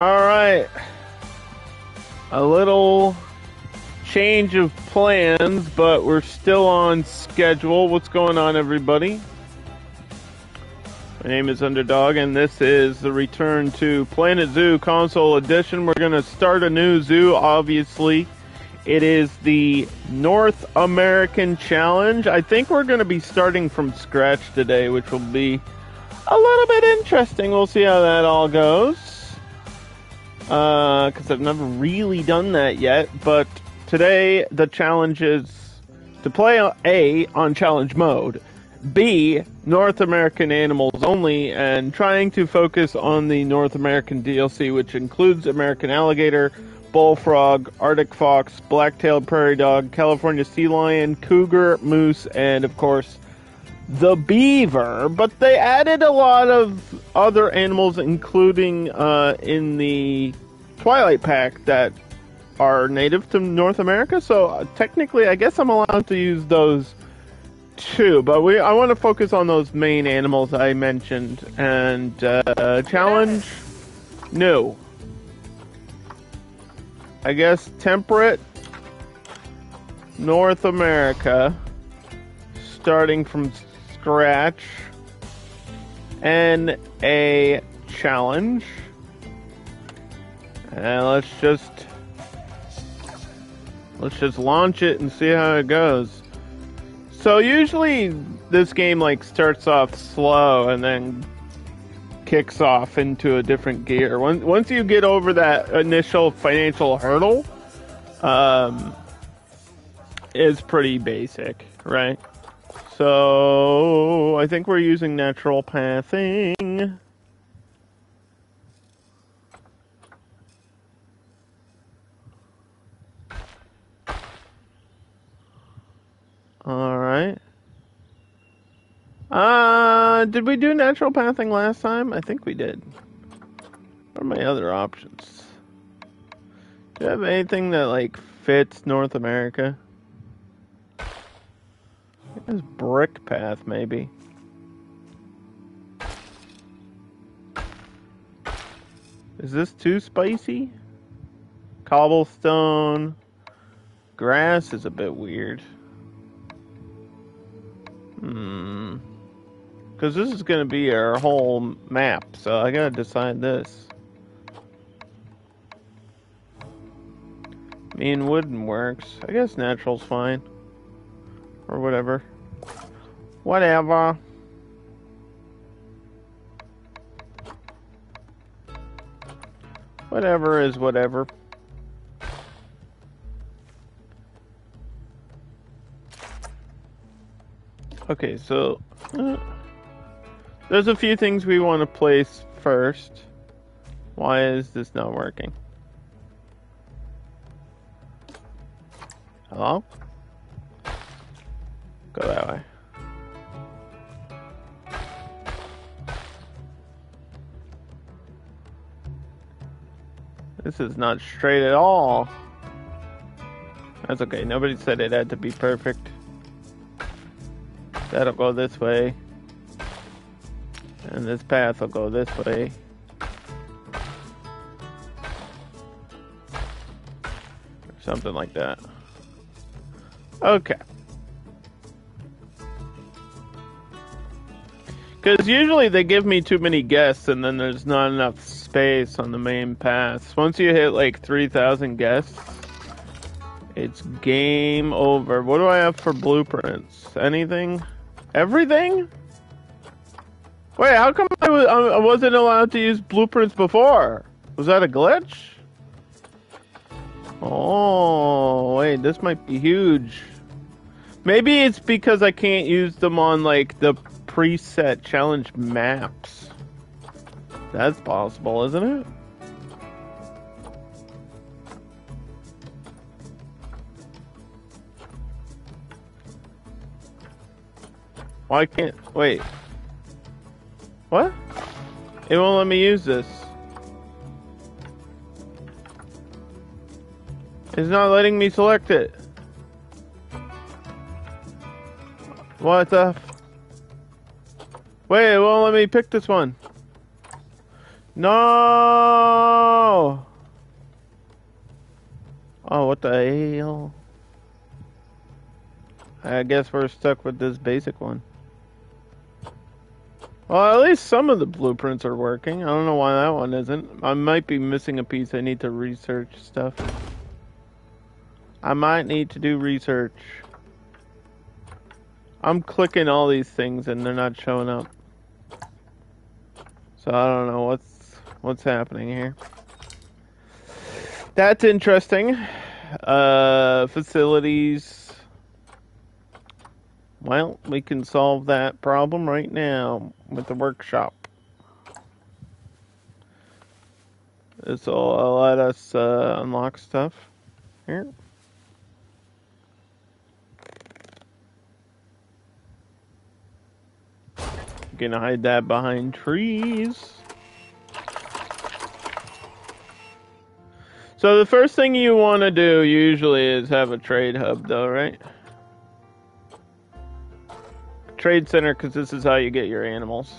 All right, a little change of plans, but we're still on schedule. What's going on, everybody? My name is Underdog, and this is the return to Planet Zoo Console Edition. We're going to start a new zoo, obviously. It is the North American Challenge. I think we're going to be starting from scratch today, which will be a little bit interesting. We'll see how that all goes. Because I've never really done that yet. But today, the challenge is to play A, on challenge mode, B, North American animals only, and trying to focus on the North American DLC, which includes American alligator, bullfrog, Arctic fox, black-tailed prairie dog, California sea lion, cougar, moose, and, of course, the beaver. But they added a lot of other animals, including in the Twilight Pack, that are native to North America. So technically, I guess I'm allowed to use those too. But I want to focus on those main animals I mentioned. And challenge, no. I guess temperate North America, starting from scratch, and a challenge. And let's just launch it and see how it goes. So usually this game like starts off slow and then kicks off into a different gear. Once you get over that initial financial hurdle, it's pretty basic, right? So I think we're using natural pathing. Alright. Did we do natural pathing last time? I think we did. What are my other options? Do you have anything that, like, fits North America? I guess brick path, maybe. Is this too spicy? Cobblestone. Grass is a bit weird. Because this is going to be our whole map, so I gotta decide this. I mean, wooden works. I guess natural's fine. Or whatever. Whatever. Whatever is whatever. Okay, so there's a few things we want to place first. Why is this not working? Hello? Go that way. This is not straight at all. That's okay. Nobody said it had to be perfect. That'll go this way. And this path will go this way. Or something like that. Okay. Because usually they give me too many guests and then there's not enough space on the main paths. Once you hit like 3,000 guests, it's game over. What do I have for blueprints? Anything? Everything? Wait, how come I wasn't allowed to use blueprints before? Was that a glitch? Oh, wait, this might be huge. Maybe it's because I can't use them on, like, the preset challenge maps. That's possible, isn't it? Why can't... Wait. What? It won't let me use this. It's not letting me select it. What the... Wait, it won't let me pick this one. No! Oh, what the hell? I guess we're stuck with this basic one. Well, at least some of the blueprints are working. I don't know why that one isn't. I might be missing a piece. I need to research stuff. I might need to do research. I'm clicking all these things and they're not showing up. So I don't know what's happening here. That's interesting. Facilities. Well, we can solve that problem right now with the workshop. This will let us unlock stuff here. Gonna hide that behind trees. So the first thing you want to do usually is have a trade hub, though, right? Trade center, because this is how you get your animals.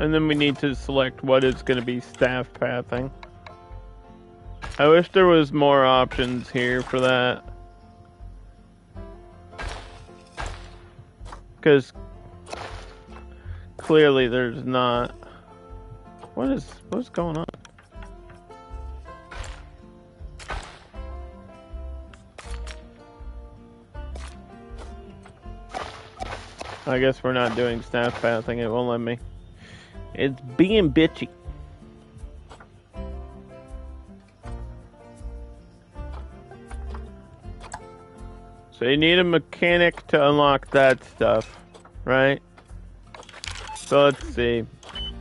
And then we need to select what is going to be staff pathing. I wish there was more options here for that. Because clearly there's not. What's going on? I guess we're not doing staff pathing. It won't let me. It's being bitchy. So you need a mechanic to unlock that stuff, right? So let's see.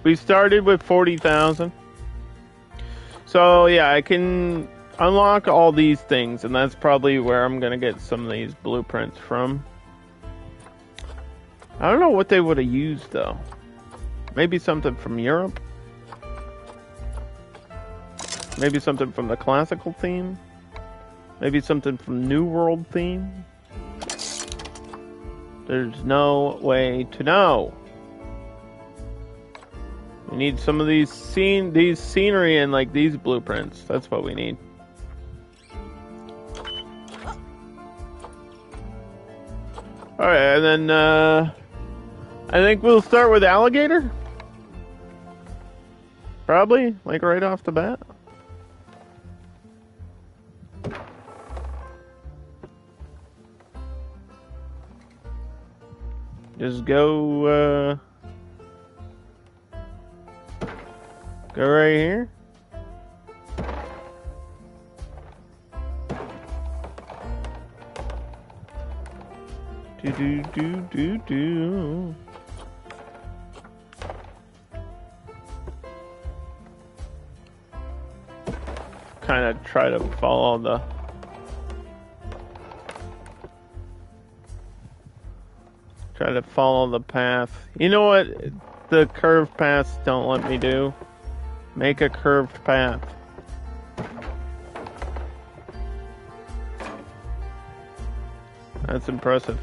We started with 40,000. So yeah, I can unlock all these things, and that's probably where I'm gonna get some of these blueprints from. I don't know what they would have used though. Maybe something from Europe? Maybe something from the classical theme? Maybe something from New World theme? There's no way to know. We need some of these scenery and like these blueprints. That's what we need. Alright, and then I think we'll start with alligator. Probably, like right off the bat. Just go right here. Do. Kind of try to follow the path. You know what the curved paths don't let me do? Make a curved path. That's impressive.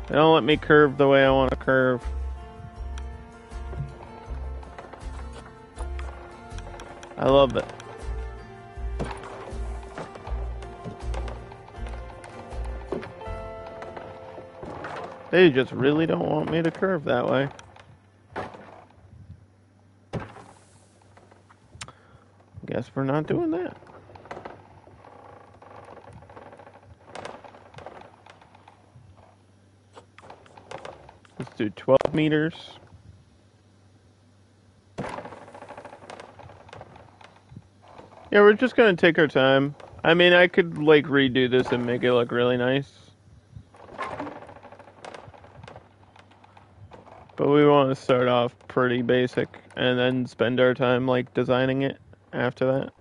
They don't let me curve the way I want to curve. I love it. They just really don't want me to curve that way. Guess we're not doing that. Let's do 12 meters. Yeah, we're just gonna take our time. I mean, I could like redo this and make it look really nice. But we want to start off pretty basic and then spend our time like designing it after that.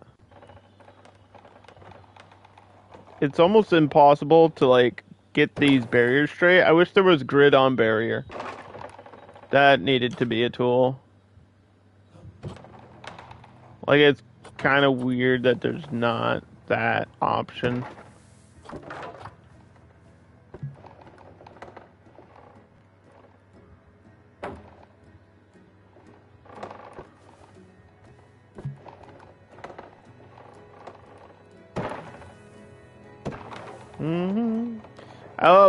It's almost impossible to like get these barriers straight. I wish there was grid on barrier. That needed to be a tool. Like, it's kind of weird that there's not that option.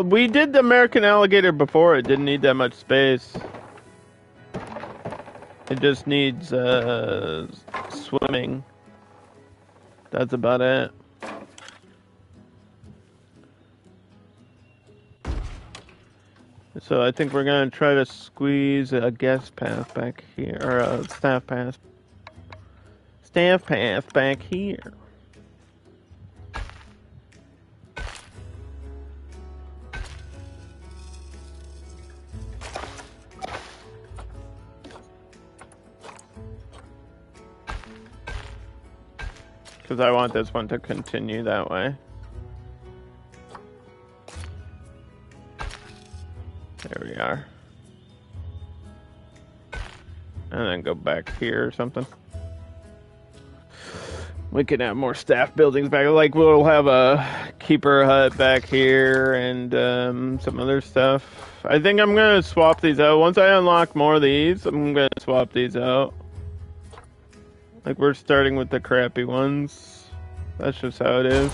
We did the American alligator before. It didn't need that much space. It just needs swimming. That's about it. So I think we're gonna try to squeeze a guest path back here, or a staff path. Staff path back here. Because I want this one to continue that way. There we are. And then go back here or something. We can have more staff buildings back. Like, we'll have a keeper hut back here and some other stuff. I think I'm going to swap these out. Once I unlock more of these, I'm going to swap these out. Like, we're starting with the crappy ones. That's just how it is.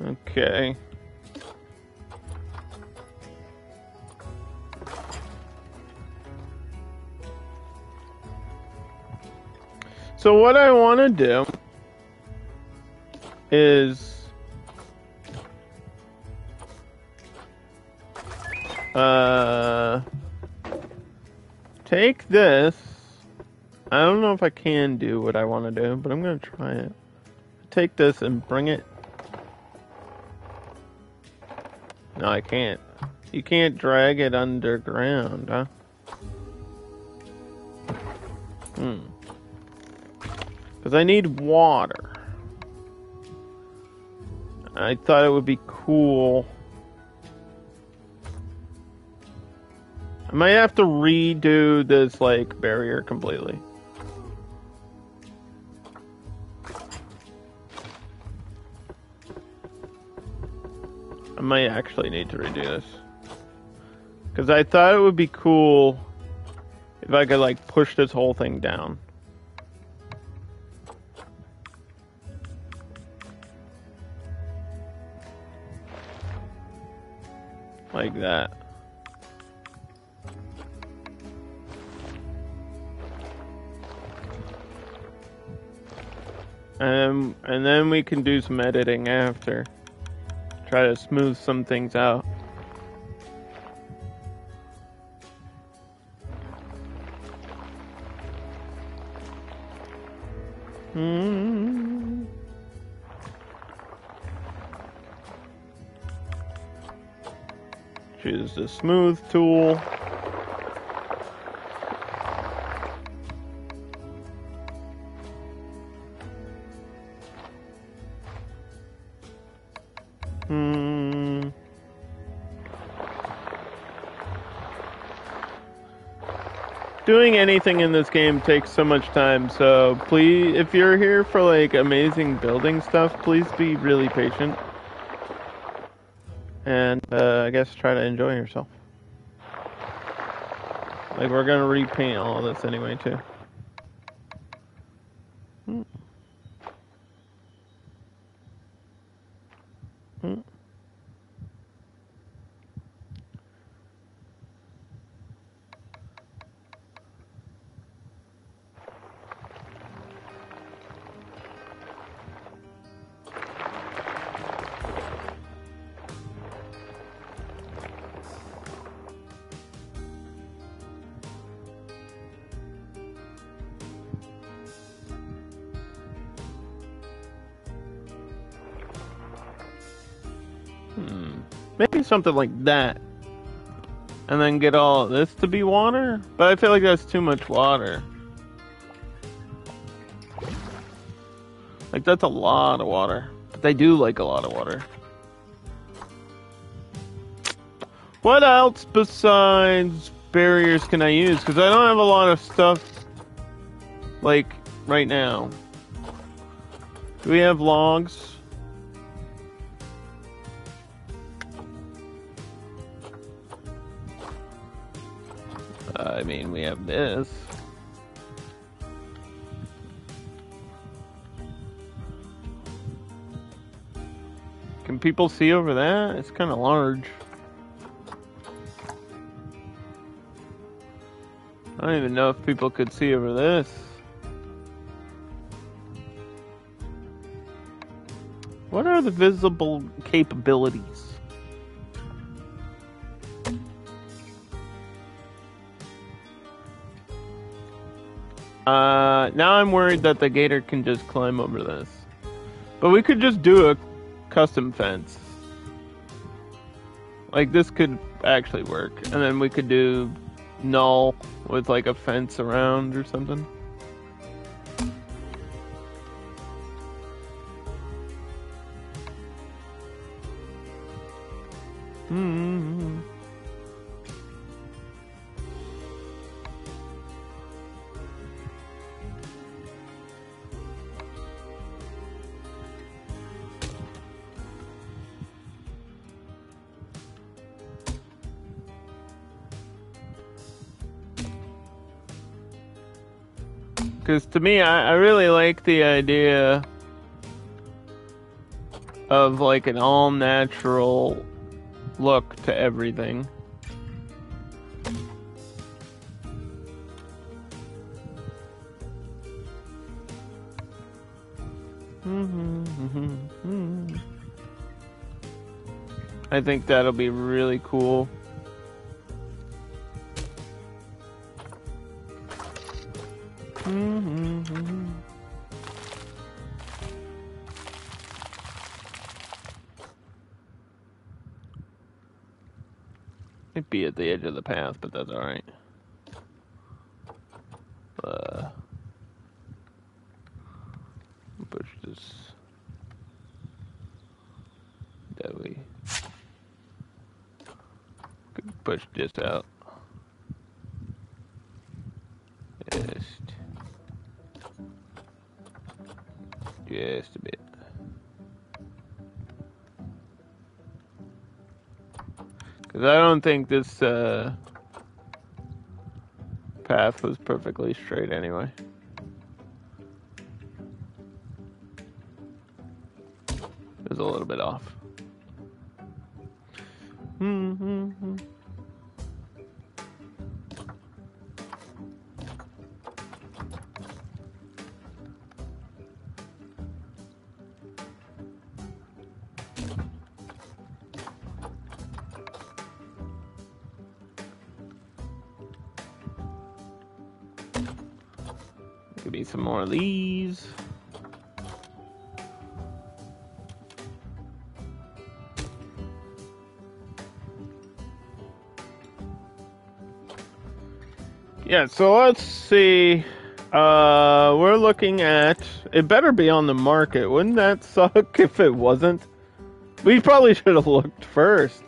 Okay. So what I want to do is take this. I don't know if I can do what I want to do, but I'm going to try it. Take this and bring it. No, I can't. You can't drag it underground, huh? Because I need water. I thought it would be cool. I might have to redo this, like, barrier completely. I might actually need to redo this. Because I thought it would be cool if I could, like, push this whole thing down. Like that. And then we can do some editing after. Try to smooth some things out. Choose the smooth tool. Doing anything in this game takes so much time, so please, if you're here for like amazing building stuff, please be really patient. And I guess try to enjoy yourself. Like, we're gonna repaint all this anyway too. Maybe something like that. And then get all of this to be water? But I feel like that's too much water. Like, that's a lot of water. But they do like a lot of water. What else besides barriers can I use? Because I don't have a lot of stuff, like, right now. Do we have logs? I mean, we have this. Can people see over that? It's kind of large. I don't even know if people could see over this. What are the visible capabilities? Now I'm worried that the gator can just climb over this. But we could just do a custom fence. Like, this could actually work. And then we could do null with, like, a fence around or something. Mm-hmm. Because to me, I really like the idea of like an all-natural look to everything. I think that'll be really cool. It'd be at the edge of the path, but that's alright. Push this that way. Could push this out. Just a bit. Because I don't think this path was perfectly straight anyway. It was a little bit off. Give me some more of these. Yeah, so let's see. We're looking at... It better be on the market. Wouldn't that suck if it wasn't? We probably should have looked first.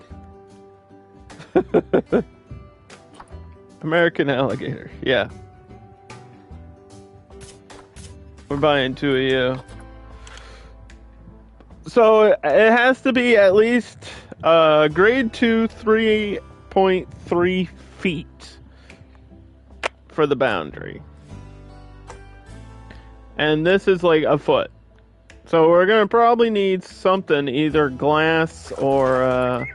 American alligator, yeah. We're buying two of you. So it has to be at least grade 2, 3.3 feet for the boundary. And this is like a foot. So we're gonna probably need something, either glass or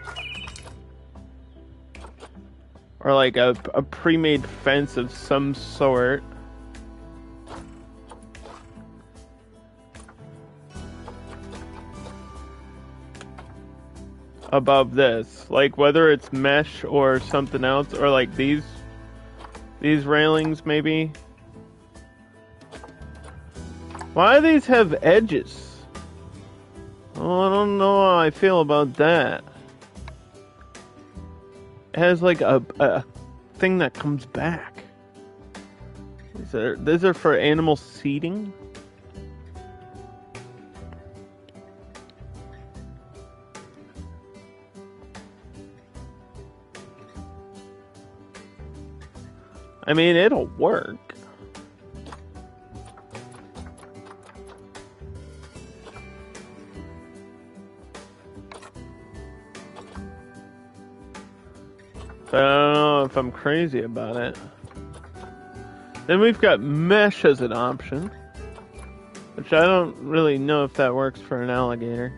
like a pre-made fence of some sort. Above this, like whether it's mesh or something else, or like these railings maybe. Why do these have edges? Oh, I don't know how I feel about that. It has like a thing that comes back. These are for animal seating? I mean, it'll work. But I don't know if I'm crazy about it. Then we've got mesh as an option, which I don't really know if that works for an alligator.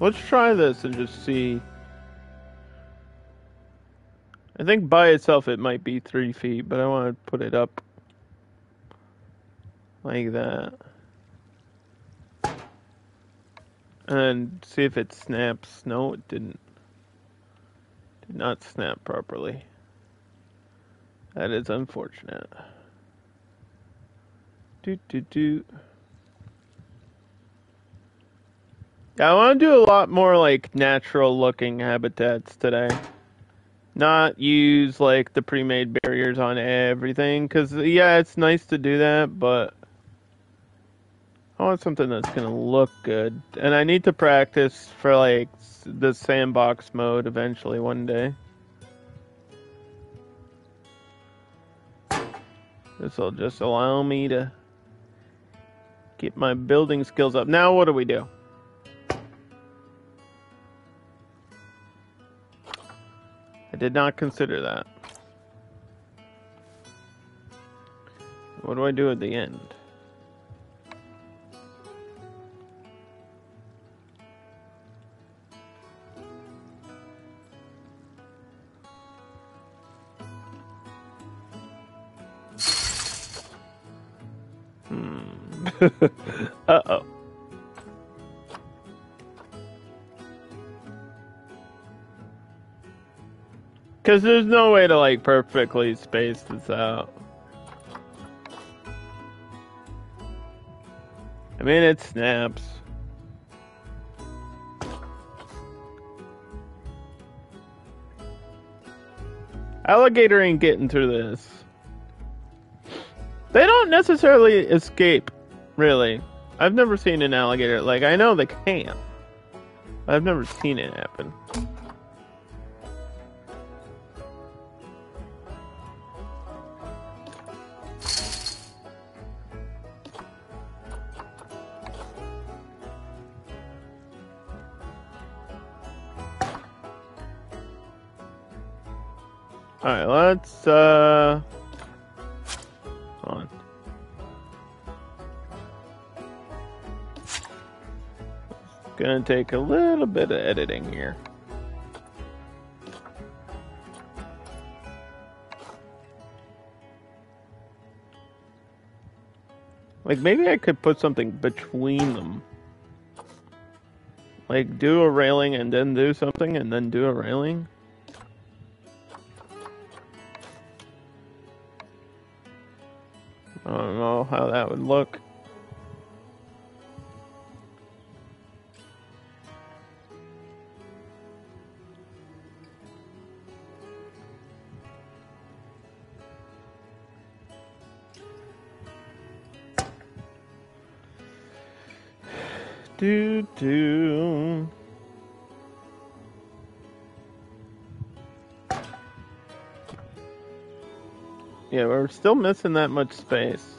Let's try this and just see. I think by itself it might be 3 feet, but I want to put it up like that. And see if it snaps. No, it didn't. Did not snap properly. That is unfortunate. Yeah, I want to do a lot more like natural looking habitats today. Not use like the pre-made barriers on everything, because yeah, it's nice to do that, but I want something that's gonna look good. And I need to practice for like the sandbox mode eventually one day. This will just allow me to get my building skills up. Now what do we do? I did not consider that. What do I do at the end? Uh-oh. Because there's no way to, like, perfectly space this out. I mean, it snaps. Alligator ain't getting through this. They don't necessarily escape, really. I've never seen an alligator. Like, I know they can. I've never seen it happen. Alright, let's, hold on. It's gonna take a little bit of editing here. Like, maybe I could put something between them. Like, do a railing and then do something and then do a railing. I don't know how that would look. Do. Yeah, we're still missing that much space.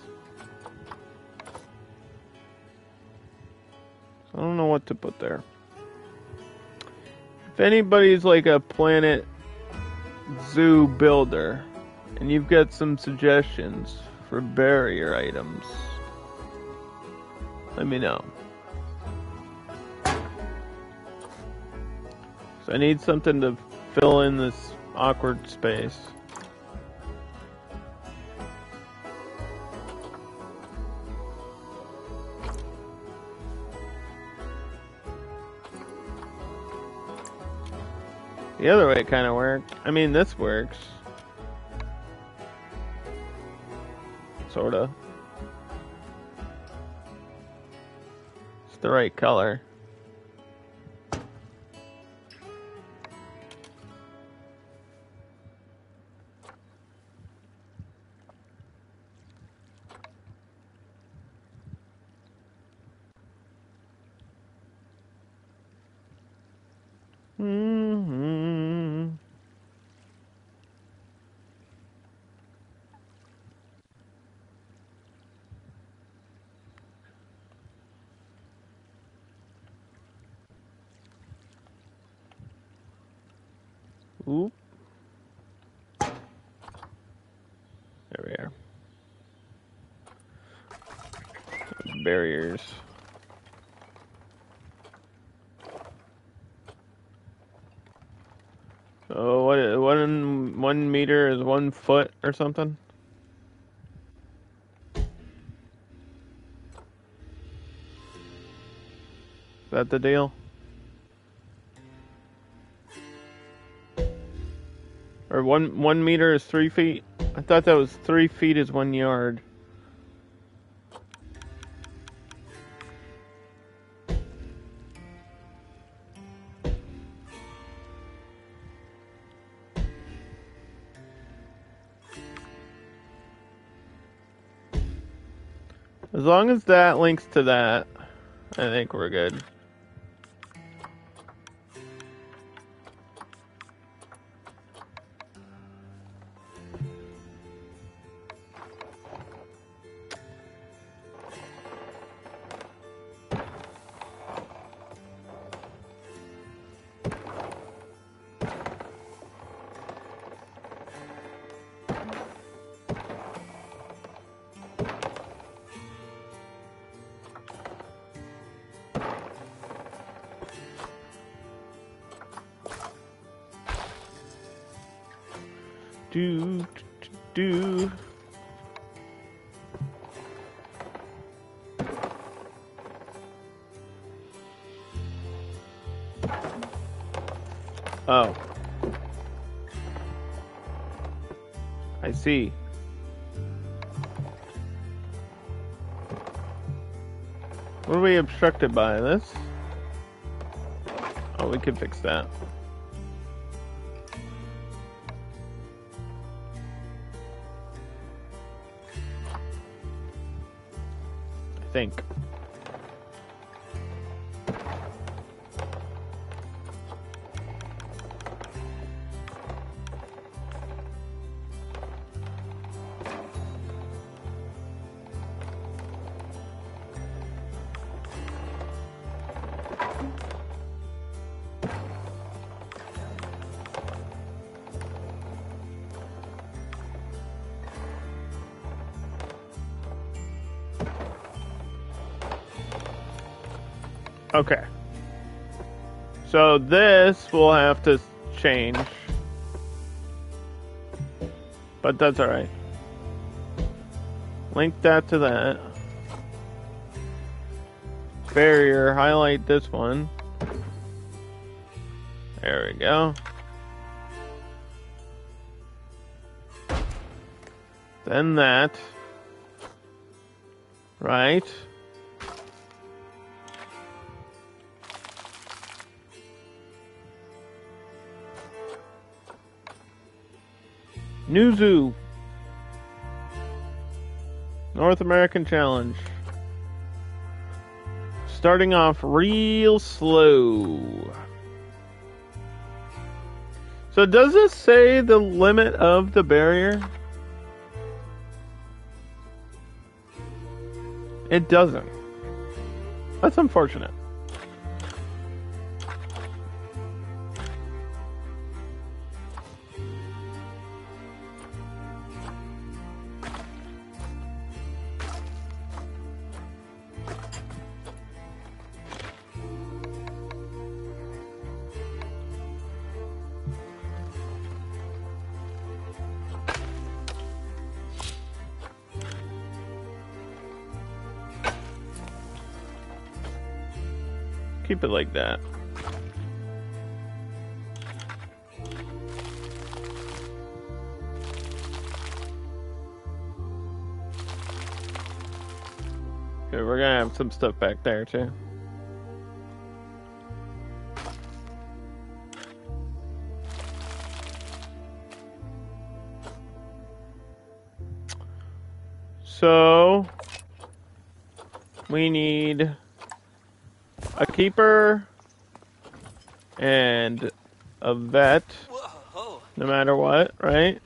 I don't know what to put there. If anybody's like a Planet Zoo builder, and you've got some suggestions for barrier items, let me know. So I need something to fill in this awkward space. The other way kind of worked. I mean, this works. Sorta. It's the right color. Oop. There we are. Barriers. So what? 1 meter is 1 foot or something. Is that the deal? Or one meter is 3 feet? I thought that was 3 feet is 1 yard. As long as that links to that, I think we're good. Do. Oh. I see. What are we obstructed by? This? Oh, we can fix that. I think. Okay. So this will have to change. But that's alright. Link that to that. Barrier, highlight this one. There we go. Then that. Right. New Zoo. North American Challenge. Starting off real slow. So does this say the limit of the barrier? It doesn't. That's unfortunate. Keep it like that. Okay, we're gonna have some stuff back there too. So we need a keeper and a vet, no matter what, right?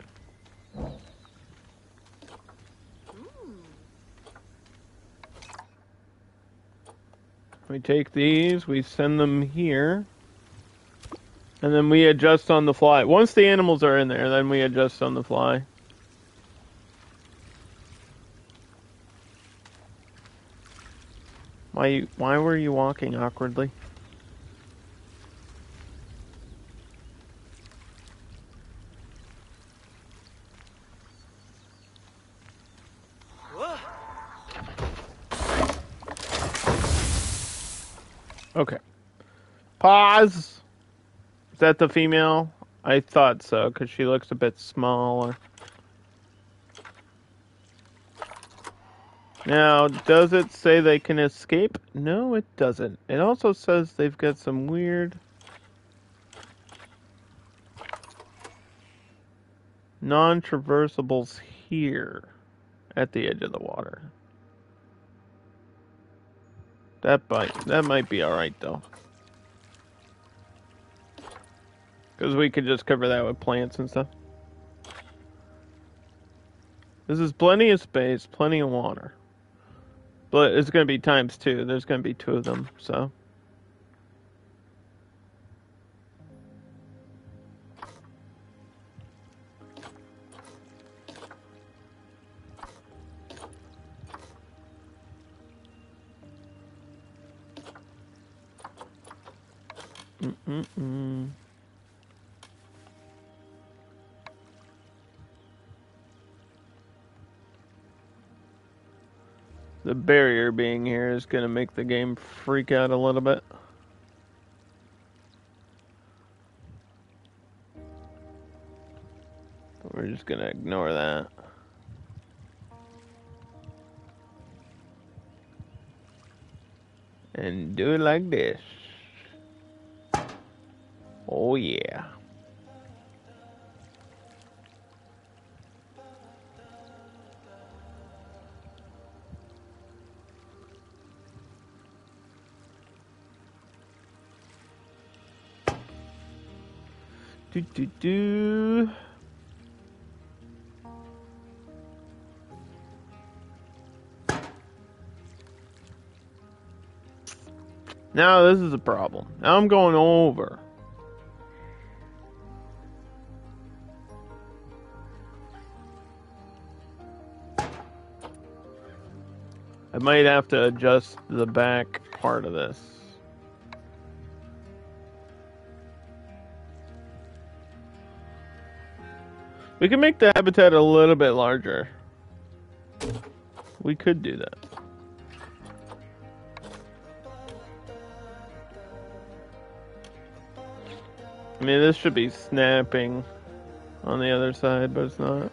We take these, we send them here. And then we adjust on the fly. Once the animals are in there, then we adjust on the fly. Why were you walking awkwardly? Okay. Pause! Is that the female? I thought so, because she looks a bit smaller. Now, does it say they can escape? No, it doesn't. It also says they've got some weird non-traversables here at the edge of the water. That might be alright, though. Because we could just cover that with plants and stuff. This is plenty of space, plenty of water. But it's going to be times 2. There's going to be 2 of them, so. The barrier being here is going to make the game freak out a little bit. But we're just going to ignore that. And do it like this. Oh yeah. Do. Now this is a problem. Now I'm going over. I might have to adjust the back part of this. We can make the habitat a little bit larger. We could do that. I mean, this should be snapping on the other side, but it's not.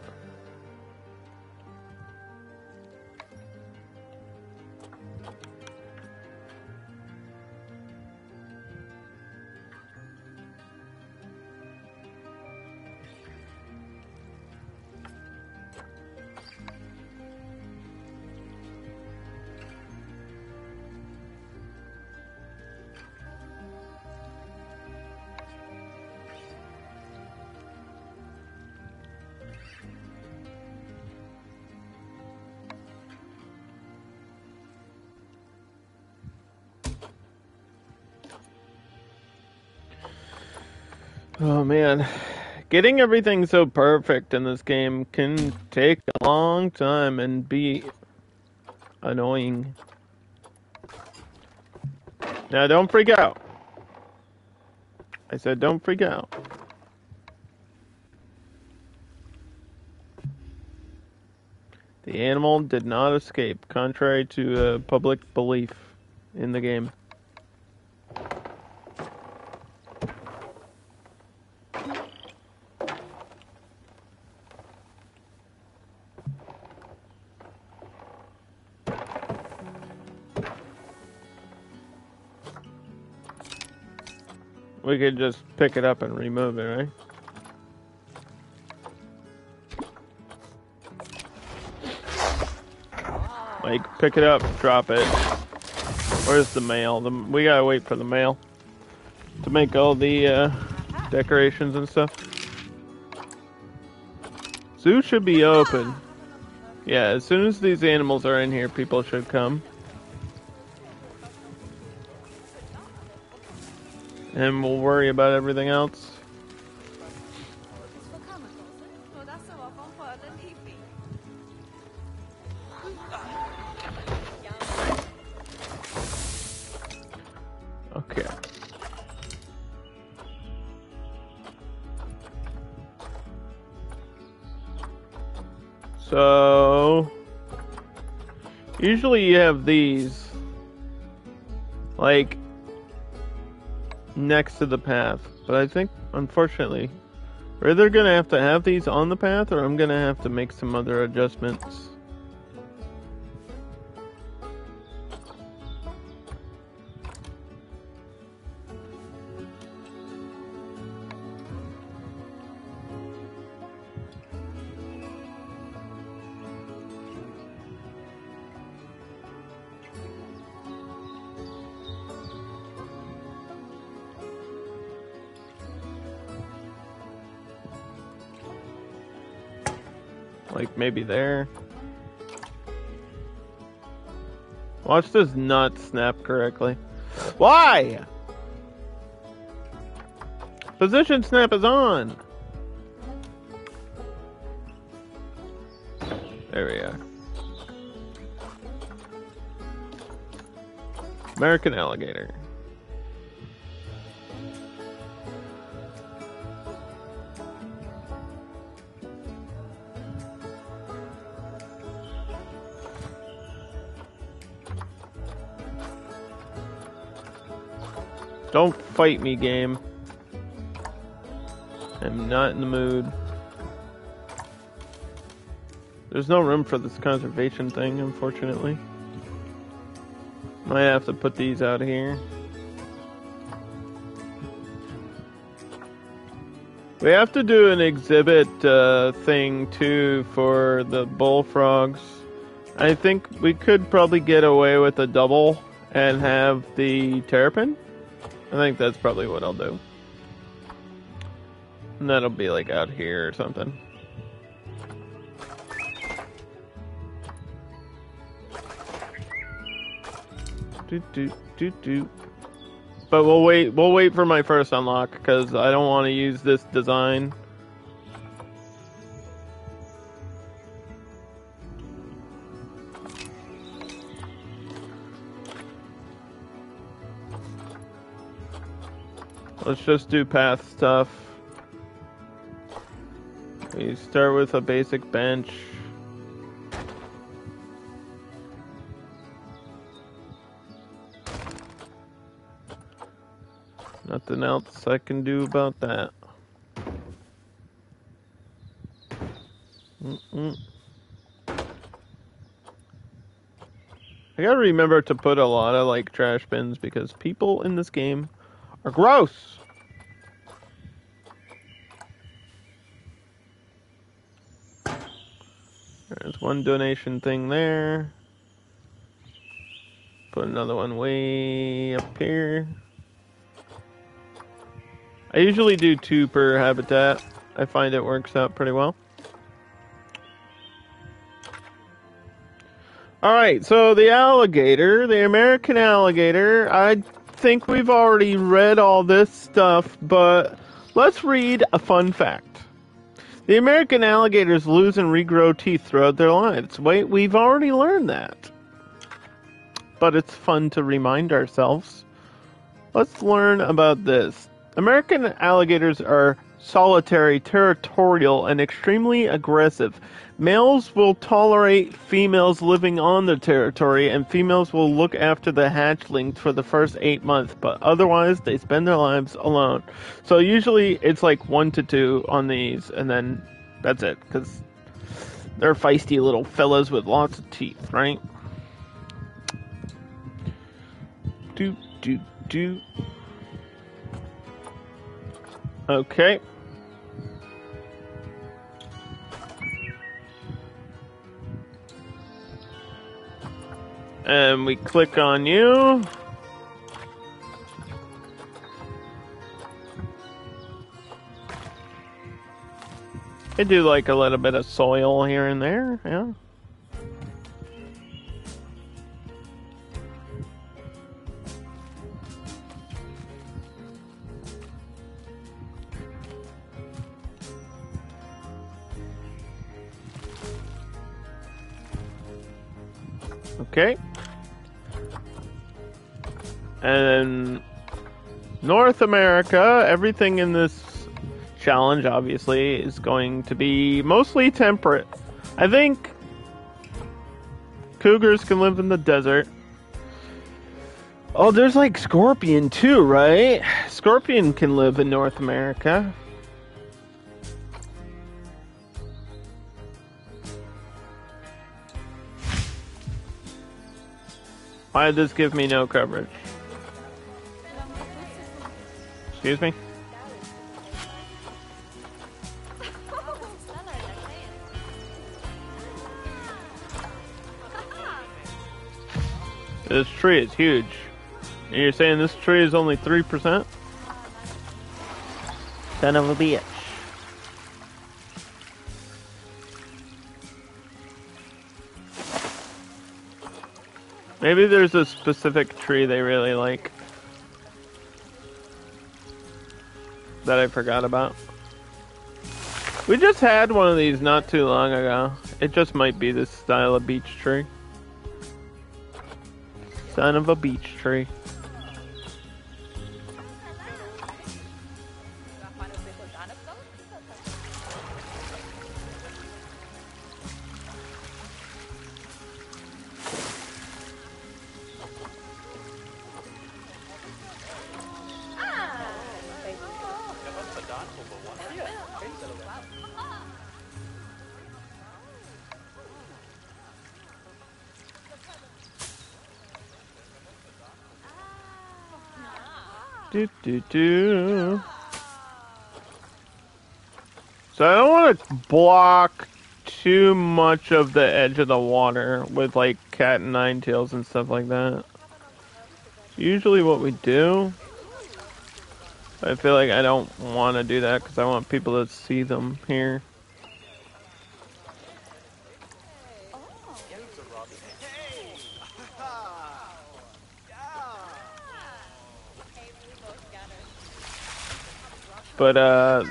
Oh man, getting everything so perfect in this game can take a long time and be annoying. Now don't freak out. I said don't freak out. The animal did not escape, contrary to public belief in the game. We could just pick it up and remove it, right? Like, pick it up, drop it. Where's the mail? We gotta wait for the mail to make all the decorations and stuff. Zoo should be open. Yeah, as soon as these animals are in here, people should come. and we'll worry about everything else. Okay. So usually you have these like next to the path, but I think unfortunately we're either gonna have to have these on the path or I'm gonna have to make some other adjustments. Like maybe there. Watch this nut snap correctly. Why? Position snap is on. There we are. American alligator. Don't fight me, game. I'm not in the mood. There's no room for this conservation thing, unfortunately. Might have to put these out here. We have to do an exhibit thing too for the bullfrogs. I think we could probably get away with a double and have the terrapin. I think that's probably what I'll do. And that'll be like out here or something. But we'll wait for my first unlock because I don't want to use this design. Let's just do path stuff. We start with a basic bench. Nothing else I can do about that. I gotta remember to put a lot of like trash bins because people in this game are gross. There's one donation thing there. Put another one way up here. I usually do 2 per habitat. I find it works out pretty well. Alright, so the alligator, the American alligator, I think we've already read all this stuff, but let's read a fun fact. The American alligators lose and regrow teeth throughout their lives. Wait, we've already learned that. But it's fun to remind ourselves. Let's learn about this. American alligators are solitary, territorial, and extremely aggressive. Males will tolerate females living on their territory, and females will look after the hatchlings for the first 8 months, but otherwise they spend their lives alone. So usually it's like 1 to 2 on these, and then that's it, because they're feisty little fellas with lots of teeth, right? Okay. And we click on you. I do like a little bit of soil here and there, yeah. Okay. And North America, everything in this challenge, obviously, is going to be mostly temperate. I think cougars can live in the desert. Oh, there's like scorpion too, right? Scorpion can live in North America. Why did this give me no coverage? Excuse me? This tree is huge. And you're saying this tree is only 3%? Son of a bitch. Maybe there's a specific tree they really like that I forgot about. We just had one of these not too long ago. It just might be this style of beech tree. Son of a beech tree. So I don't want to block too much of the edge of the water with like cat and nine tails and stuff like that. It's usually what we do. I feel like I don't want to do that because I want people to see them here. But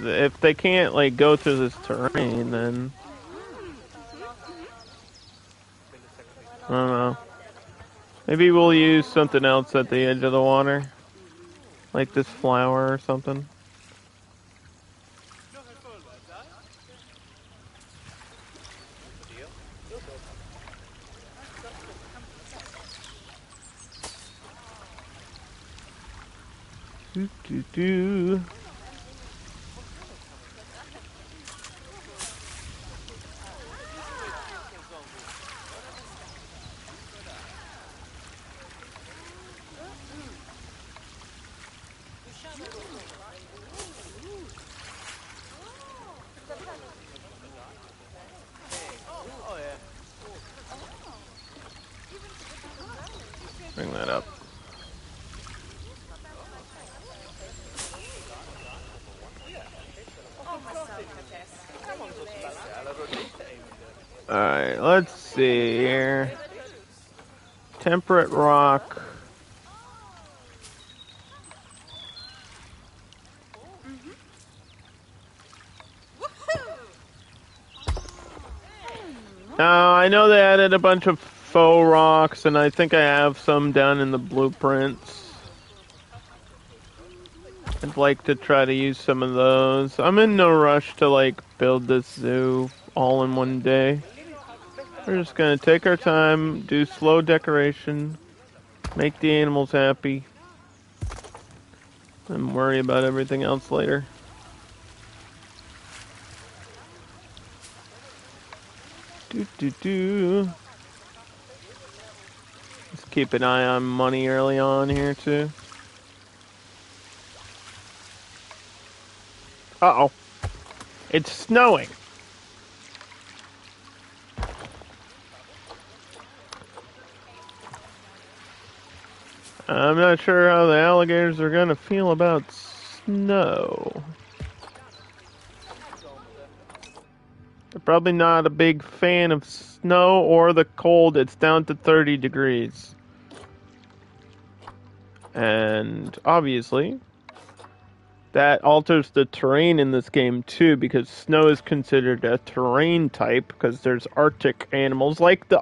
if they can't like go through this terrain, then I don't know. Maybe we'll use something else at the edge of the water, like this flower or something. Do. Bring that up. Alright, let's see here. Temperate rock. Now, I know they added a bunch of faux rocks, and I think I have some down in the blueprints. I'd like to try to use some of those. I'm in no rush to, like, build this zoo all in one day. We're just gonna take our time, do slow decoration, make the animals happy, and worry about everything else later. Let's keep an eye on money early on here too. Uh-oh. It's snowing. I'm not sure how the alligators are gonna feel about snow. They're probably not a big fan of snow or the cold. It's down to 30 degrees. And obviously, that alters the terrain in this game too, because snow is considered a terrain type because there's Arctic animals like the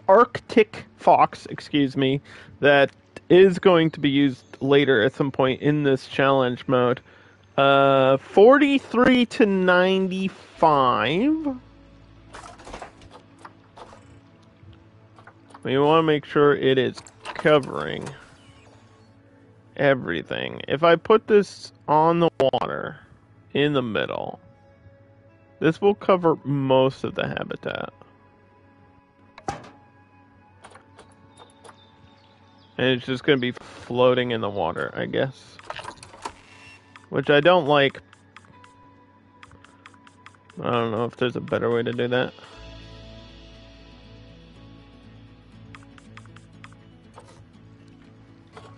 Arctic fox, excuse me, that is going to be used later at some point in this challenge mode. 43 to 95. We want to make sure it is covering everything. If I put this on the water in the middle, this will cover most of the habitat. And it's just going to be floating in the water, I guess. Which I don't like. I don't know if there's a better way to do that.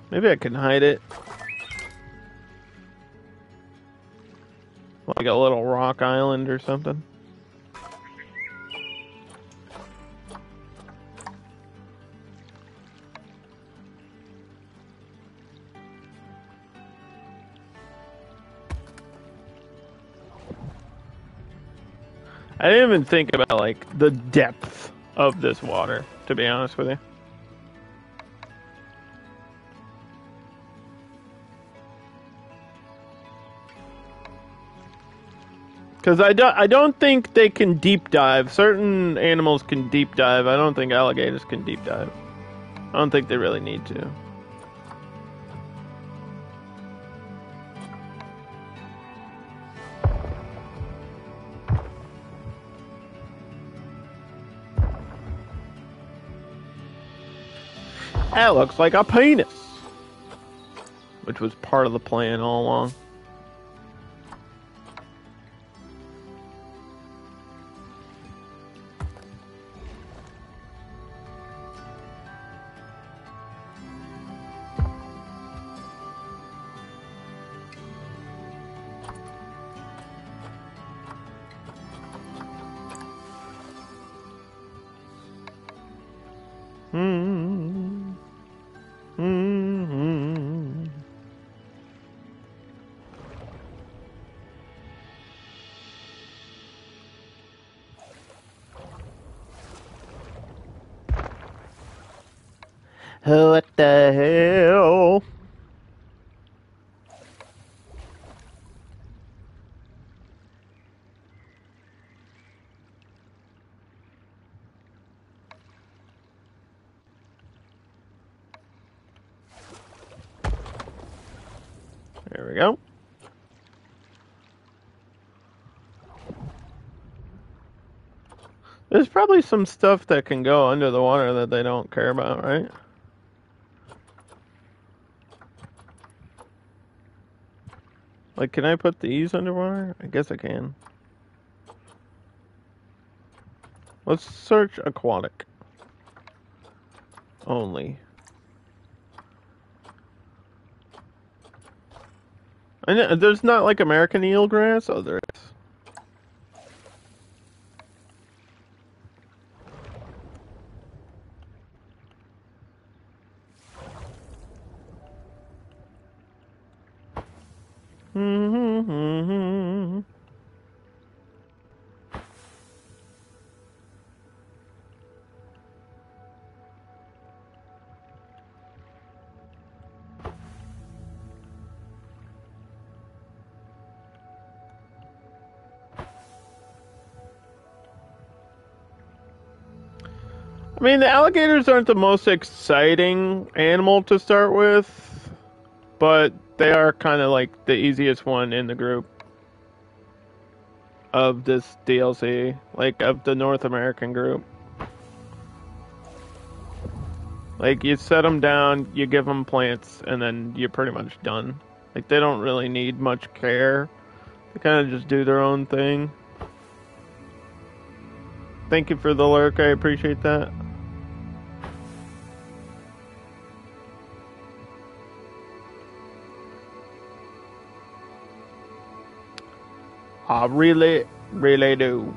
Maybe I can hide it. Like a little rock island or something. I didn't even think about, like, the depth of this water, to be honest with you. Because I don't think they can deep dive. Certain animals can deep dive. I don't think alligators can deep dive. I don't think they really need to. That looks like a penis. Which was part of the plan all along. What the hell? There we go. There's probably some stuff that can go under the water that they don't care about, right? Like, can I put these underwater? I guess I can. Let's search aquatic. Only. I know, there's not like American eelgrass? Oh, there is. I mean, the alligators aren't the most exciting animal to start with, but they are kind of like the easiest one in the group of this DLC, like of the North American group. Like, you set them down, you give them plants, and then you're pretty much done. Like, they don't really need much care. They kind of just do their own thing. Thank you for the lurk, I appreciate that. I really, really do.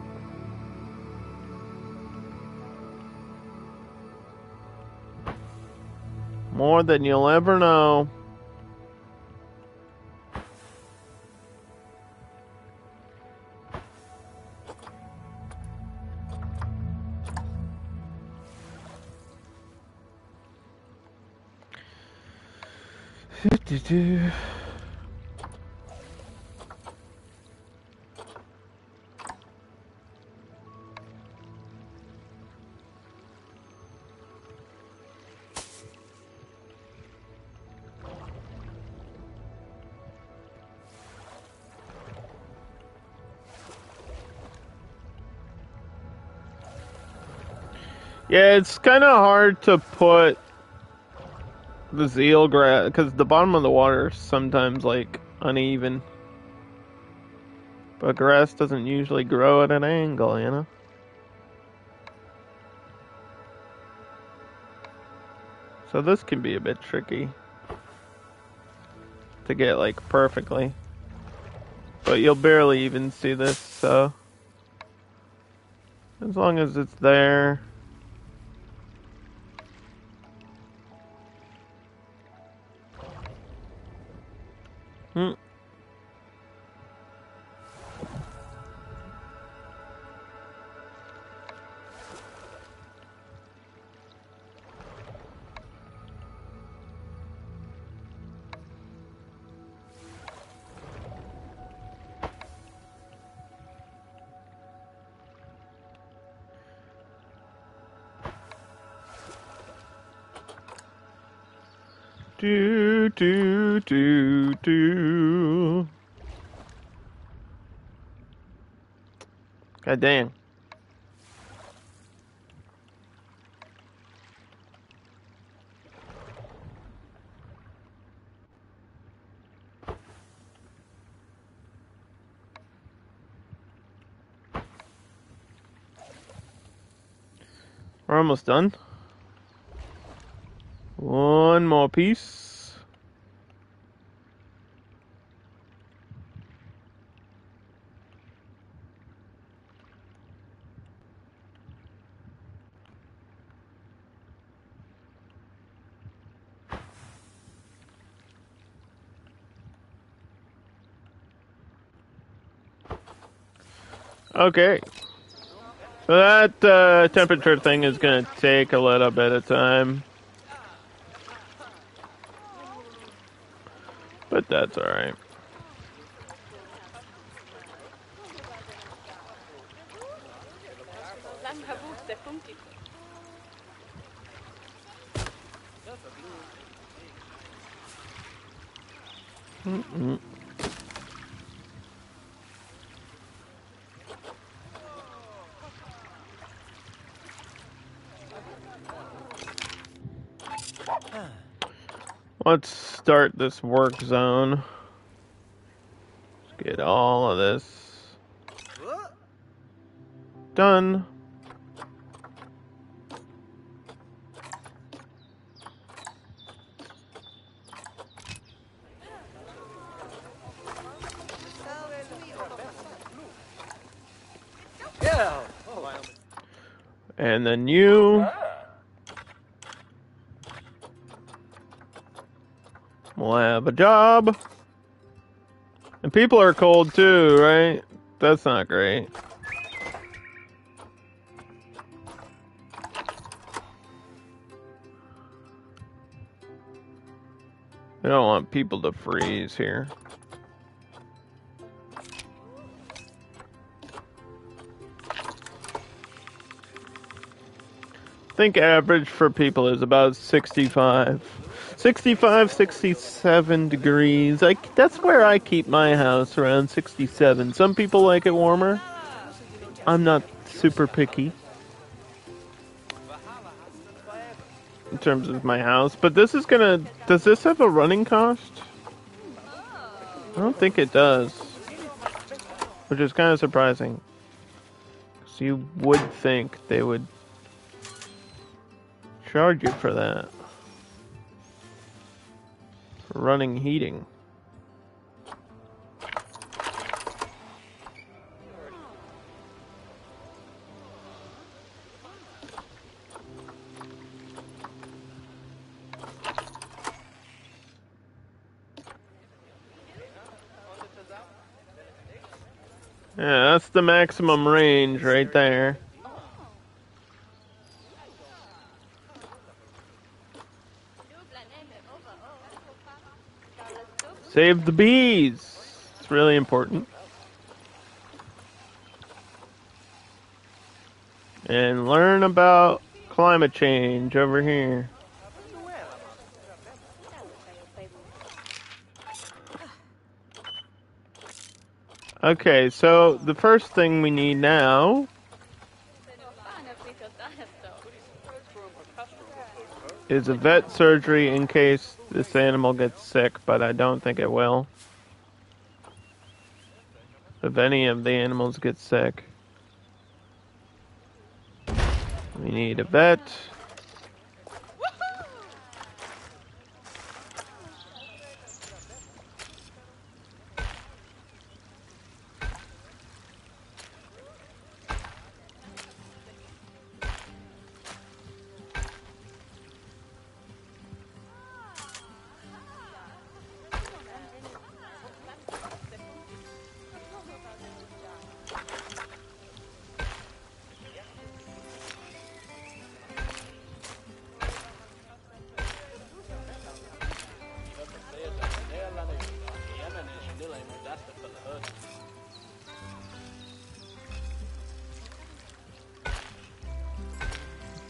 More than you'll ever know. Yeah, it's kind of hard to put the zeal grass because the bottom of the water is sometimes like uneven, but grass doesn't usually grow at an angle, you know. So this can be a bit tricky to get like perfectly, but you'll barely even see this. So as long as it's there. Hmm. Do. God dang. We're almost done. One more piece. Okay. So that temperature thing is going to take a little bit of time. But that's alright. Let's start this work zone. Let's get all of this done. And then you will have a job. And people are cold too, right? That's not great. We don't want people to freeze here. I think average for people is about 65, 67 degrees. That's where I keep my house, around 67. Some people like it warmer. I'm not super picky in terms of my house, but this is gonna... Does this have a running cost? I don't think it does, which is kind of surprising. So you would think they would charge you for that. For running heating. Yeah, that's the maximum range right there. Save the bees. It's really important. And learn about climate change over here. Okay, so the first thing we need now is a vet surgery in case this animal gets sick, but I don't think it will. If any of the animals get sick. We need a vet.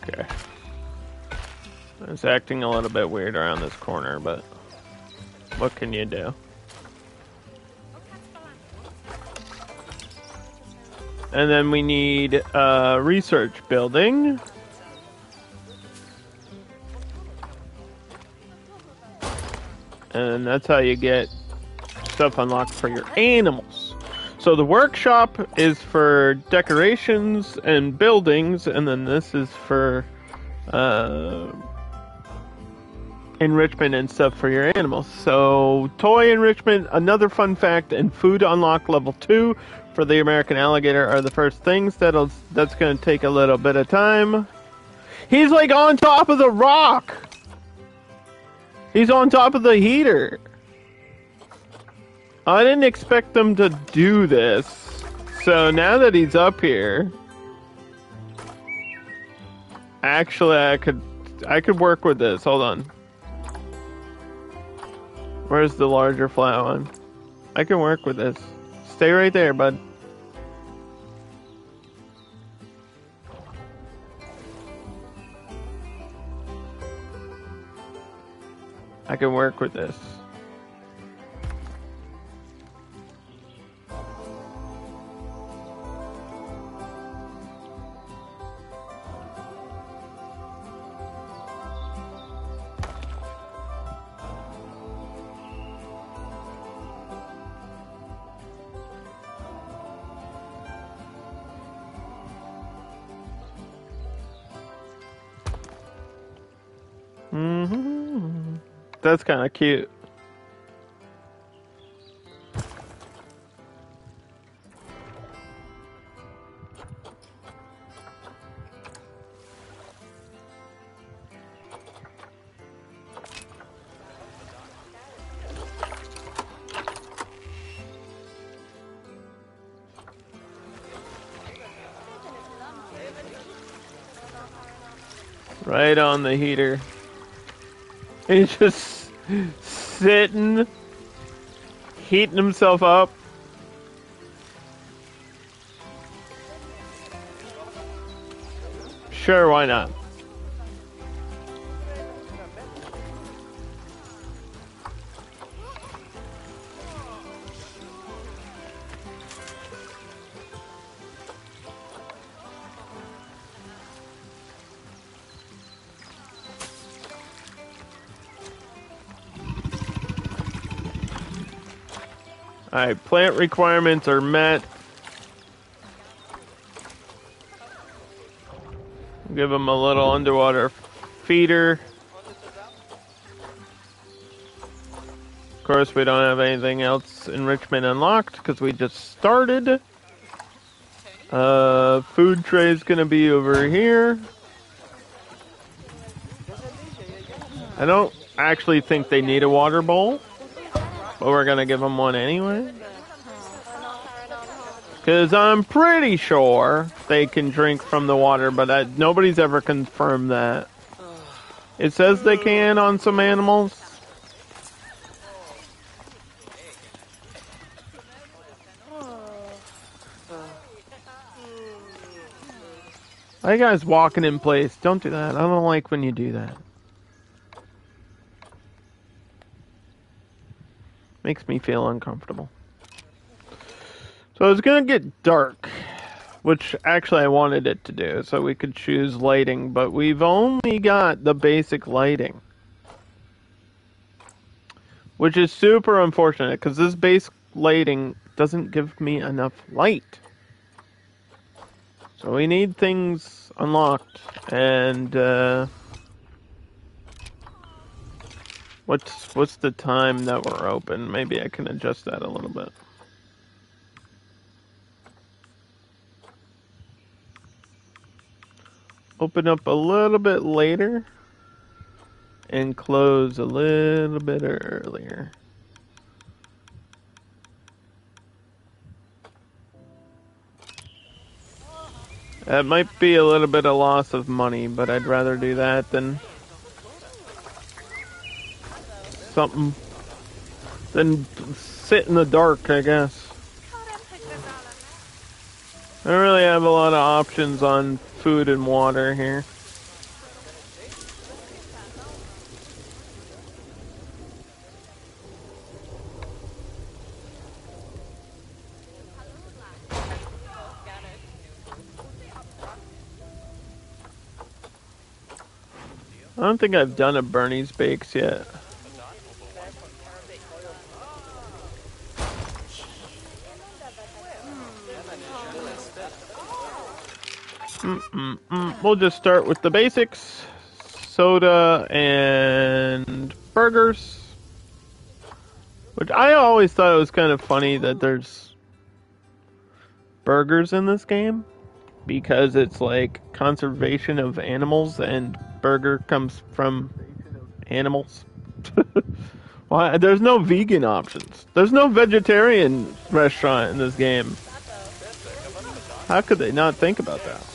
Okay. It's acting a little bit weird around this corner, but what can you do? And then we need a research building. And that's how you get stuff unlocked for your animals. So the workshop is for decorations and buildings, and then this is for enrichment and stuff for your animals. So toy enrichment, another fun fact, and food unlock level 2 for the American alligator are the first things that's going to take a little bit of time. He's like on top of the rock. He's on top of the heater. I didn't expect them to do this. So now that he's up here, actually I could work with this. Hold on. Where's the larger flat one? I can work with this. Stay right there, bud. I can work with this. That's kind of cute. Right on the heater. He's just sitting, heating himself up. Sure, why not? Alright, plant requirements are met. Give them a little underwater feeder. Of course, we don't have anything else enrichment unlocked because we just started. Food tray is going to be over here. I don't actually think they need a water bowl. But we're gonna give them one anyway. Because I'm pretty sure they can drink from the water, but nobody's ever confirmed that. It says they can on some animals. Why are you guys walking in place? Don't do that. I don't like when you do that. Makes me feel uncomfortable. So it's gonna get dark, which actually I wanted it to do, so we could choose lighting, but we've only got the basic lighting. Which is super unfortunate, because this base lighting doesn't give me enough light. So we need things unlocked, and what's the time that we're open? Maybe I can adjust that a little bit. Open up a little bit later and close a little bit earlier. That might be a little bit of loss of money, but I'd rather do that than something than sit in the dark, I guess. I don't really have a lot of options on food and water here. I don't think I've done a Bernie's Bakes yet. We'll just start with the basics. Soda and burgers. Which I always thought it was kind of funny that there's burgers in this game. Because it's like conservation of animals and burger comes from animals. Why? There's no vegan options. There's no vegetarian restaurant in this game. How could they not think about that?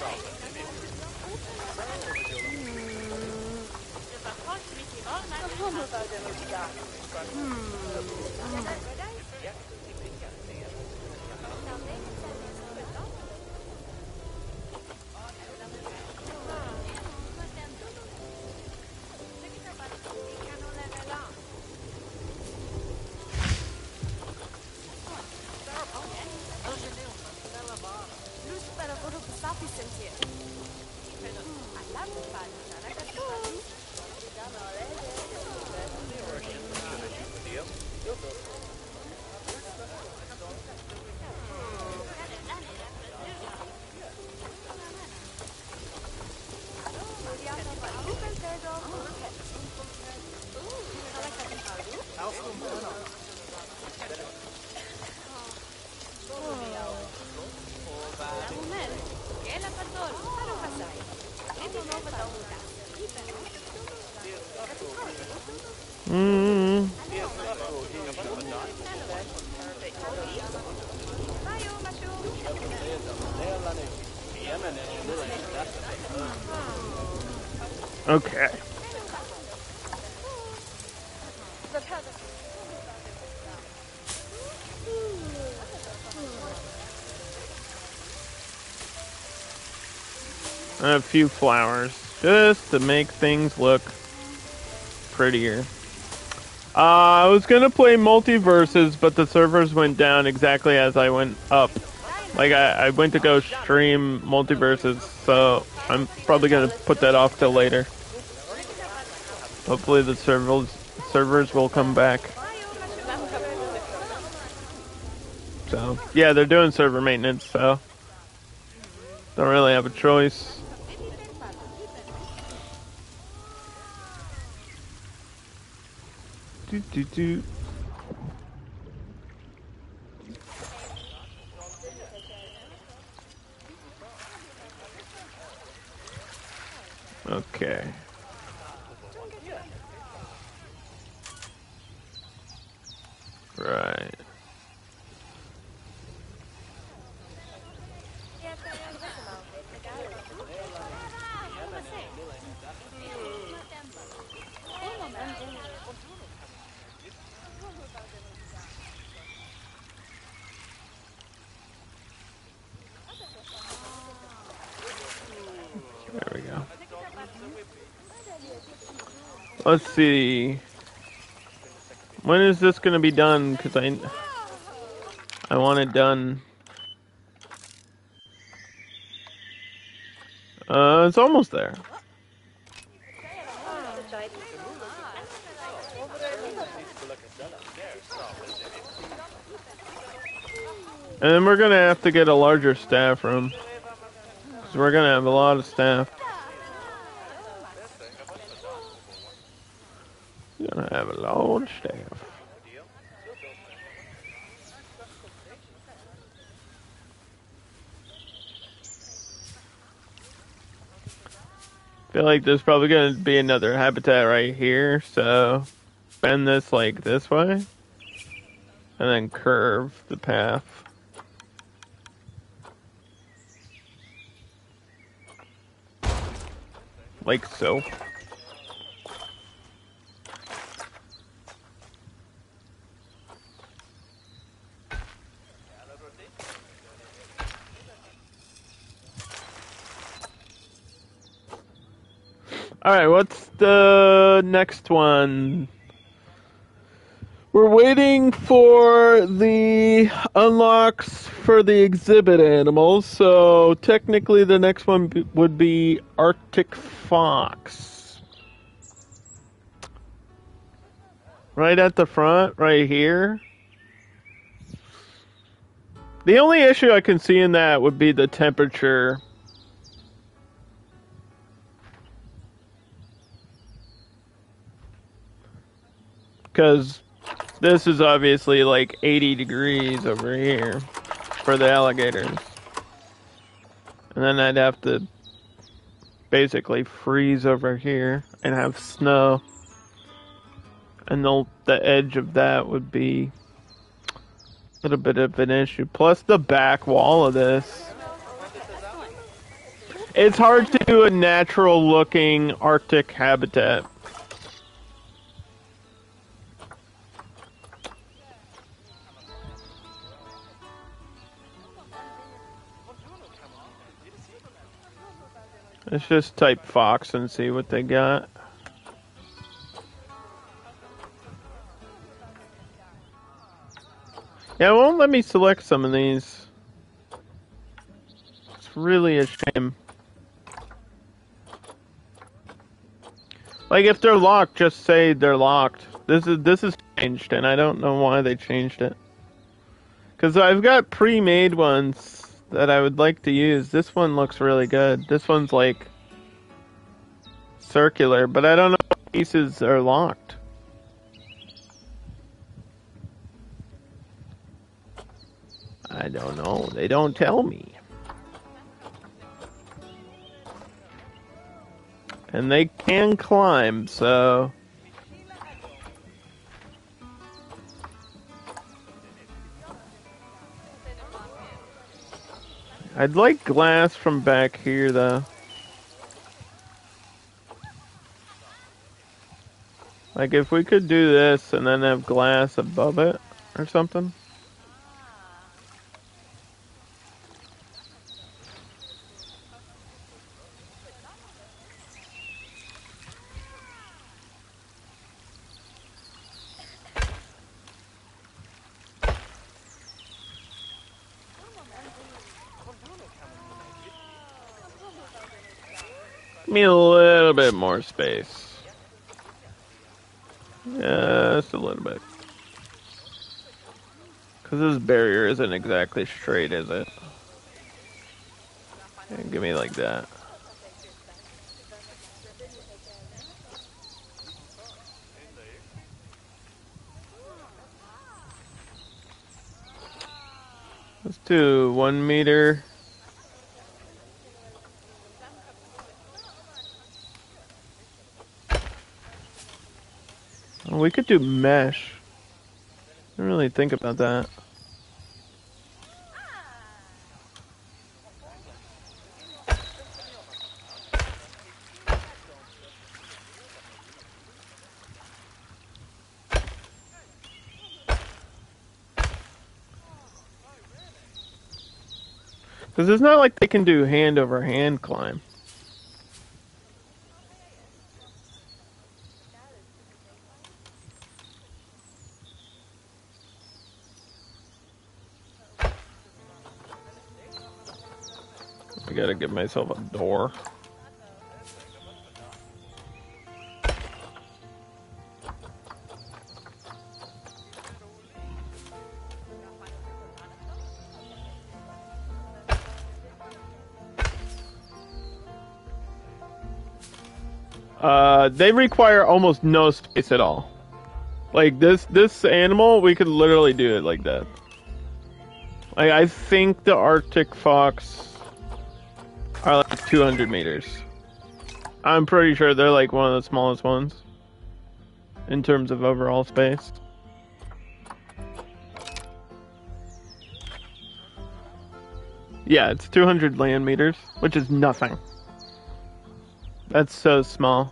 Okay. A few flowers, just to make things look prettier. I was gonna play multiverses, but the servers went down exactly as I went up. Like, I went to go stream multiverses, so I'm probably gonna put that off till later. Hopefully the servers will come back. So, yeah, they're doing server maintenance, so don't really have a choice. Do. Okay. Right. Let's see. When is this gonna be done? Because I want it done. It's almost there. And then we're gonna have to get a larger staff room. Because we're gonna have a lot of staff. We're gonna have a lot of staff. I feel like there's probably gonna be another habitat right here, so bend this like this way. And then curve the path. Like so. Alright, what's the next one? We're waiting for the unlocks for the exhibit animals, so technically the next one would be Arctic Fox. Right at the front, right here. The only issue I can see in that would be the temperature. Because this is obviously like 80 degrees over here for the alligators. And then I'd have to basically freeze over here and have snow. And the edge of that would be a little bit of an issue. Plus the back wall of this. It's hard to do a natural looking Arctic habitat. Let's just type Fox and see what they got. Yeah, it won't let me select some of these. It's really a shame. Like if they're locked, just say they're locked. This is changed, and I don't know why they changed it. Because I've got pre-made ones that I would like to use. This one looks really good. This one's like circular, but I don't know what pieces are locked. I don't know. They don't tell me. And they can climb, so... I'd like glass from back here, though. Like, if we could do this and then have glass above it or something. Give me a little bit more space. Just a little bit. Because this barrier isn't exactly straight, is it? Yeah, give me like that. Let's do 1 meter. Oh, we could do mesh. I didn't really think about that. Because it's not like they can do hand over hand climb. gotta give myself a door. They require almost no space at all. Like this animal, we could literally do it like that. Like, I think the Arctic fox are like 200 meters. I'm pretty sure they're like one of the smallest ones in terms of overall space. Yeah, it's 200 land meters, which is nothing. That's so small.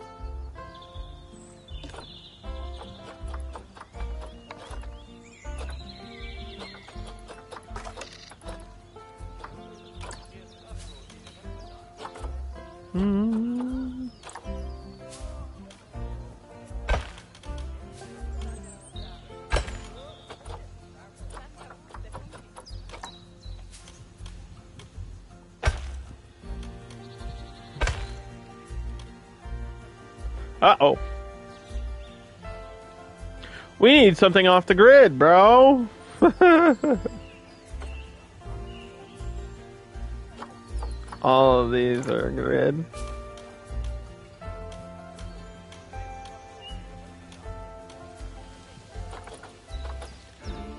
Uh-oh. We need something off the grid, bro. All of these are grid.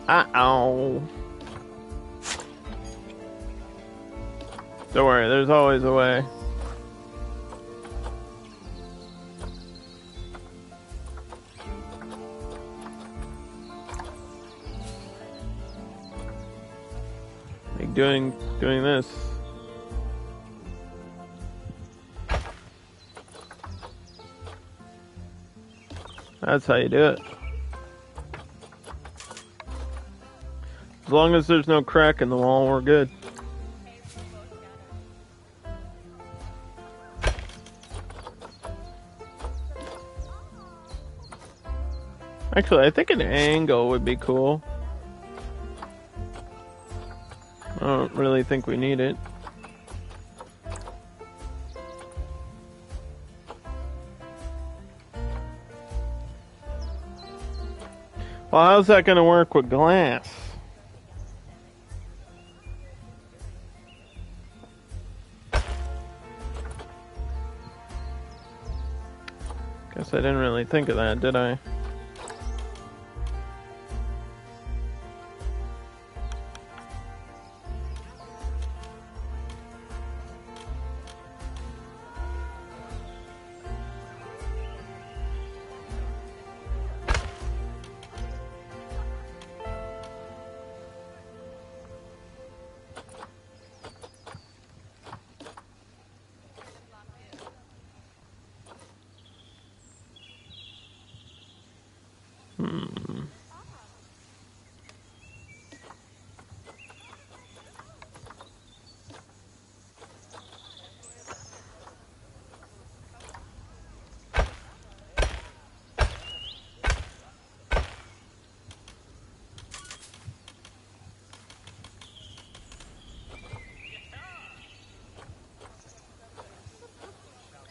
Uh-oh. Don't worry, there's always a way. Like doing this. That's how you do it. As long as there's no crack in the wall, we're good. Actually, I think an angle would be cool. I don't really think we need it. Well, how's that going to work with glass? Guess I didn't really think of that, did I?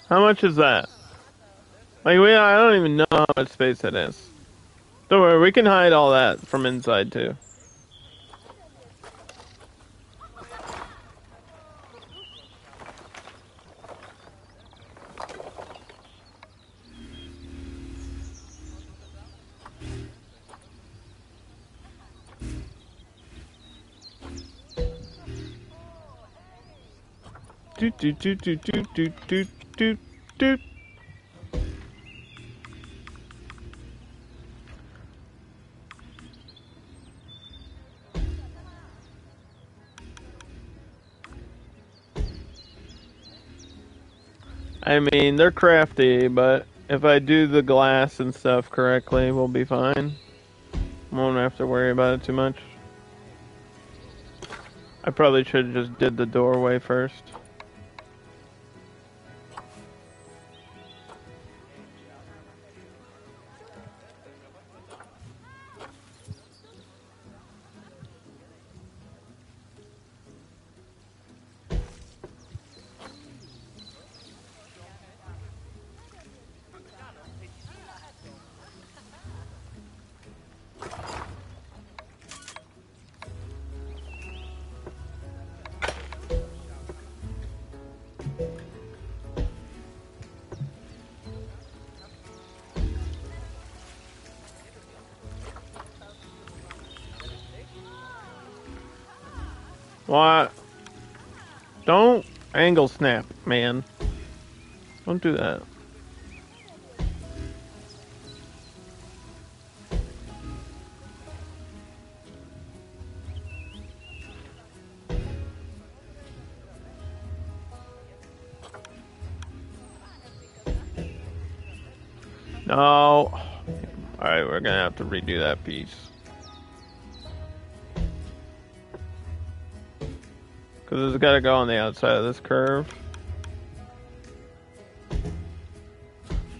How much is that? Like, I don't even know how much space that is. Don't worry, we can hide all that from inside too. Doot doot doot doot doot doot doot doot doot. I mean, they're crafty, but if I do the glass and stuff correctly, we'll be fine. Won't have to worry about it too much. I probably should have just did the doorway first. What? Don't angle snap, man. Don't do that. No. Alright, we're gonna have to redo that piece. Because it's gotta go on the outside of this curve.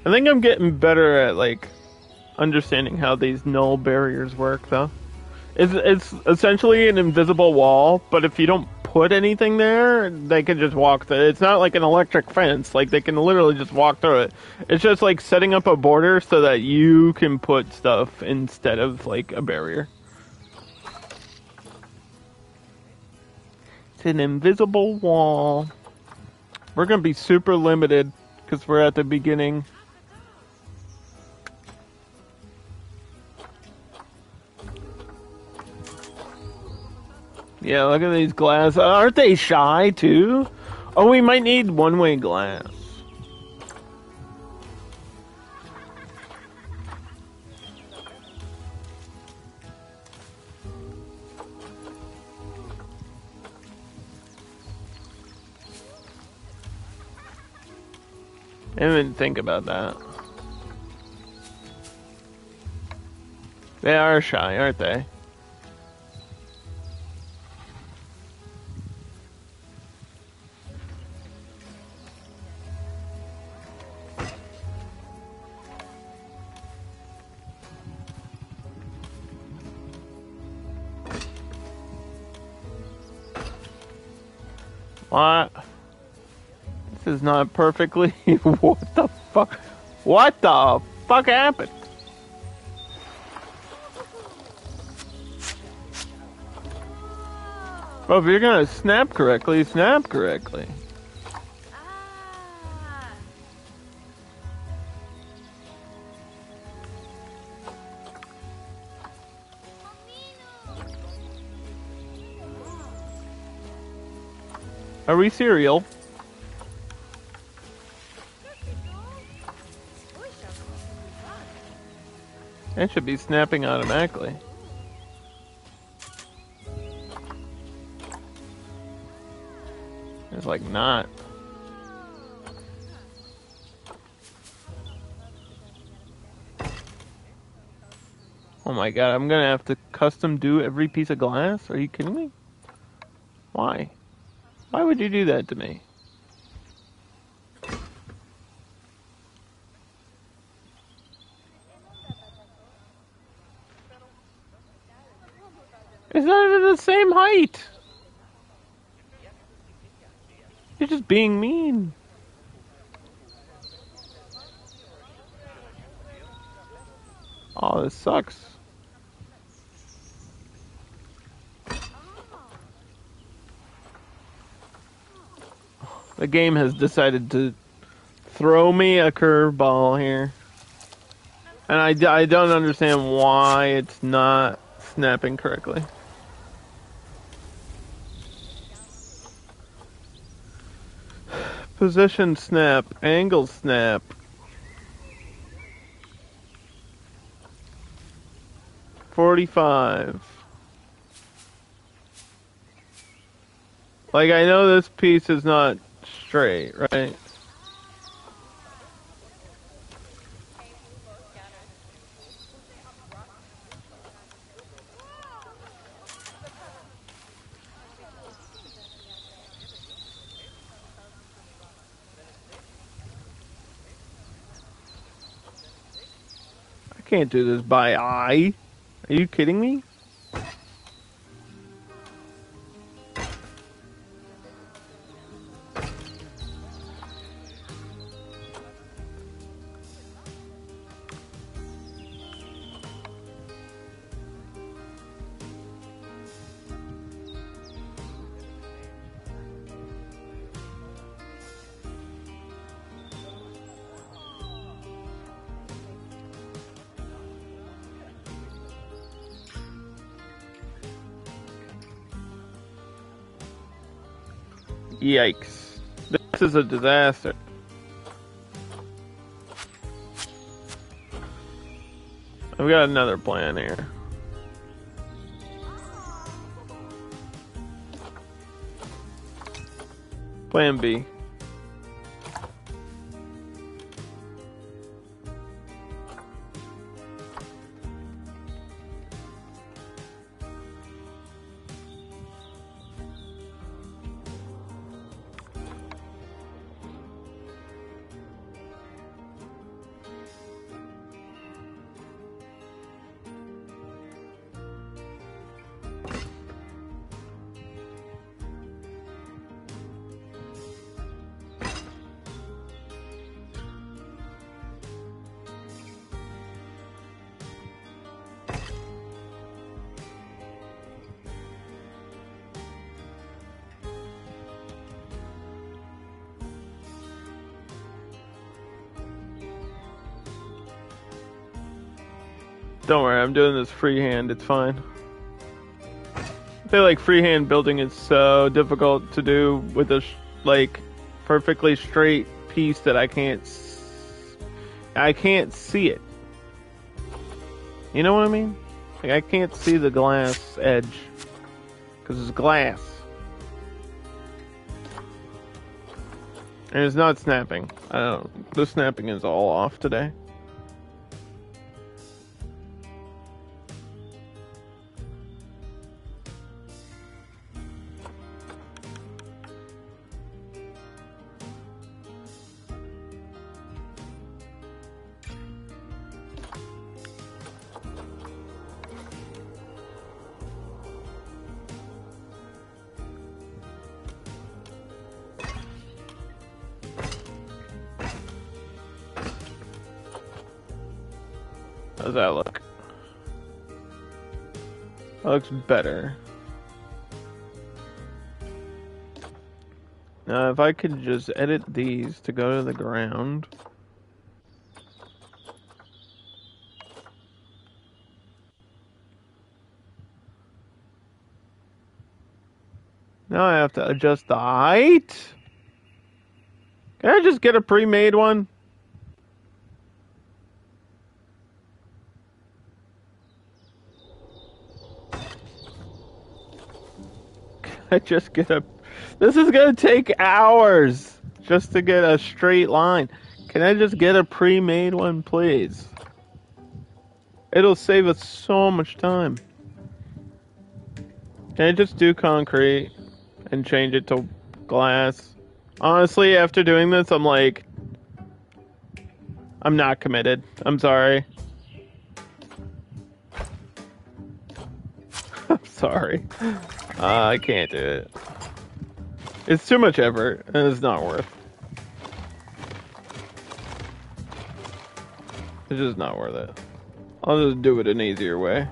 I think I'm getting better at, like, understanding how these null barriers work, though. It's essentially an invisible wall, but if you don't put anything there, they can just walk through it. It's not like an electric fence. Like, they can literally just walk through it. It's just like setting up a border so that you can put stuff instead of, like, a barrier. It's an invisible wall. We're gonna be super limited because we're at the beginning. Yeah, look at these glass. Aren't they shy, too? Oh, we might need one-way glass. I didn't even think about that. They are shy, aren't they? What? This is not perfectly... What the fuck? What the fuck happened? Well, if you're gonna snap correctly, snap correctly. Are we cereal? That should be snapping automatically. It's like not. Oh my god, I'm gonna have to custom do every piece of glass? Are you kidding me? Why? Why would you do that to me? It's not even the same height! You're just being mean. Oh, this sucks. The game has decided to throw me a curveball here. And I don't understand why it's not snapping correctly. Position snap, angle snap. $45. Like, I know this piece is not straight, right? I can't do this by eye. Are you kidding me? Yikes. This is a disaster. I've got another plan here. Plan B. Don't worry, I'm doing this freehand, it's fine. I feel like freehand building is so difficult to do with a like perfectly straight piece that I can't see it. You know what I mean? Like I can't see the glass edge because it's glass. And it's not snapping. I don't. The snapping is all off today. How's that look? That looks better. Now, if I could just edit these to go to the ground. Now I have to adjust the height? Can I just get a pre-made one? I just get a... This is gonna take hours just to get a straight line. Can I just get a pre-made one, please? It'll save us so much time. Can I just do concrete and change it to glass? Honestly, after doing this, I'm like... I'm not committed. I'm sorry. I'm sorry. I can't do it. It's too much effort, and it's not worth. It's just not worth it. I'll just do it an easier way.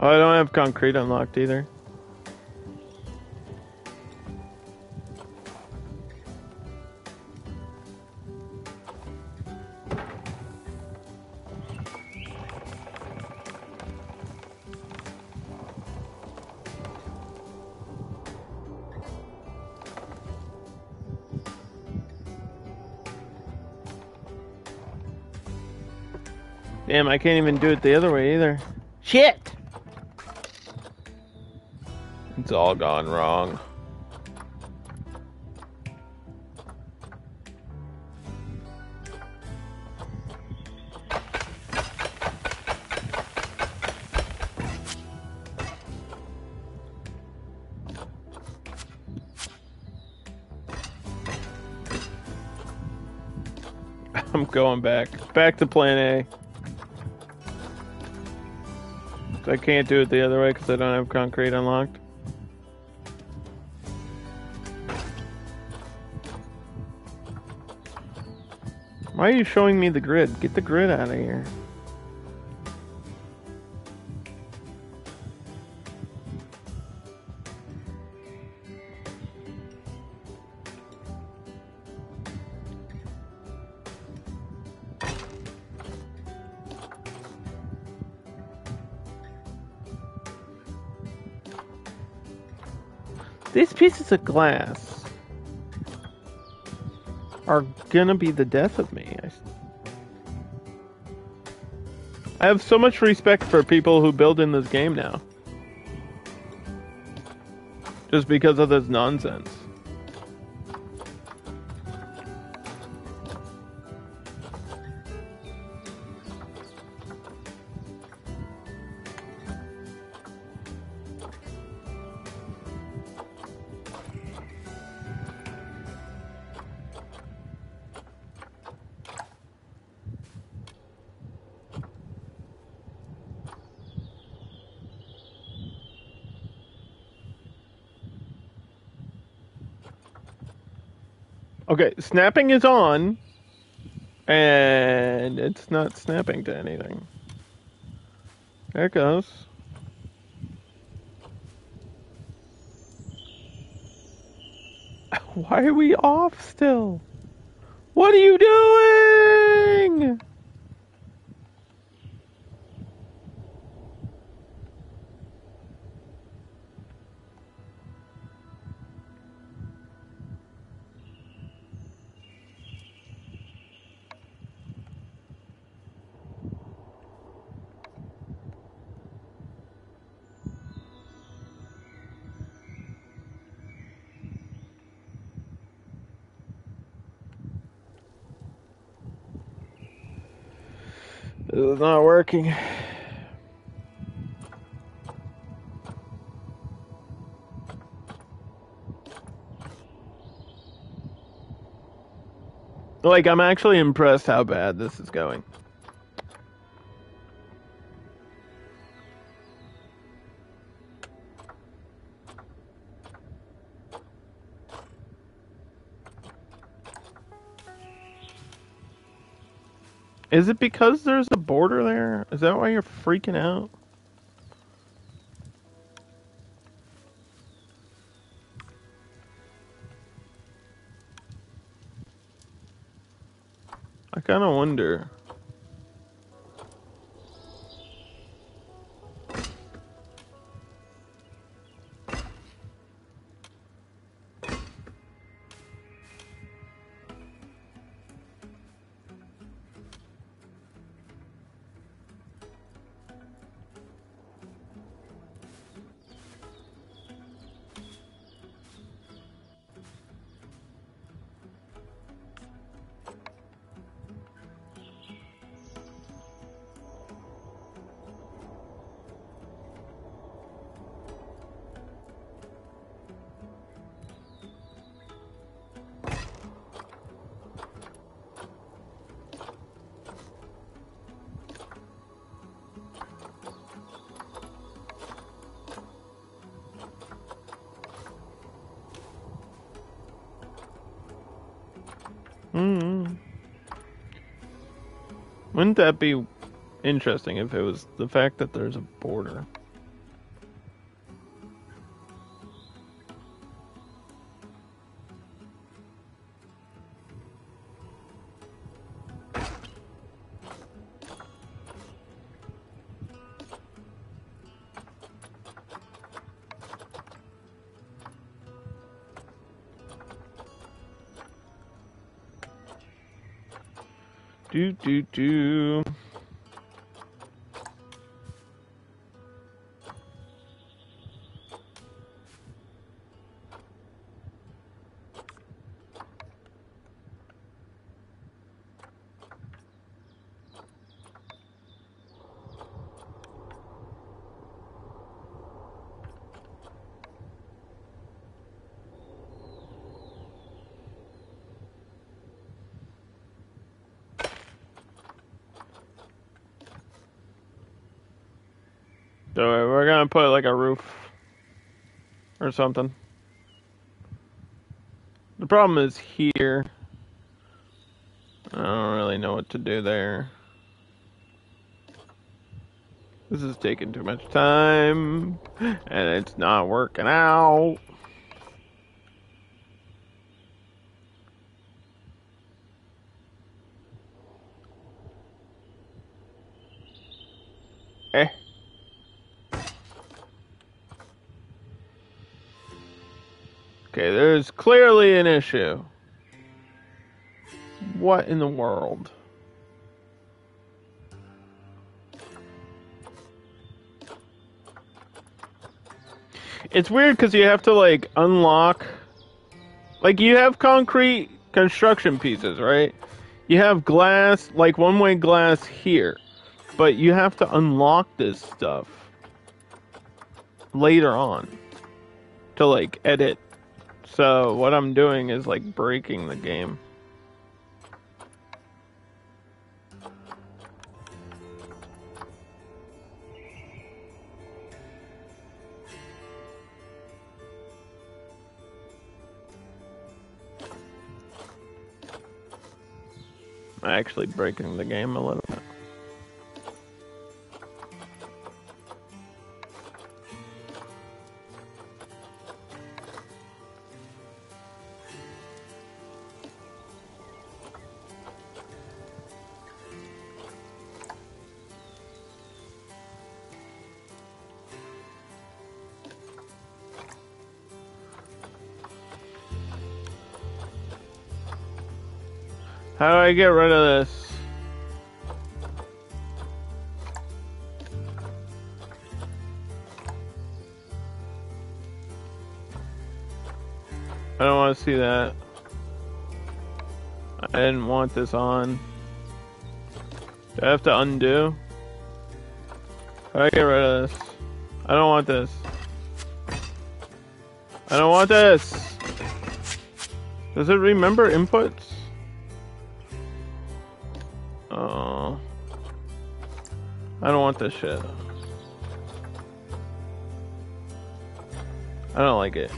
Oh, I don't have concrete unlocked either. Damn, I can't even do it the other way either. Shit! It's all gone wrong. I'm going back. Back to plan A. I can't do it the other way because I don't have concrete unlocked. Why are you showing me the grid? Get the grid out of here. These pieces of glass are gonna be the death of me. I have so much respect for people who build in this game now. Just because of this nonsense. Okay, snapping is on, and it's not snapping to anything. There it goes. Why are we off still? What are you doing? This is not working. Like, I'm actually impressed how bad this is going. Is it because there's a border there? Is that why you're freaking out? I kind of wonder. Wouldn't that be interesting if it was the fact that there's a border? Do. So we're gonna put like a roof or something. The problem is here. I don't really know what to do there. This is taking too much time, and it's not working out. Eh. There's clearly an issue. What in the world? It's weird because you have to, like, unlock... Like, you have concrete construction pieces, right? You have glass, like, one-way glass here. But you have to unlock this stuff later on to, like, edit. So what I'm doing is, like, breaking the game. Actually breaking the game a little bit. How do I get rid of this? I don't want to see that. I didn't want this on. Do I have to undo? How do I get rid of this? I don't want this. I don't want this! Does it remember inputs? Oh. I don't want this shit. I don't like it.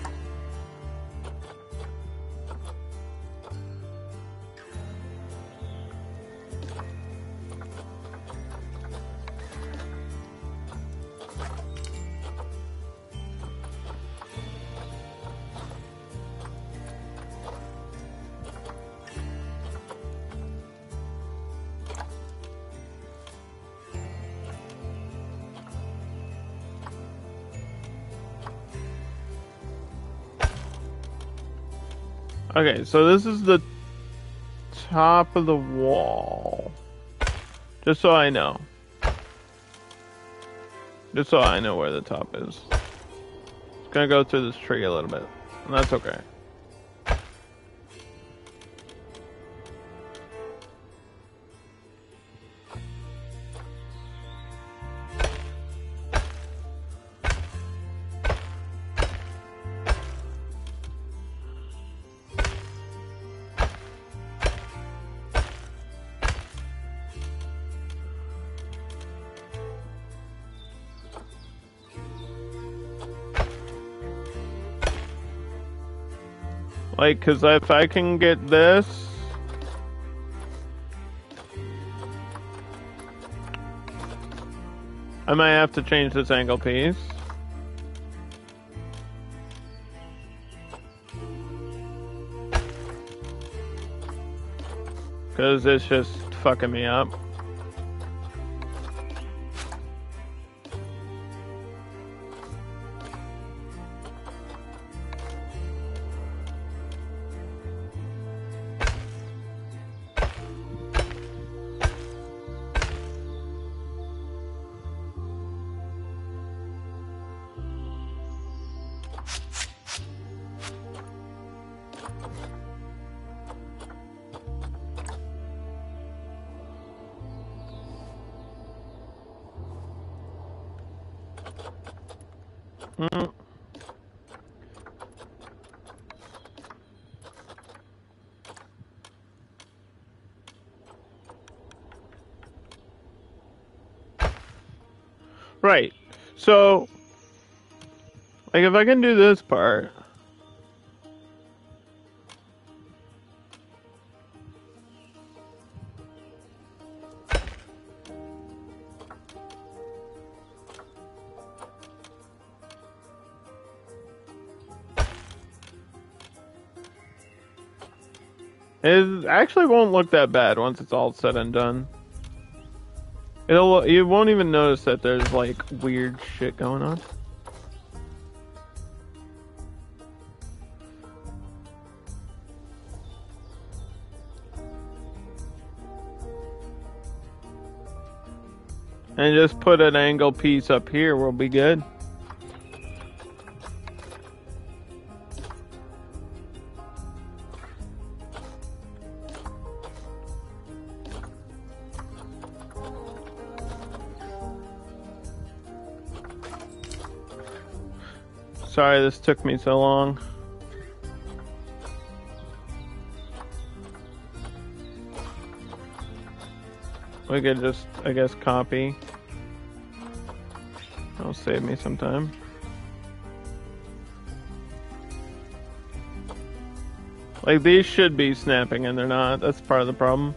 Okay, so this is the top of the wall. Just so I know. Just so I know where the top is. It's gonna go through this tree a little bit. And that's okay. Like, cause if I can get this... I might have to change this angle piece. Cause it's just fucking me up. Right. So, like, if I can do this part... It actually won't look that bad once it's all said and done. You won't even notice that there's, like, weird shit going on. And just put an angle piece up here, we'll be good. Sorry this took me so long. We could just, I guess, copy. That'll save me some time. Like, these should be snapping and they're not. That's part of the problem.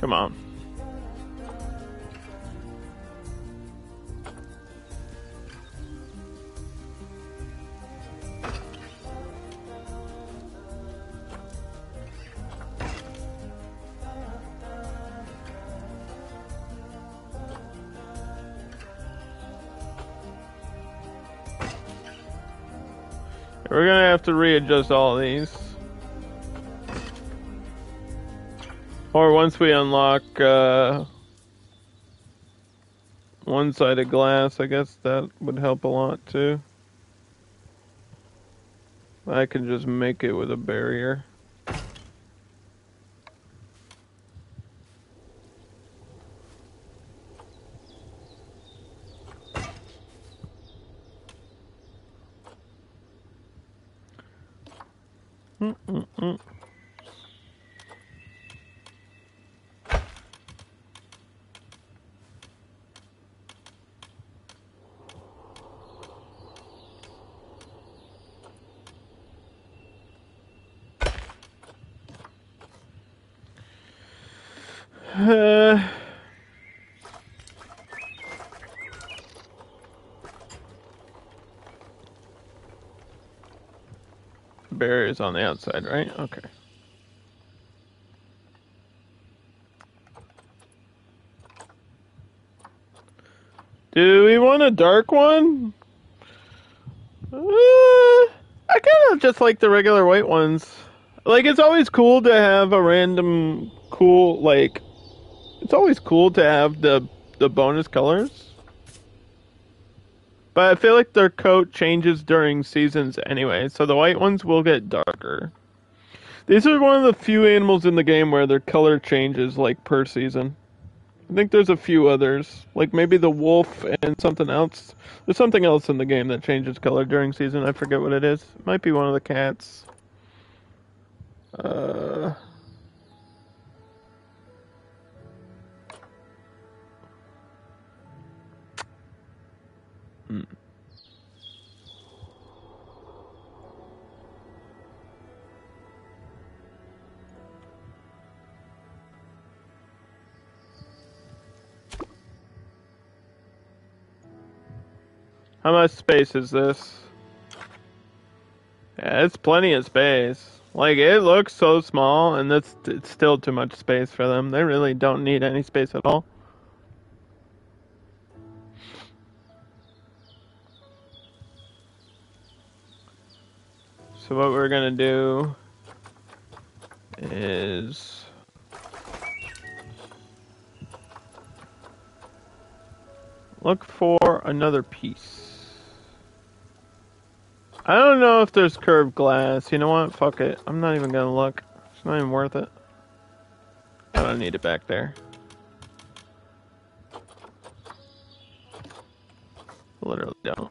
Come on. We're gonna have to readjust all of these. Or once we unlock one-sided glass, I guess that would help a lot too. I can just make it with a barrier. Barriers on the outside, right? Okay. Do we want a dark one? I kind of just like the regular white ones. Like, it's always cool to have a random cool, like, it's always cool to have the bonus colors. But I feel like their coat changes during seasons anyway, so the white ones will get darker. These are one of the few animals in the game where their color changes, like, per season. I think there's a few others, like maybe the wolf and something else. There's something else in the game that changes color during season. I forget what it is. It might be one of the cats. How much space is this? Yeah, it's plenty of space. Like, it looks so small, and it's still too much space for them. They really don't need any space at all. So what we're gonna do is Look for another piece. I don't know if there's curved glass. You know what? Fuck it. I'm not even gonna look. It's not even worth it. I don't need it back there. Literally don't.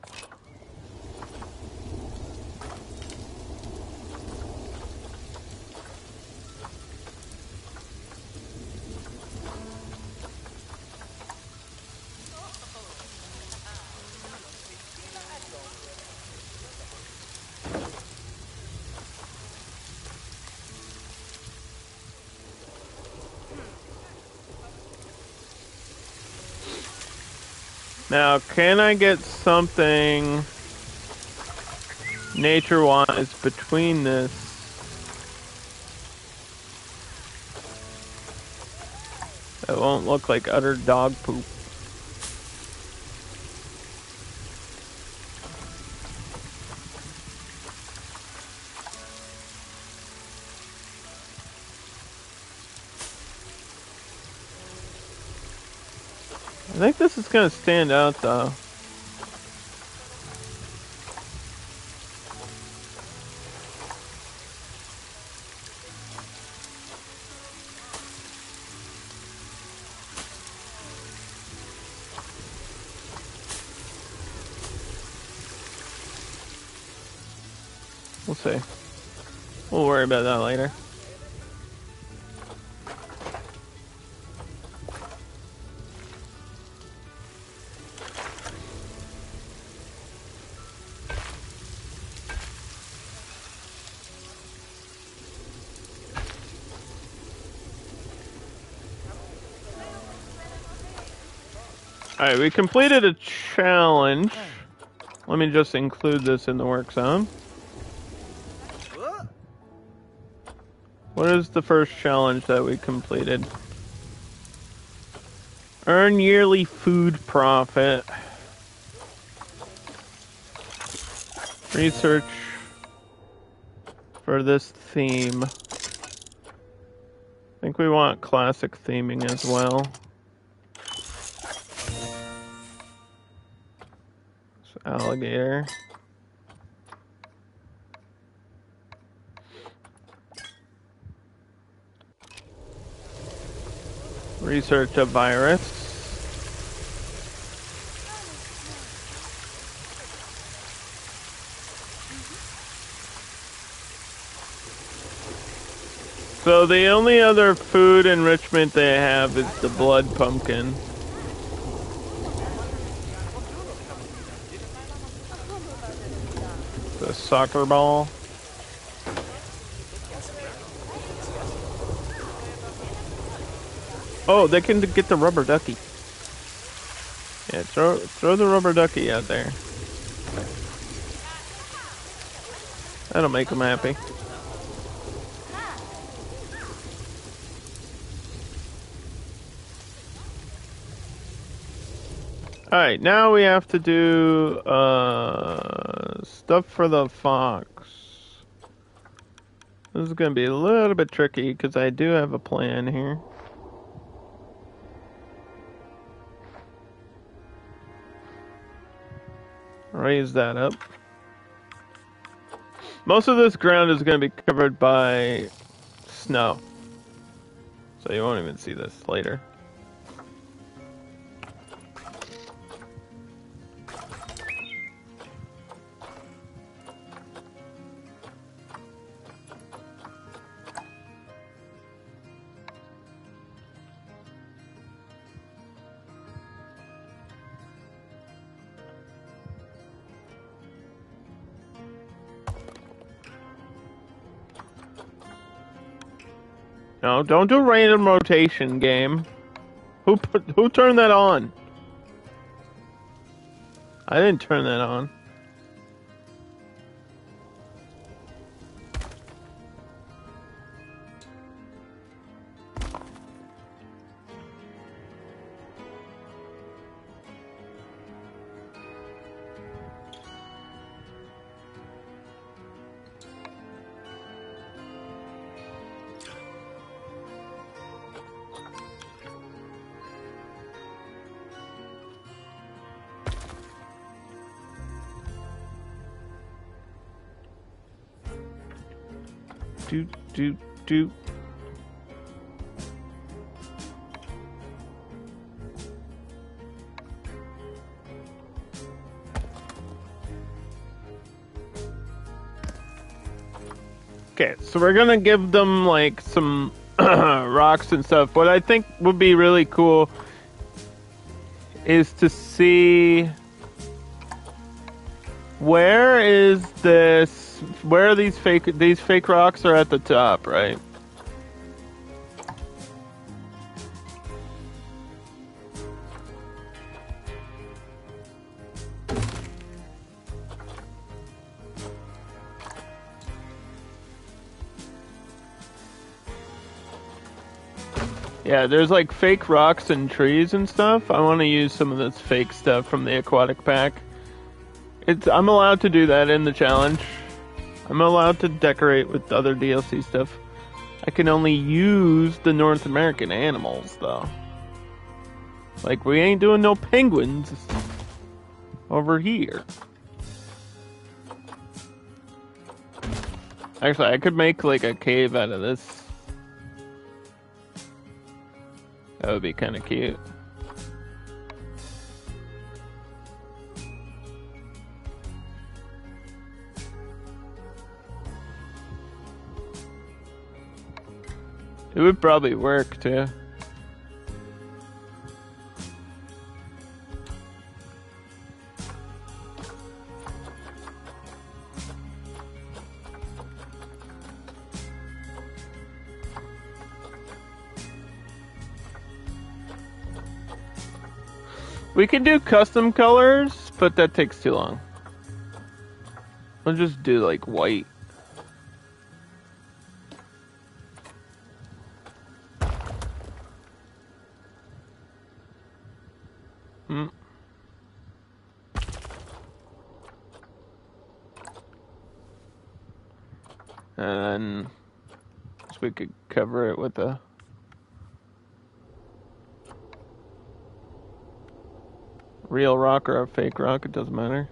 Now, can I get something nature-wise between this? That won't look like utter dog poop. I think this is gonna stand out though. We'll see. We'll worry about that later. Alright, we completed a challenge. Let me just include this in the work zone. What is the first challenge that we completed? Earn yearly food profit. Research for this theme. I think we want classic theming as well. Alligator. Research a virus. So the only other food enrichment they have is the blood pumpkin. The soccer ball. Oh, they can get the rubber ducky. Yeah, throw the rubber ducky out there. That'll make them happy. Alright, now we have to do stuff for the fox. This is gonna be a little bit tricky because I do have a plan here. Raise that up. Most of this ground is going to be covered by snow, so you won't even see this later. No, don't do random rotation, game. Who turned that on? I didn't turn that on. Do, do, do. Okay, so we're gonna give them like some rocks and stuff. What I think would be really cool is to see where is this. Where are these fake rocks are at the top, right? Yeah, there's like fake rocks and trees and stuff. I want to use some of this fake stuff from the aquatic pack. I'm allowed to do that in the challenge. I'm allowed to decorate with other DLC stuff. I can only use the North American animals, though. Like, we ain't doing no penguins over here. Actually, I could make, like, a cave out of this. That would be kind of cute. It would probably work, too. We can do custom colors, but that takes too long. We'll just do, like, white. And then we could cover it with a real rock or a fake rock, it doesn't matter.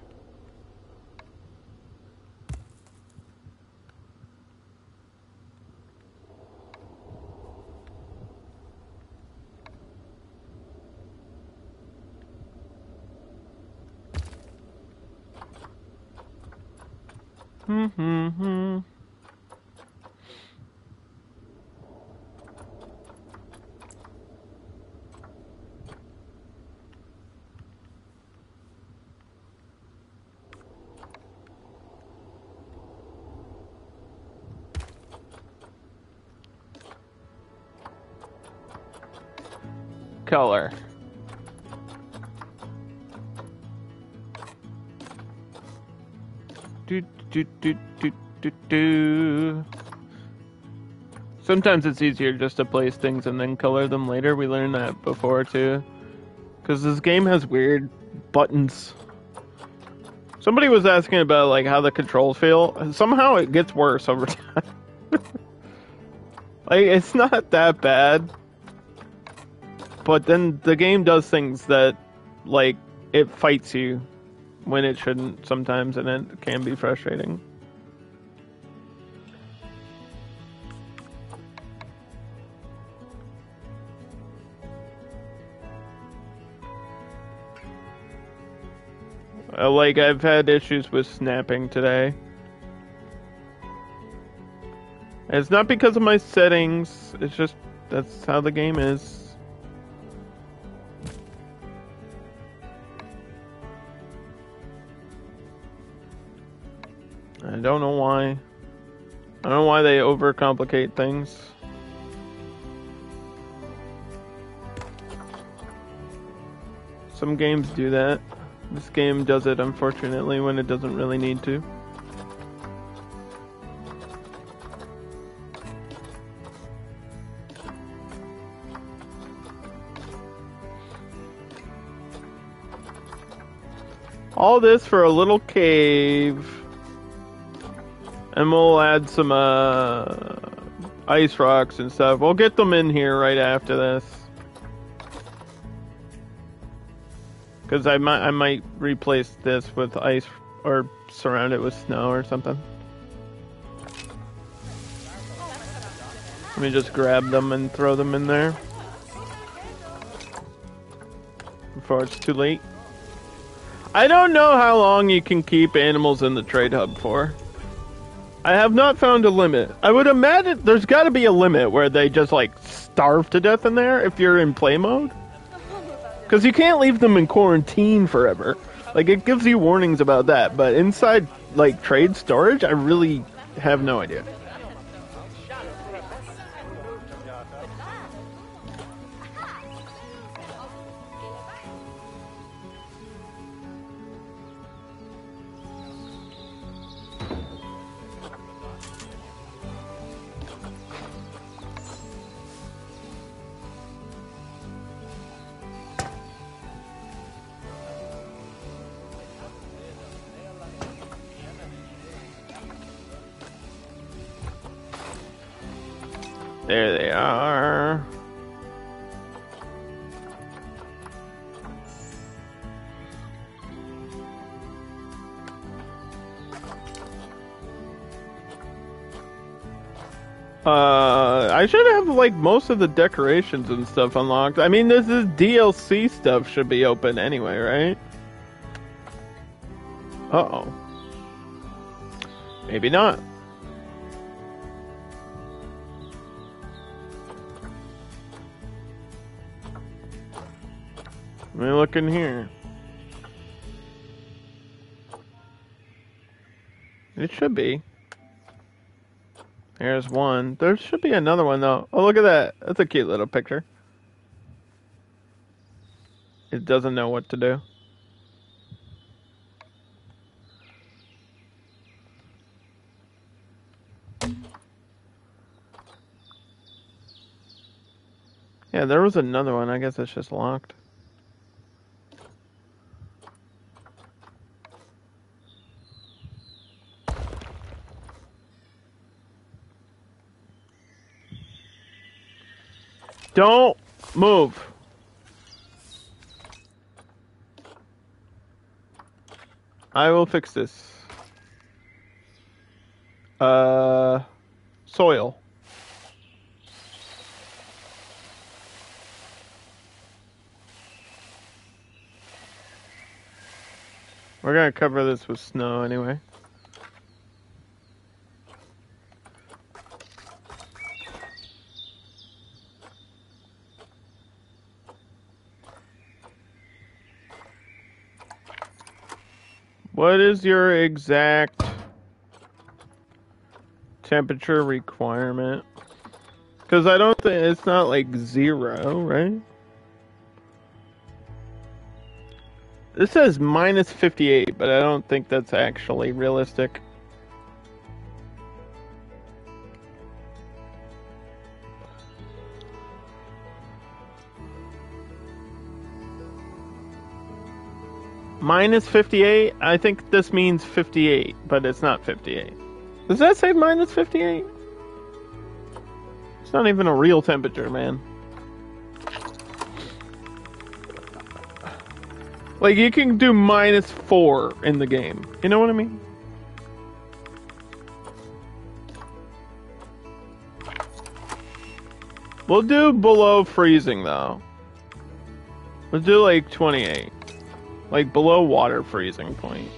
Color. Sometimes it's easier just to place things and then color them later. We learned that before too. Because this game has weird buttons. Somebody was asking about like how the controls feel. Somehow it gets worse over time. Like, it's not that bad. But then the game does things that, like, it fights you when it shouldn't sometimes, and it can be frustrating. Like, I've had issues with snapping today. And it's not because of my settings, it's just, that's how the game is. I don't know why. I don't know why they overcomplicate things. Some games do that. This game does it, unfortunately, when it doesn't really need to. All this for a little cave. And we'll add some ice rocks and stuff. We'll get them in here right after this. Because I might replace this with ice or surround it with snow or something. Let me just grab them and throw them in there before it's too late. I don't know how long you can keep animals in the trade hub for. I have not found a limit. I would imagine there's got to be a limit where they just like starve to death in there if you're in play mode. Because you can't leave them in quarantine forever. Like, it gives you warnings about that, but inside, like, trade storage, I really have no idea. There they are. I should have like most of the decorations and stuff unlocked. I mean, this is DLC stuff should be open anyway, right? Uh-oh. Maybe not. Let me look in here. It should be. There's one. There should be another one, though. Oh, look at that. That's a cute little picture. It doesn't know what to do. Yeah, there was another one. I guess it's just locked. Don't move. I will fix this. Soil. We're gonna cover this with snow anyway. What is your exact temperature requirement? Because I don't think it's not like 0, right? This says minus 58, but I don't think that's actually realistic. Minus 58? I think this means 58, but it's not 58. Does that say minus 58? It's not even a real temperature, man. Like, you can do minus 4 in the game. You know what I mean? We'll do below freezing, though. We'll do, like, 28. Like, below water freezing point.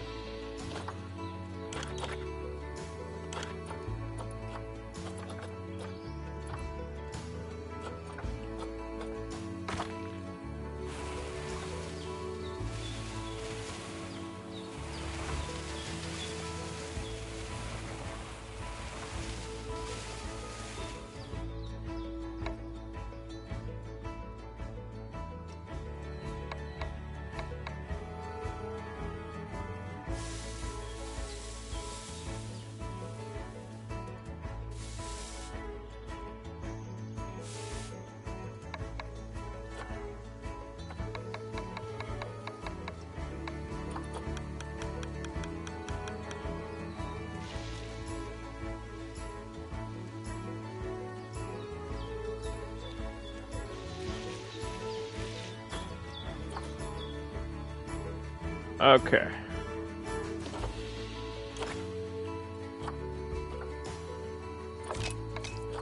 Okay.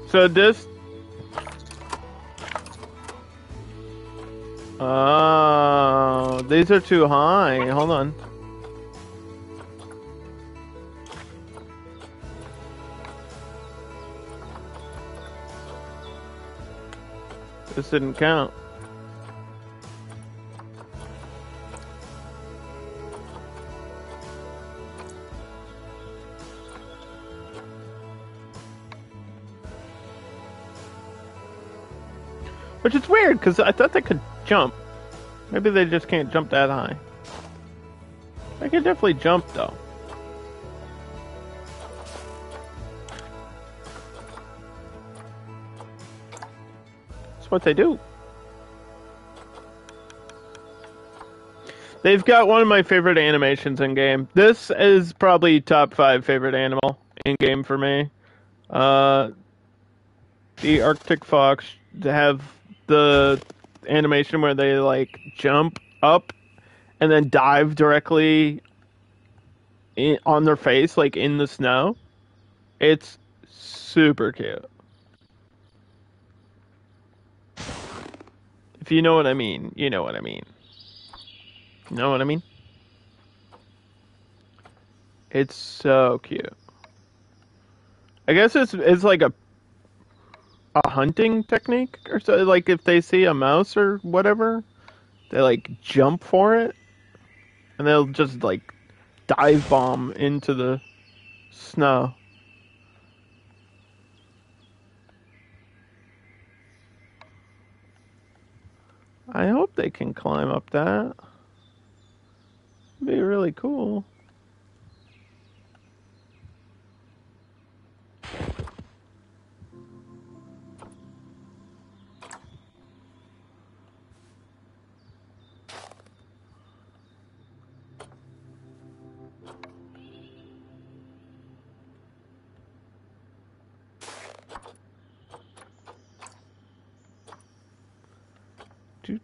So this Oh, these are too high. Hold on. This didn't count. Which is weird, because I thought they could jump. Maybe they just can't jump that high. They can definitely jump, though. That's what they do. They've got one of my favorite animations in game. This is probably top 5 favorite animal in game for me. The Arctic fox have the animation where they like jump up and then dive directly on their face, like in the snow. It's super cute. If you know what I mean, you know what I mean. You know what I mean? It's so cute. I guess it's like a hunting technique or so. Like if they see a mouse or whatever, they like jump for it, and they'll just like dive bomb into the snow. I hope they can climb up that. It'd be really cool.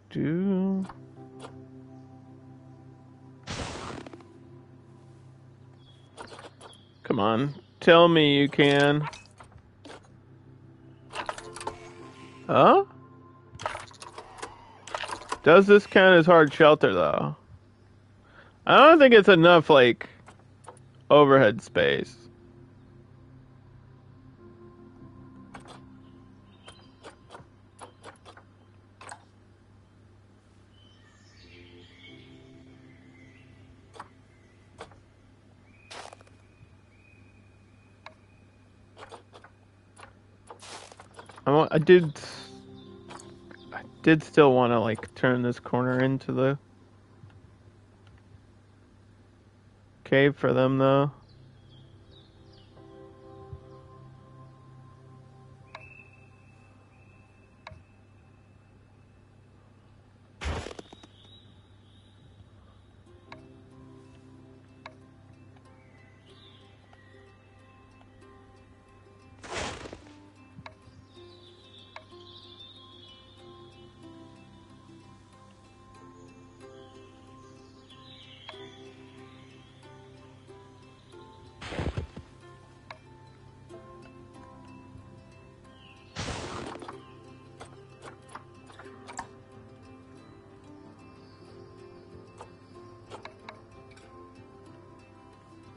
Do. Come on, tell me you can. Huh? Does this count as hard shelter though? I don't think it's enough like overhead space. I did still want to like turn this corner into the cave for them though.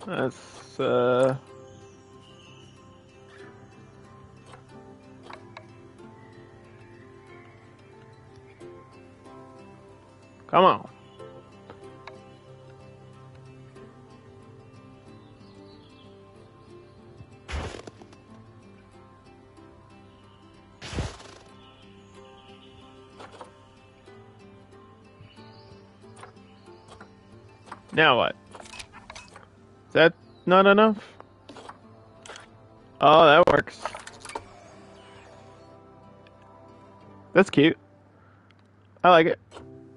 That's come on. Now what? Is that not enough? Oh, that works. That's cute. I like it.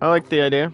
I like the idea.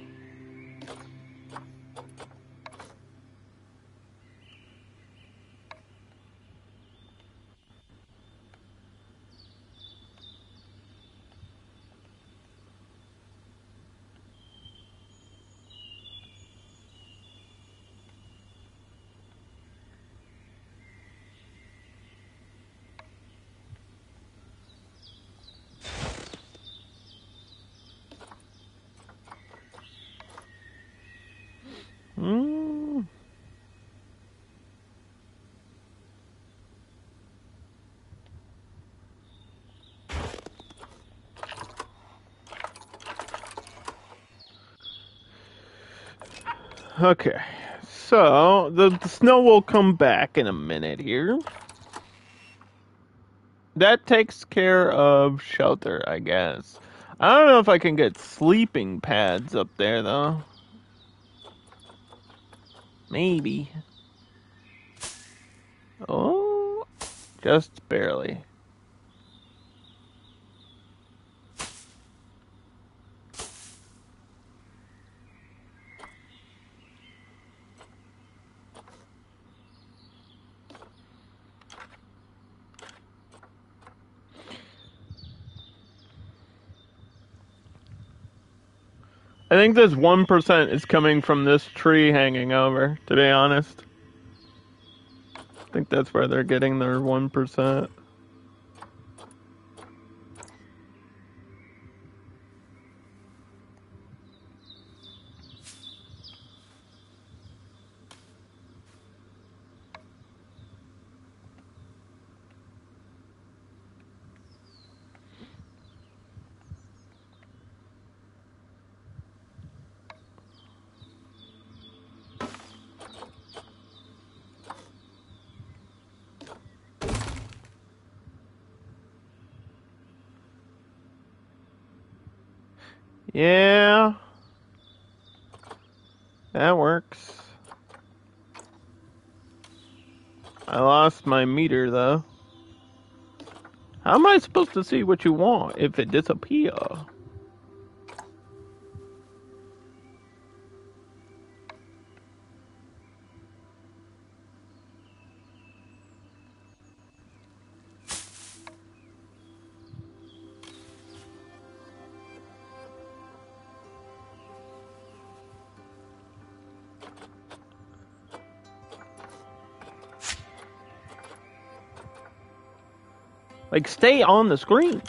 Okay, so the snow will come back in a minute here. That takes care of shelter, I guess. I don't know if I can get sleeping pads up there, though. Maybe. Oh, just barely. I think this 1% is coming from this tree hanging over, to be honest. I think that's where they're getting their 1%. Yeah, that works. I lost my meter, though. How am I supposed to see what you want if it disappears? Like, stay on the screen.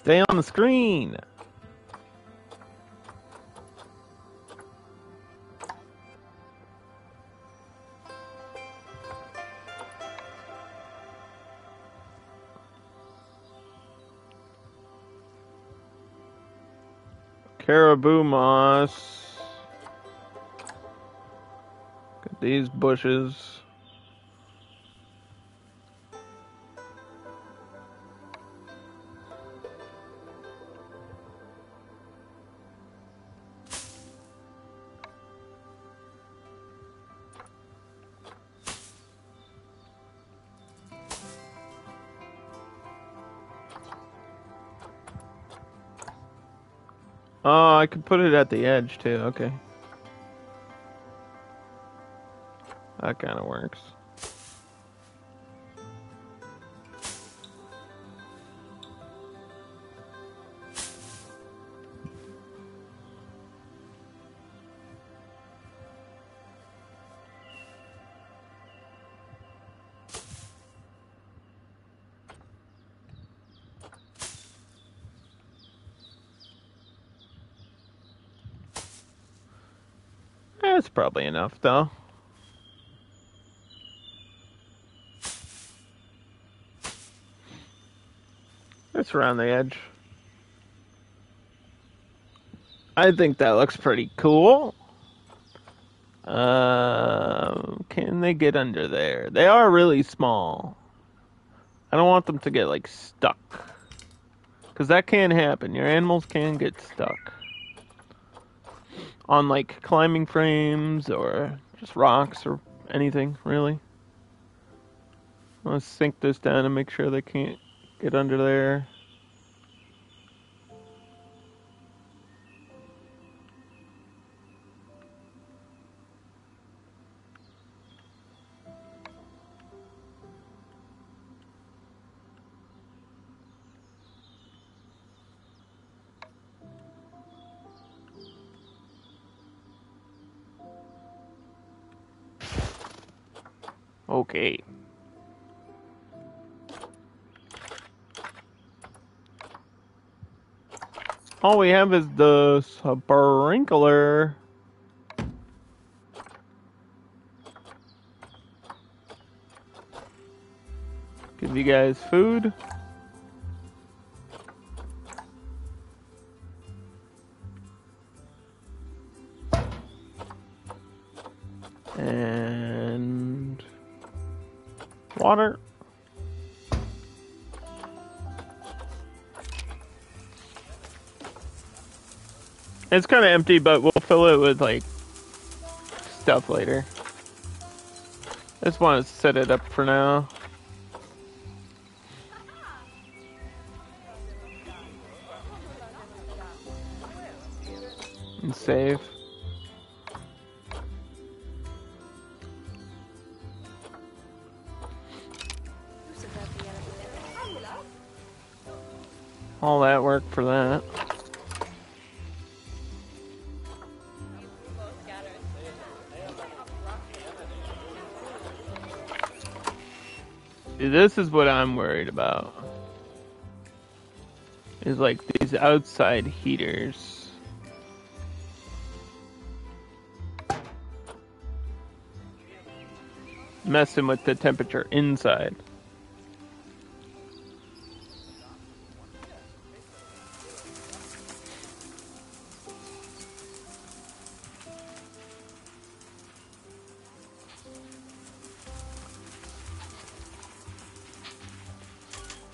stay on the screen. Caribou moss. Got these bushes. Oh, I could put it at the edge too. Okay. That kind of works. That's probably enough, though. It's around the edge. I think that looks pretty cool. Can they get under there? They are really small. I don't want them to get, like, stuck. Because that can happen. Your animals can get stuck. On, like, climbing frames or just rocks or anything, really. Let's sink this down and make sure they can't get under there. Okay. All we have is the sprinkler. Give you guys food. And water. It's kind of empty, but we'll fill it with like stuff later. I just want to set it up for now. And save. All that work for that. See, this is what I'm worried about. Is like these outside heaters. Messing with the temperature inside.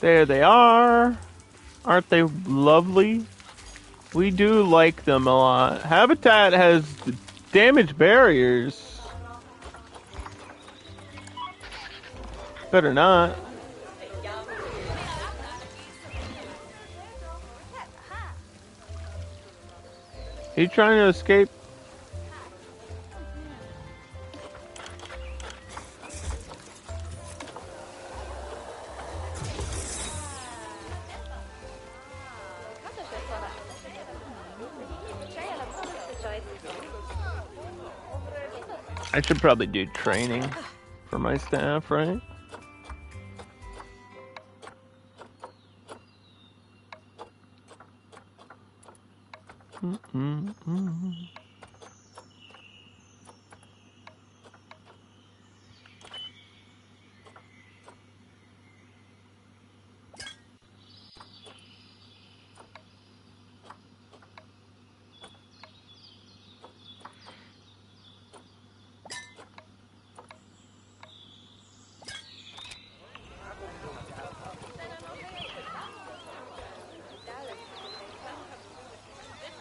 There they are. Aren't they lovely? We do like them a lot. Habitat has damaged barriers. Better not. Are you trying to escape? I should probably do training for my staff, right?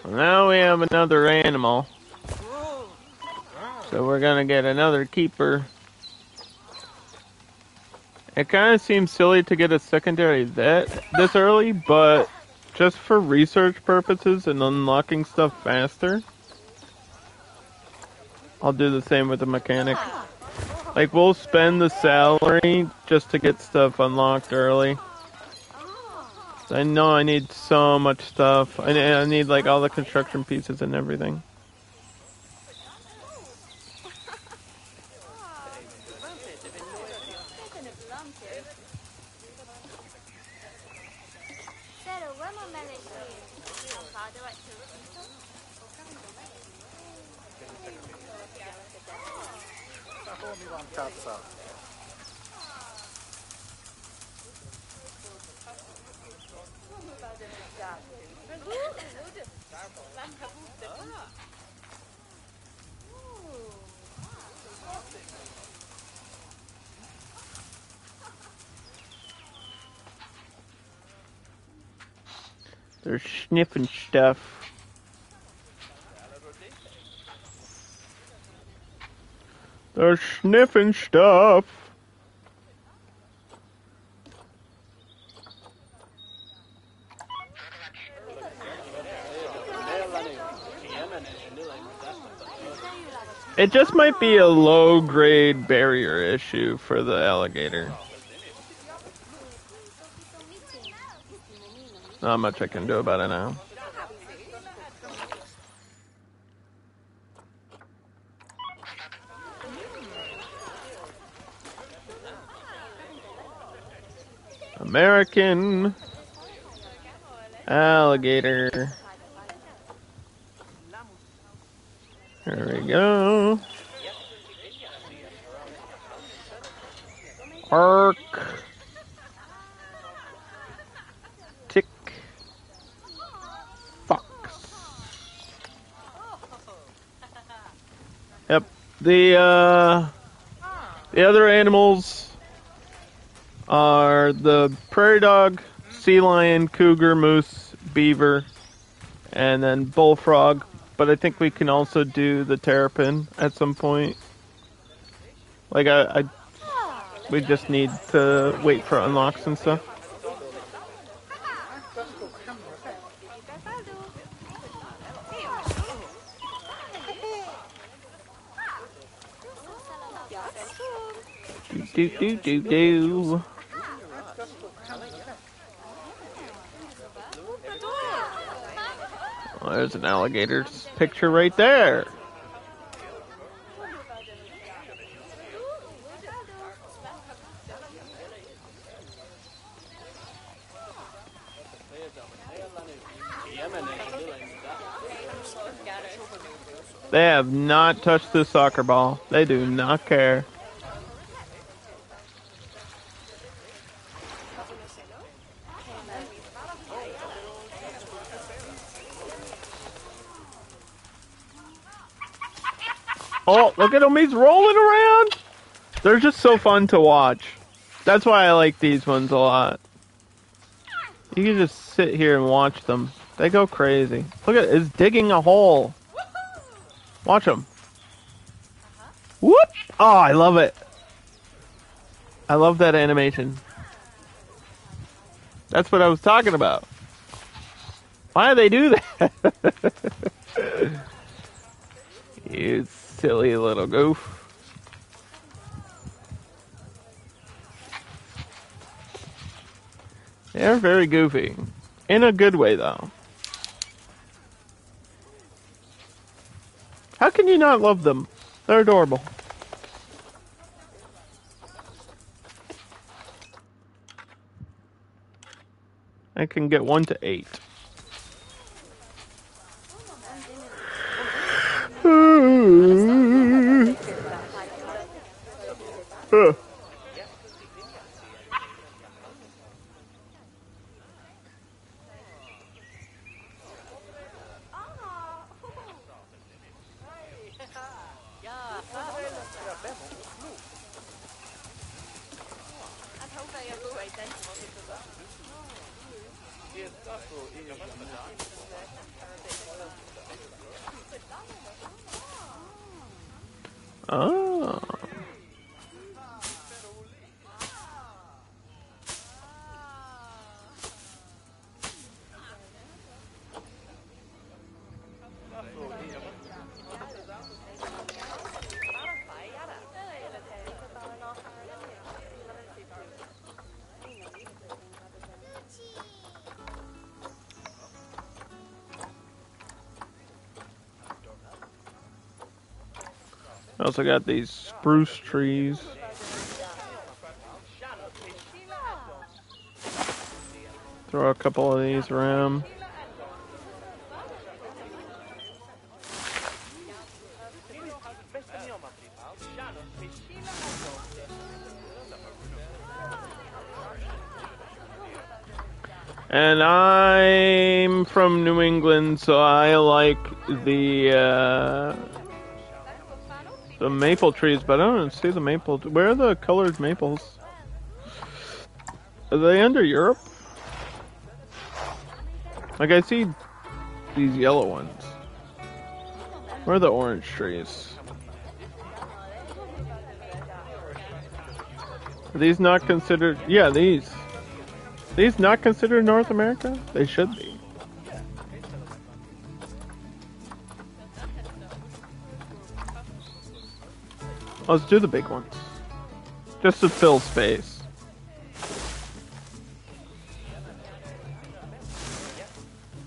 Now we have another animal. So we're gonna get another keeper. It kind of seems silly to get a secondary vet this early, but just for research purposes and unlocking stuff faster, I'll do the same with the mechanic. Like, we'll spend the salary just to get stuff unlocked early. I know I need so much stuff. I need like all the construction pieces and everything. They're sniffing stuff. They're sniffing stuff. It just might be a low-grade barrier issue for the alligator. Not much I can do about it now. American alligator. There we go. Arc. Tick. Fox. Yep. The other animals are the prairie dog, sea lion, cougar, moose, beaver, and then bullfrog. But I think we can also do the terrapin at some point. Like we just need to wait for unlocks and stuff. Do. Oh, there's an alligator's picture right there. They have not touched the soccer ball. They do not care. Oh, look at him. He's rolling around. They're just so fun to watch. That's why I like these ones a lot. You can just sit here and watch them. They go crazy. Look at it. It's digging a hole. Watch them. Whoop! Oh, I love it. I love that animation. That's what I was talking about. Why do they do that? You silly little goof. They're very goofy. In a good way, though. How can you not love them? They're adorable. I can get 1 to 8. Oh. I also got these spruce trees. Throw a couple of these around. And I'm from New England, so I like the maple trees, but I don't see the maple. Where are the colored maples? Are they under Europe? Like, I see these yellow ones. Where are the orange trees? Are these not considered? Yeah, these. These not considered North America? They should be. Let's do the big ones. Just to fill space.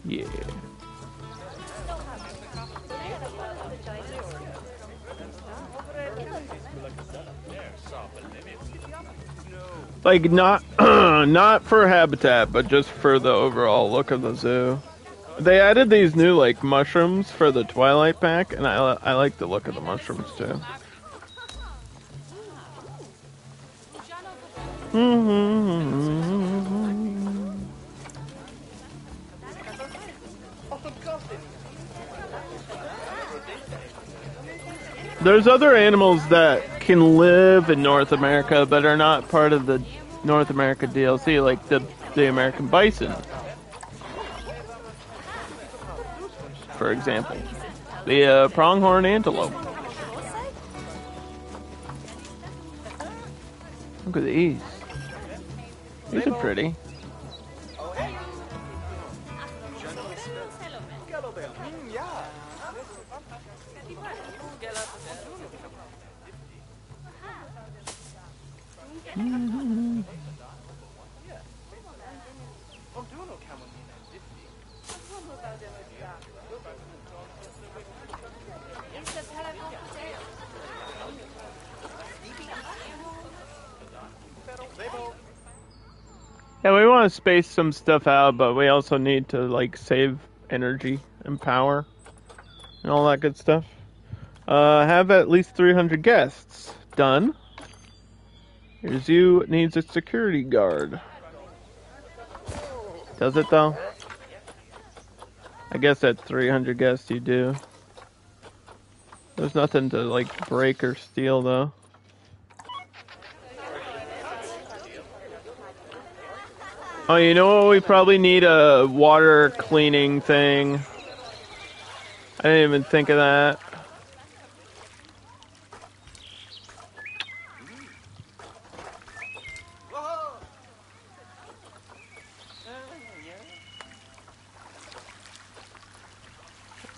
Yeah. Like, not not for habitat, but just for the overall look of the zoo. They added these new, like, mushrooms for the Twilight pack, and I like the look of the mushrooms, too. There's other animals that can live in North America but are not part of the North America DLC, like the American bison, for example. The pronghorn antelope. Look at these. These are pretty. Yeah, we want to space some stuff out, but we also need to, like, save energy and power and all that good stuff. Have at least 300 guests. Done. Your zoo needs a security guard. Does it, though? I guess at 300 guests you do. There's nothing to, like, break or steal, though. Oh, you know what? We probably need a water cleaning thing. I didn't even think of that.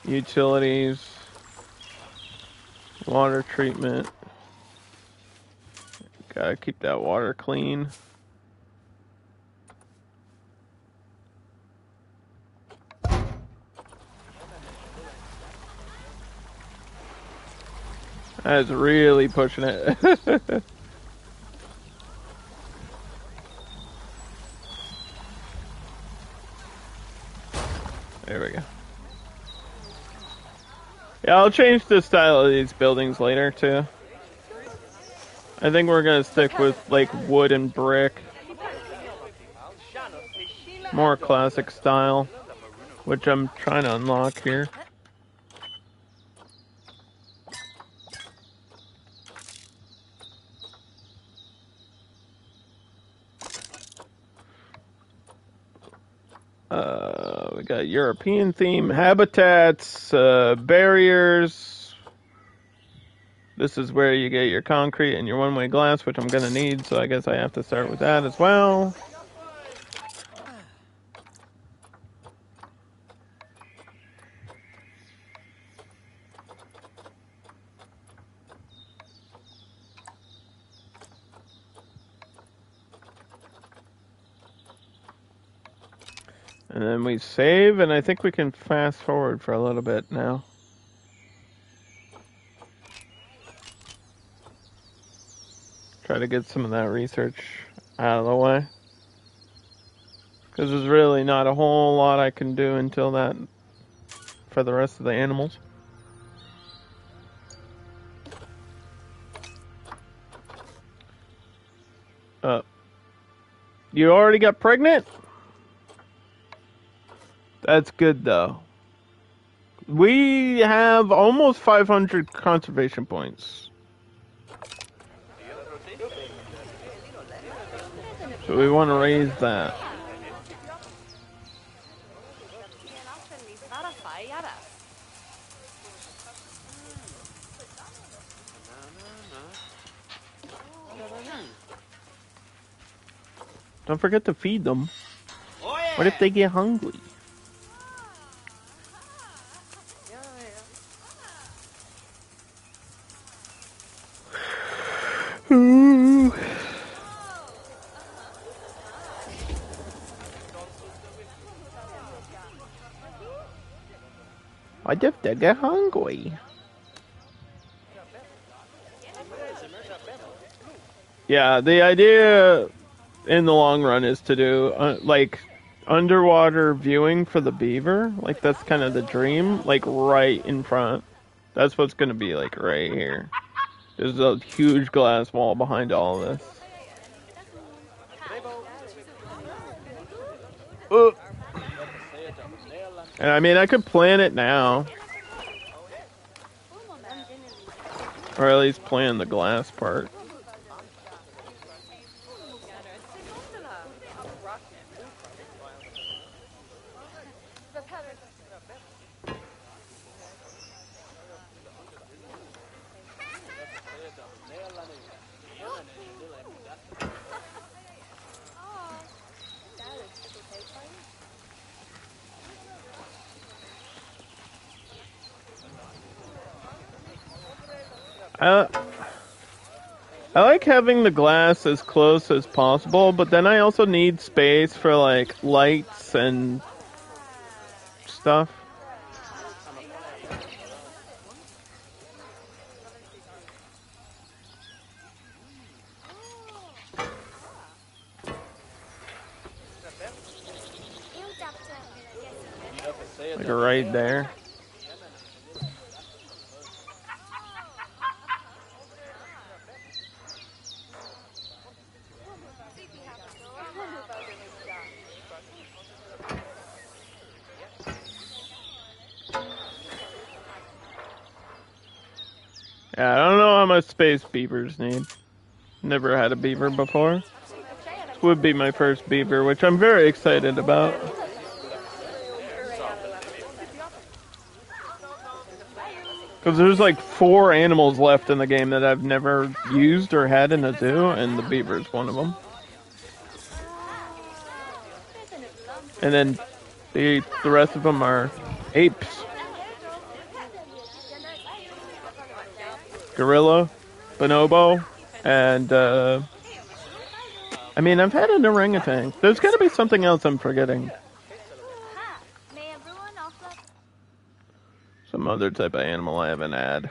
Utilities. Water treatment. Gotta keep that water clean. That is really pushing it. There we go. Yeah, I'll change the style of these buildings later, too. I think we're gonna stick with, like, wood and brick. More classic style, which I'm trying to unlock here. We got European theme, habitats, barriers. This is where you get your concrete and your one-way glass, which I'm gonna need, so I guess I have to start with that as well. And then we save, and I think we can fast forward for a little bit now. Try to get some of that research out of the way. Because there's really not a whole lot I can do until that for the rest of the animals. You already got pregnant? That's good, though. We have almost 500 conservation points. So we want to raise that. Don't forget to feed them. What if they get hungry? What if they get hungry? Yeah, the idea in the long run is to do like underwater viewing for the beaver. Like that's kind of the dream. Like right in front. That's what's gonna be like right here. There's a huge glass wall behind all of this. And I mean, I could plan it now. Or at least plan the glass part. I like having the glass as close as possible, but then I also need space for like lights and stuff. Like right there. Yeah, I don't know how much space beavers need. Never had a beaver before. This would be my first beaver, which I'm very excited about. Because there's like 4 animals left in the game that I've never used or had in a zoo, and the beaver's one of them. And then the rest of them are apes. Gorilla, bonobo, and I mean, I've had an orangutan. There's got to be something else I'm forgetting. Some other type of animal I haven't had.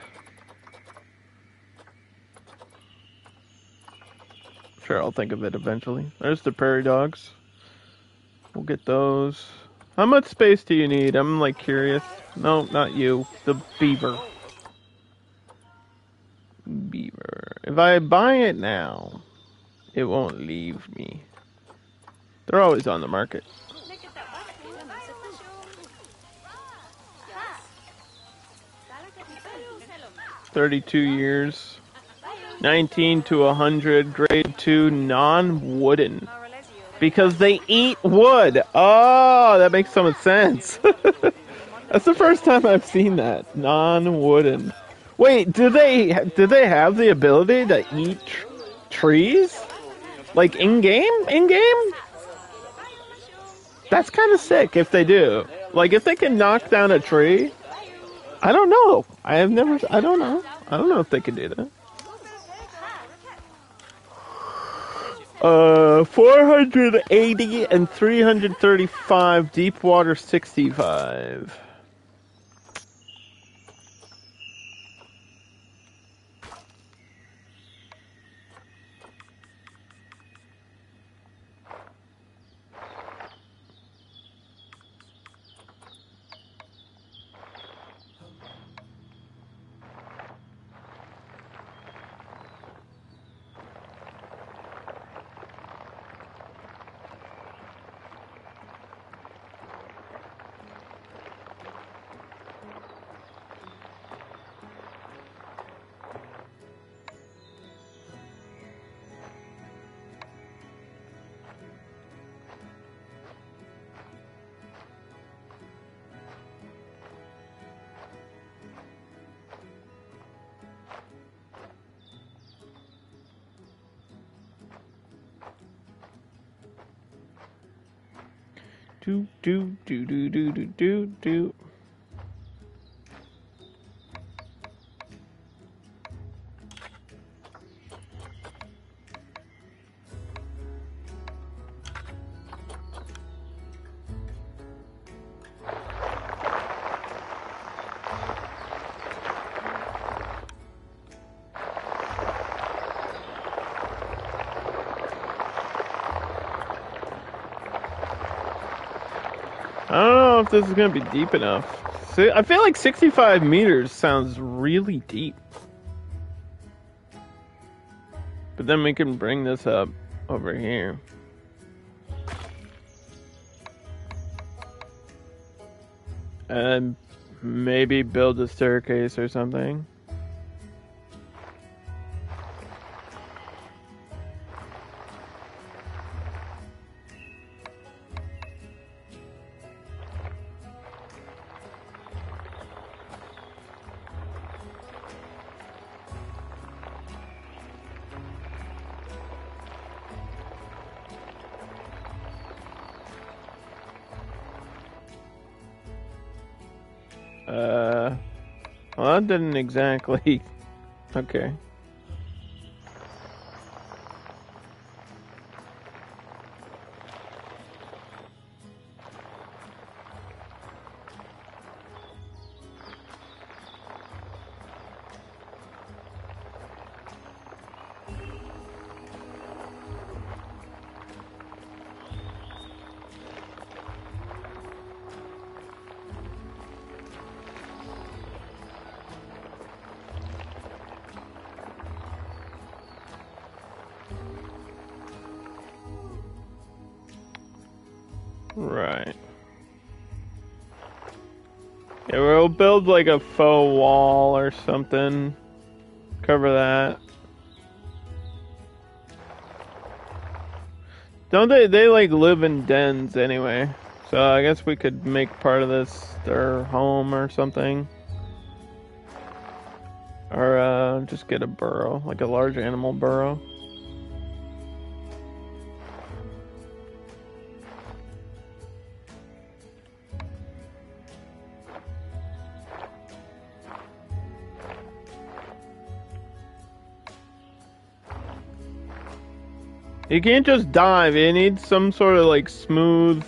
Sure, I'll think of it eventually. There's the prairie dogs. We'll get those. How much space do you need? I'm like curious. No, not you. The beaver. Beaver. If I buy it now, it won't leave me. They're always on the market. 32 years. 19 to 100. Grade 2 non-wooden. Because they eat wood. Oh, that makes so much sense. That's the first time I've seen that. Non-wooden. Wait, do they have the ability to eat trees? Like in-game? In-game? That's kind of sick if they do. Like if they can knock down a tree. I don't know. I don't know. I don't know if they can do that. 480 and 335, deep water 65. Do. I don't know if this is going to be deep enough. See, I feel like 65 meters sounds really deep. But then we can bring this up over here. And maybe build a staircase or something. Well, that didn't exactly. Okay. Right. Yeah, we'll build like a faux wall or something. Cover that. Don't they like live in dens anyway? So I guess we could make part of this their home or something. Or just get a burrow, like a large animal burrow. You can't just dive, you need some sort of like smooth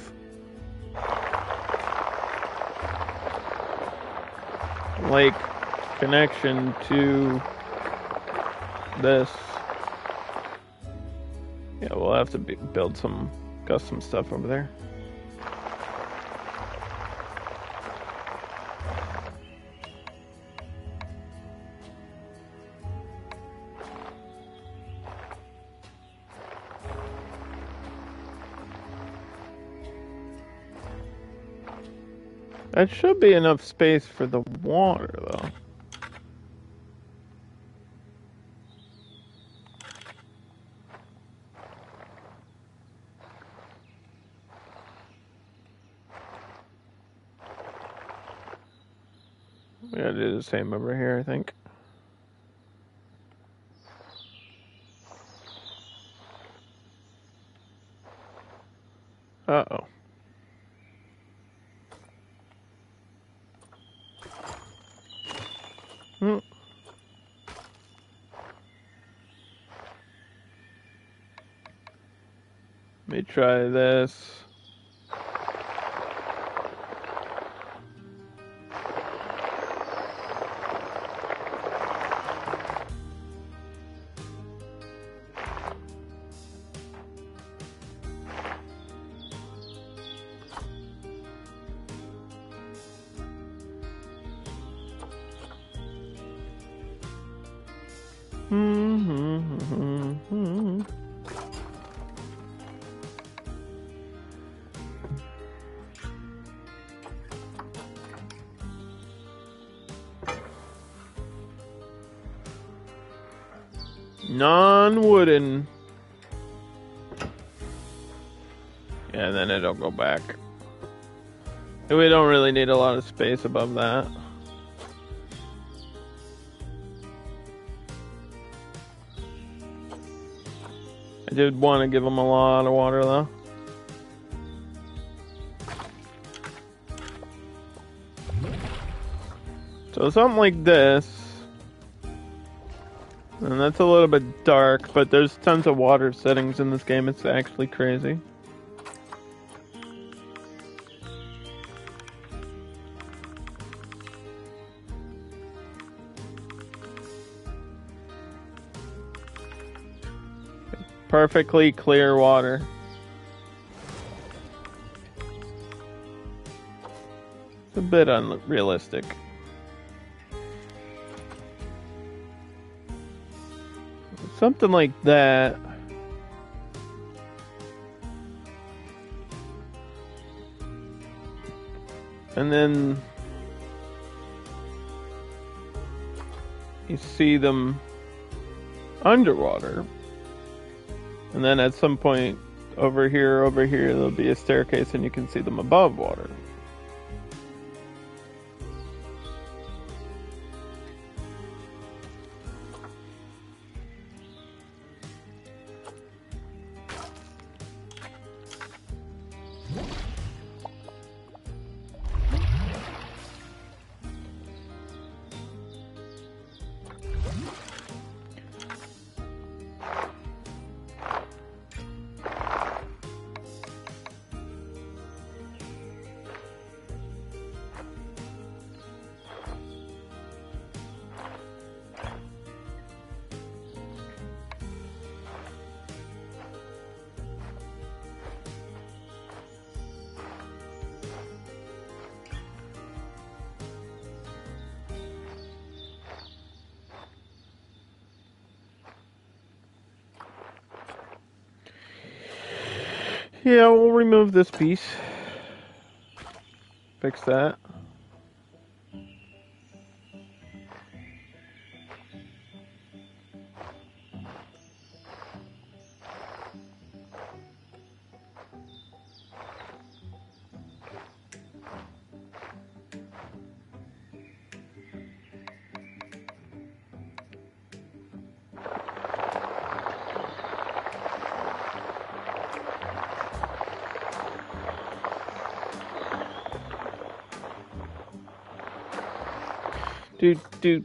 like connection to this. Yeah, we'll have to build some custom stuff over there. That should be enough space for the water, though. We gotta do the same over here, I think. Uh-oh. Hmm. Let me try this. Non-wooden. Yeah, and then it'll go back. We don't really need a lot of space above that. I did want to give them a lot of water, though. So something like this. And that's a little bit dark, but there's tons of water settings in this game. It's actually crazy. Perfectly clear water. It's a bit unrealistic. Something like that. And then you see them underwater. And then at some point over here, there'll be a staircase and you can see them above water. Yeah, we'll remove this piece. Fix that. Do.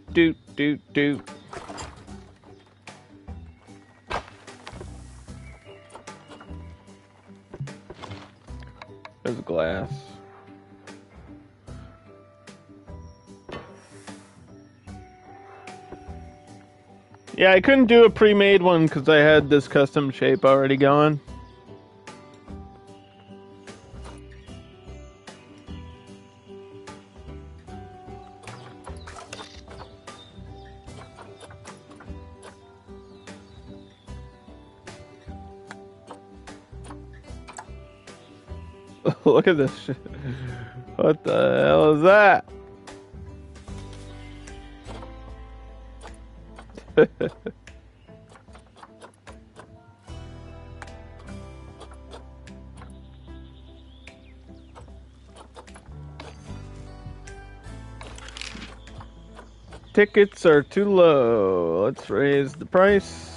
There's glass. Yeah, I couldn't do a pre-made one because I had this custom shape already going. Look at this shit. What the hell is that? Tickets are too low. Let's raise the price.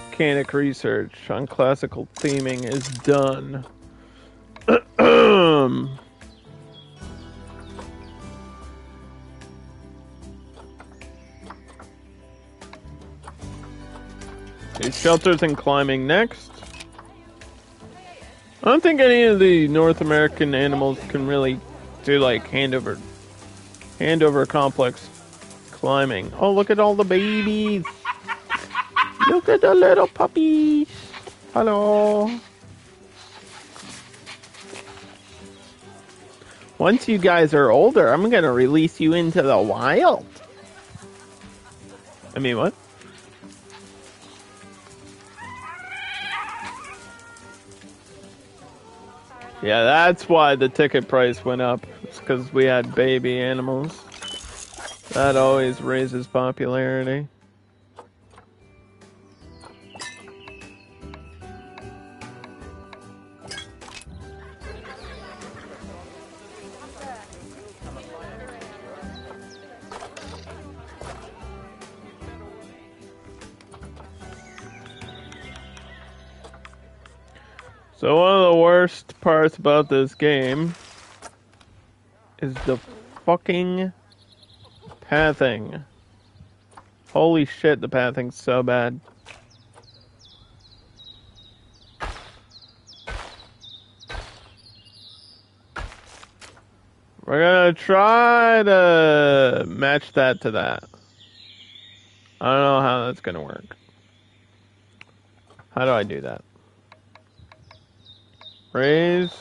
Mechanic research on classical theming is done. Shelters and climbing next. I don't think any of the North American animals can really do like hand over complex climbing. Oh, look at all the babies. Look at the little puppies. Hello. Once you guys are older, I'm gonna release you into the wild. I mean, what? Yeah, that's why the ticket price went up. It's because we had baby animals. That always raises popularity. So one of the worst parts about this game is the fucking pathing. Holy shit, the pathing's so bad. We're gonna try to match that to that. I don't know how that's gonna work. How do I do that? Raise.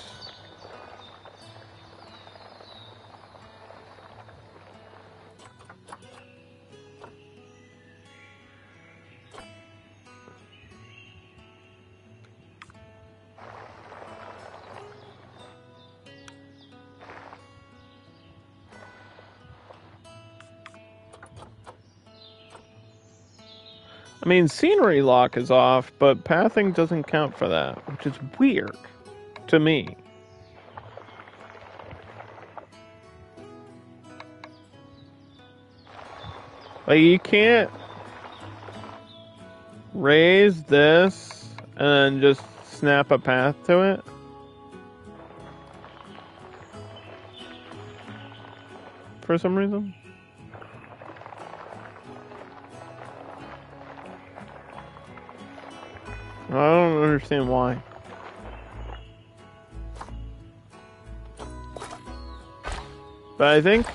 I mean, scenery lock is off, but pathing doesn't count for that, which is weird to me. Like, you can't raise this and then just snap a path to it. For some reason. I don't understand why. But I think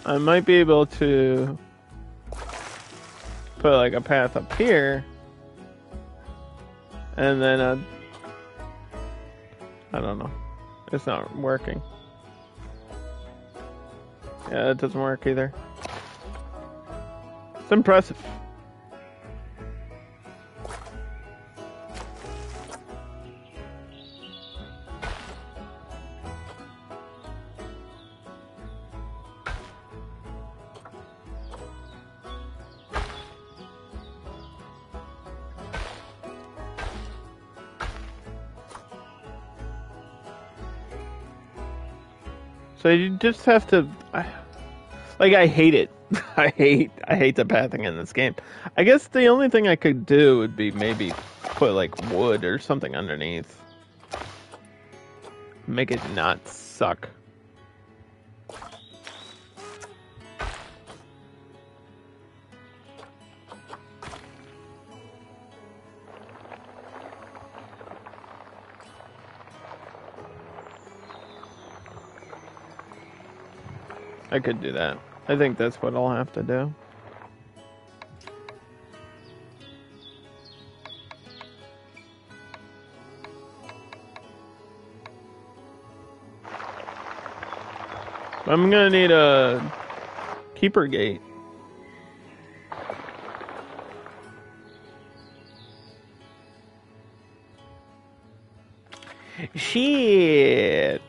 I might be able to put like a path up here and then I don't know. It's not working. Yeah, it doesn't work either. It's impressive. So you just have to, like, I hate it. I hate the pathing in this game. I guess the only thing I could do would be maybe put like wood or something underneath. Make it not suck. I could do that. I think that's what I'll have to do. I'm gonna need a keeper gate. Shit.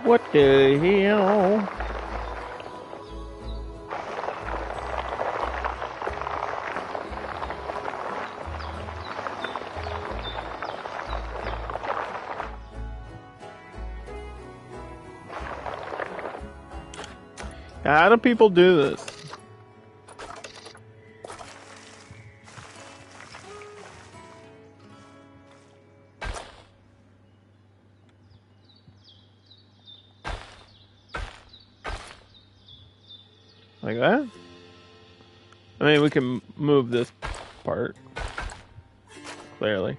What the hell? How do people do this? Like that? I mean, we can move this part. Clearly.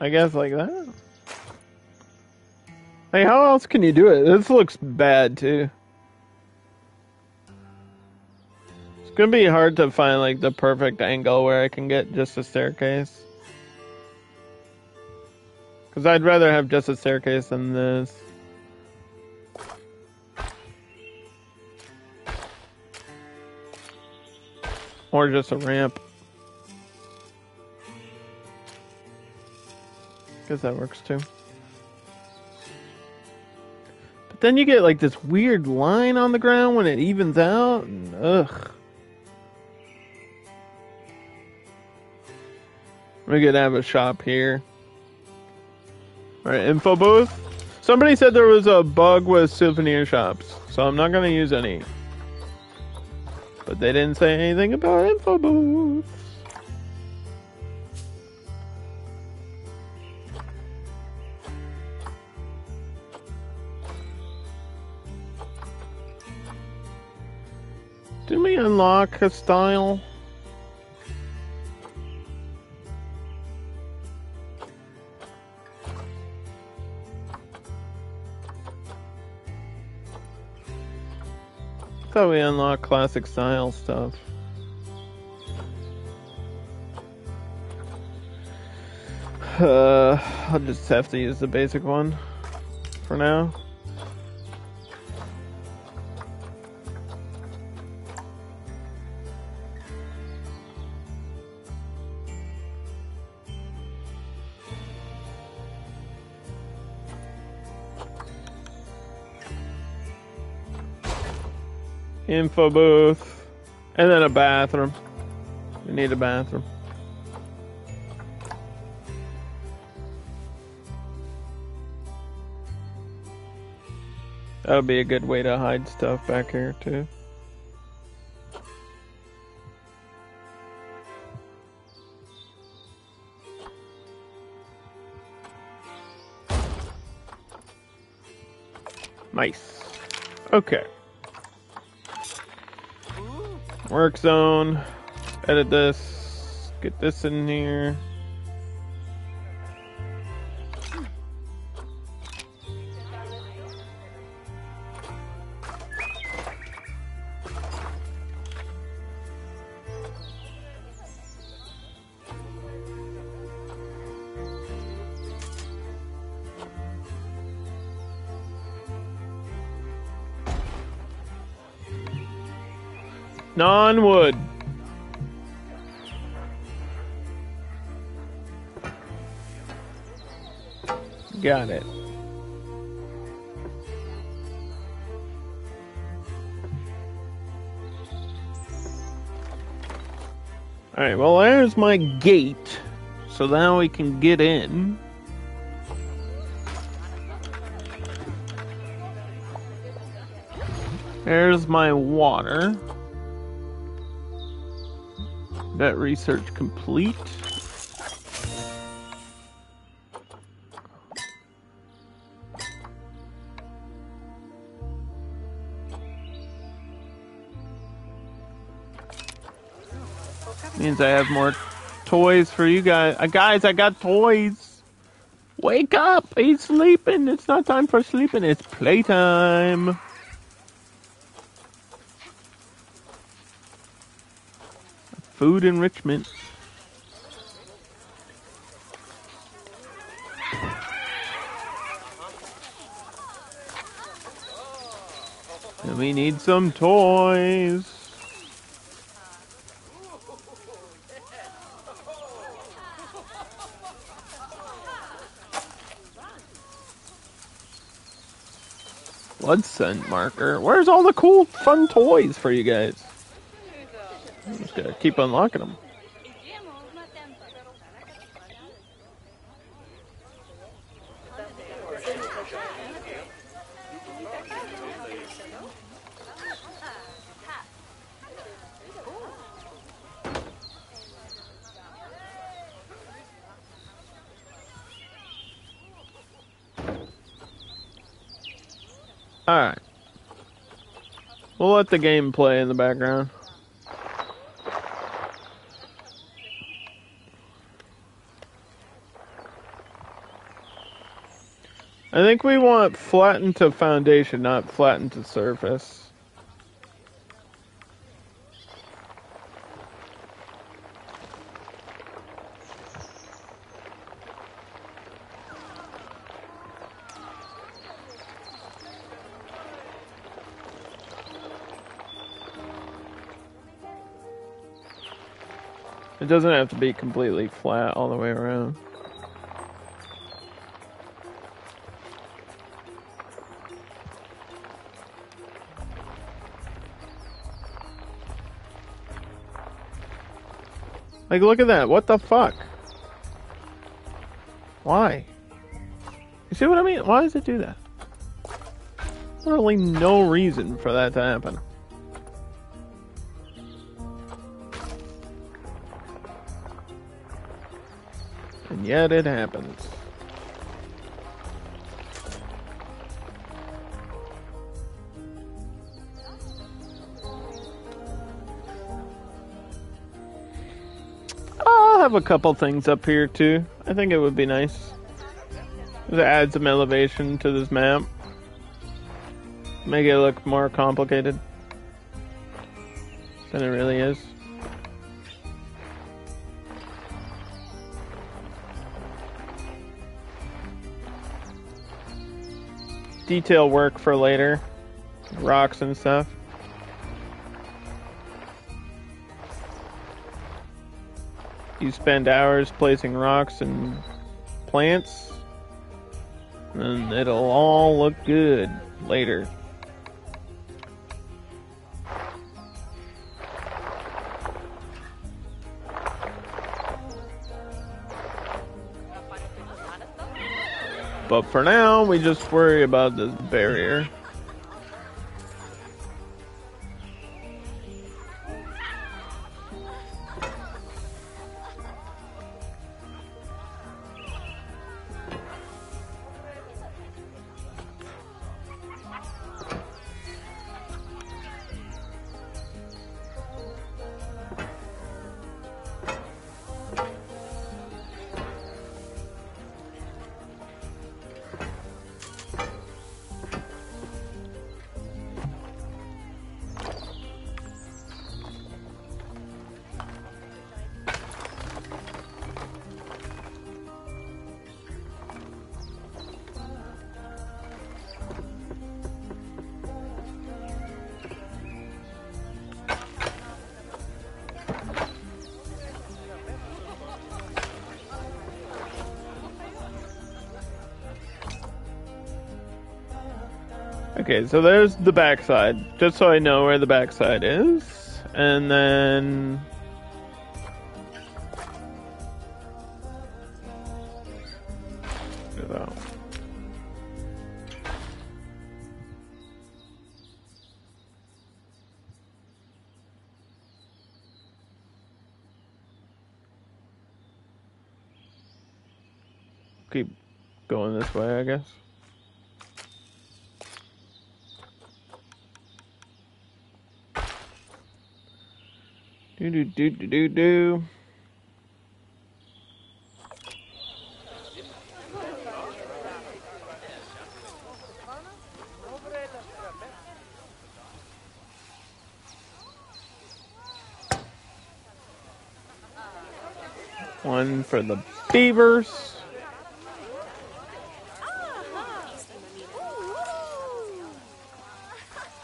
I guess like that. Like, how else can you do it? This looks bad, too. It's gonna be hard to find, like, the perfect angle where I can get just a staircase. Because I'd rather have just a staircase than this. Or just a ramp. Guess that works too. But then you get like this weird line on the ground when it evens out. And, ugh. We could have a shop here. Alright, info booth. Somebody said there was a bug with souvenir shops, so I'm not gonna use any. But they didn't say anything about info booths. Did we unlock a style? I thought we unlocked classic style stuff. I'll just have to use the basic one for now. Info booth. And then a bathroom. We need a bathroom. That'll be a good way to hide stuff back here too. Nice. Okay. Work zone. Edit this. Get this in here. Non-wood. Got it. Alright, well there's my gate. So now we can get in. There's my water. That research complete. Means I have more toys for you guys. Guys, I got toys. Wake up! He's sleeping. It's not time for sleeping. It's playtime. Food enrichment. And we need some toys. Blood scent marker. Where's all the cool, fun toys for you guys? I'm just gonna keep unlocking them. Alright. We'll let the game play in the background. I think we want flattened to foundation, not flattened to surface. It doesn't have to be completely flat all the way around. Like, look at that. What the fuck? Why? You see what I mean? Why does it do that? Literally no reason for that to happen. And yet it happens. I'll have a couple things up here too. I think it would be nice to add some elevation to this map. Make it look more complicated than it really is. Detail work for later. Rocks and stuff. You spend hours placing rocks and plants, and it'll all look good later. But for now, we just worry about this barrier. Okay, so there's the backside, just so I know where the backside is. And then... Oh. Keep going this way, I guess. Do. One for the beavers.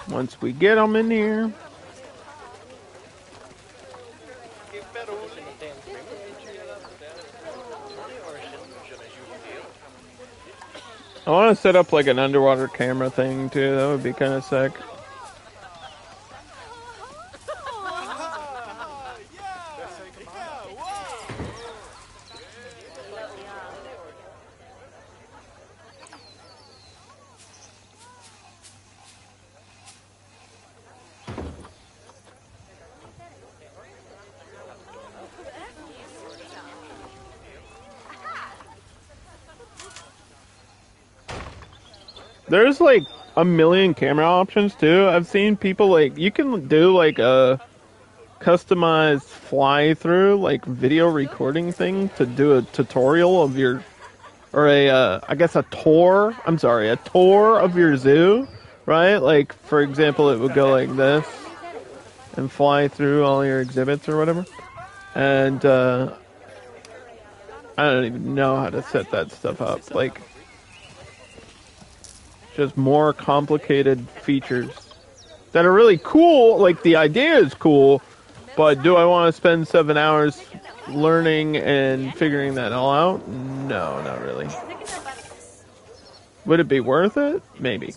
Once we get them in here. I want to set up like an underwater camera thing too. That would be kind of sick. There's like a million camera options too. I've seen people like, you can do like a customized fly through like video recording thing to do a tutorial of your, or I guess a tour. I'm sorry, a tour of your zoo, right? Like for example, it would go like this and fly through all your exhibits or whatever. And I don't even know how to set that stuff up. Like, just more complicated features that are really cool. Like, the idea is cool, but do I want to spend 7 hours learning and figuring that all out? No, not really. Would it be worth it? Maybe.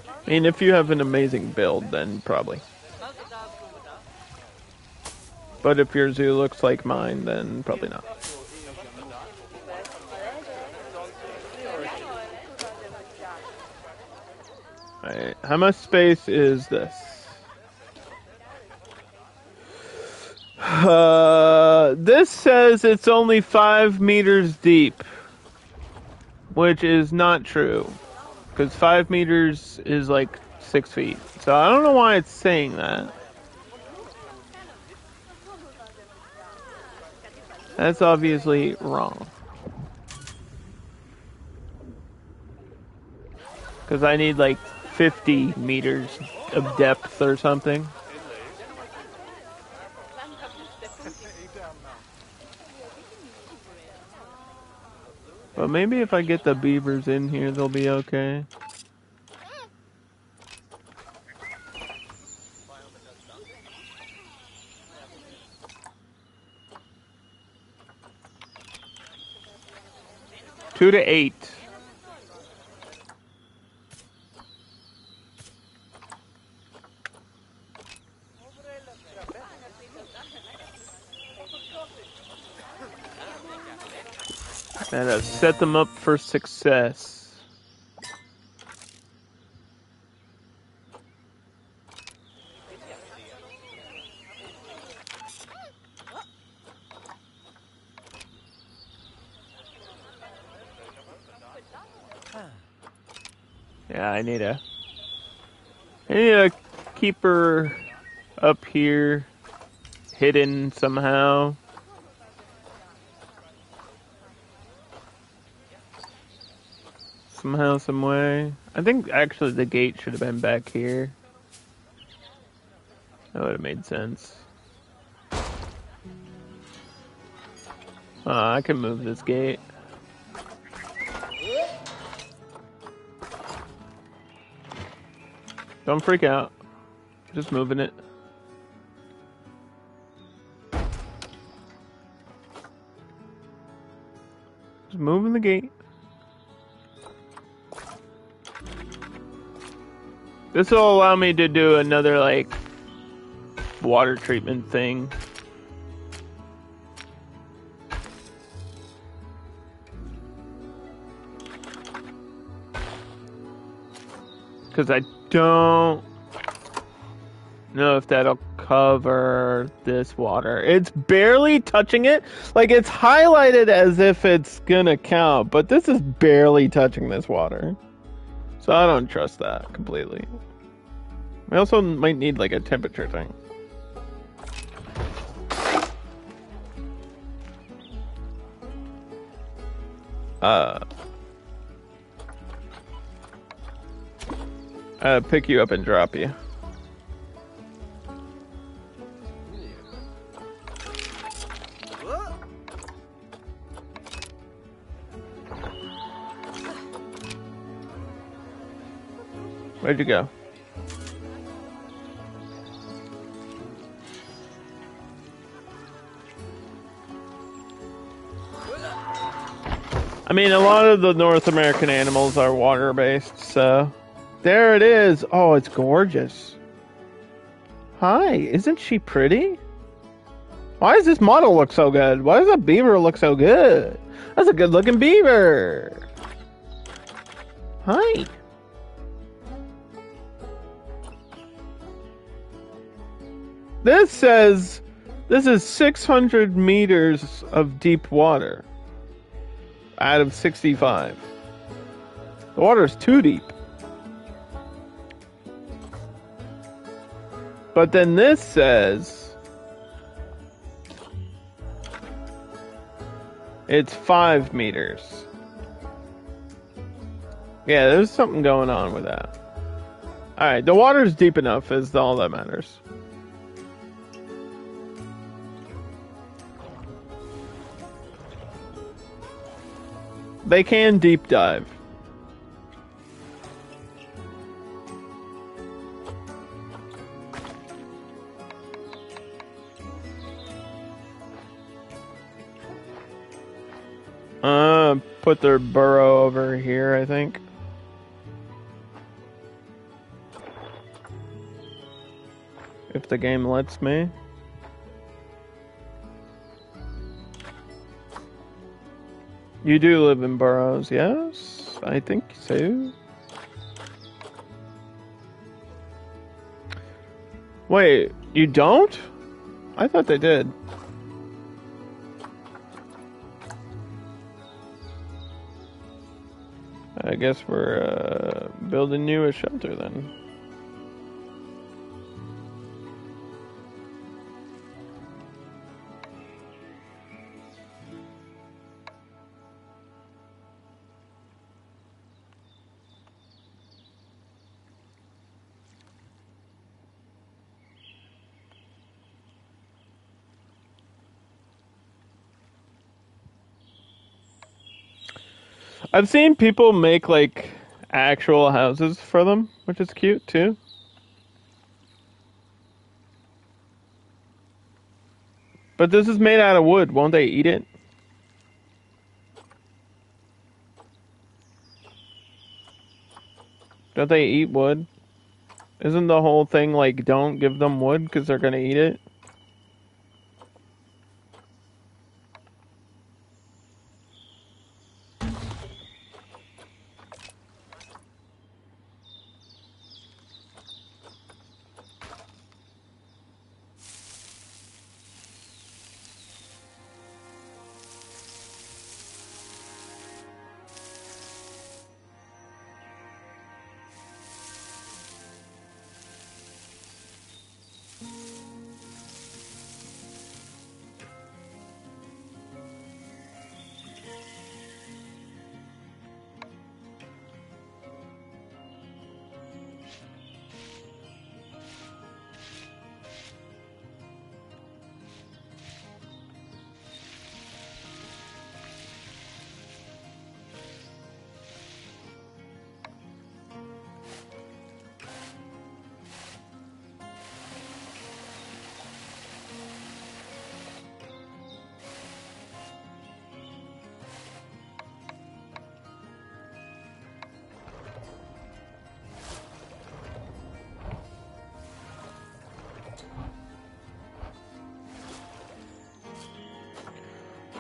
I mean, if you have an amazing build, then probably. But if your zoo looks like mine, then probably not. Alright, how much space is this? This says it's only 5 meters deep, which is not true, because 5 meters is like 6 feet. So I don't know why it's saying that. That's obviously wrong. Because I need like 50 meters of depth or something. But maybe if I get the beavers in here, they'll be okay. Two to 8. And set them up for success. Yeah, I need a keep her up here, hidden somehow. Somehow, some way. I think actually the gate should have been back here. That would have made sense. I can move this gate. Don't freak out. Just moving it. Just moving the gate. This will allow me to do another, like, water treatment thing. Because I don't know if that'll cover this water. It's barely touching it. Like, it's highlighted as if it's gonna count, but this is barely touching this water. So I don't trust that completely. We also might need, like, a temperature thing. Pick you up and drop you. Where'd you go? I mean, a lot of the North American animals are water-based, so... There it is! Oh, it's gorgeous. Hi, isn't she pretty? Why does this model look so good? Why does that beaver look so good? That's a good-looking beaver! Hi! This says... This is 600 meters of deep water. Out of 65. The water's too deep. But then this says it's 5 meters. Yeah, there's something going on with that. Alright, the water's deep enough is all that matters. They can deep dive. Put their burrow over here, I think. If the game lets me. You do live in burrows, yes? I think so. Wait, you don't? I thought they did. I guess we're building you a shelter then. I've seen people make, like, actual houses for them, which is cute, too. But this is made out of wood. Won't they eat it? Don't they eat wood? Isn't the whole thing, like, don't give them wood because they're gonna eat it?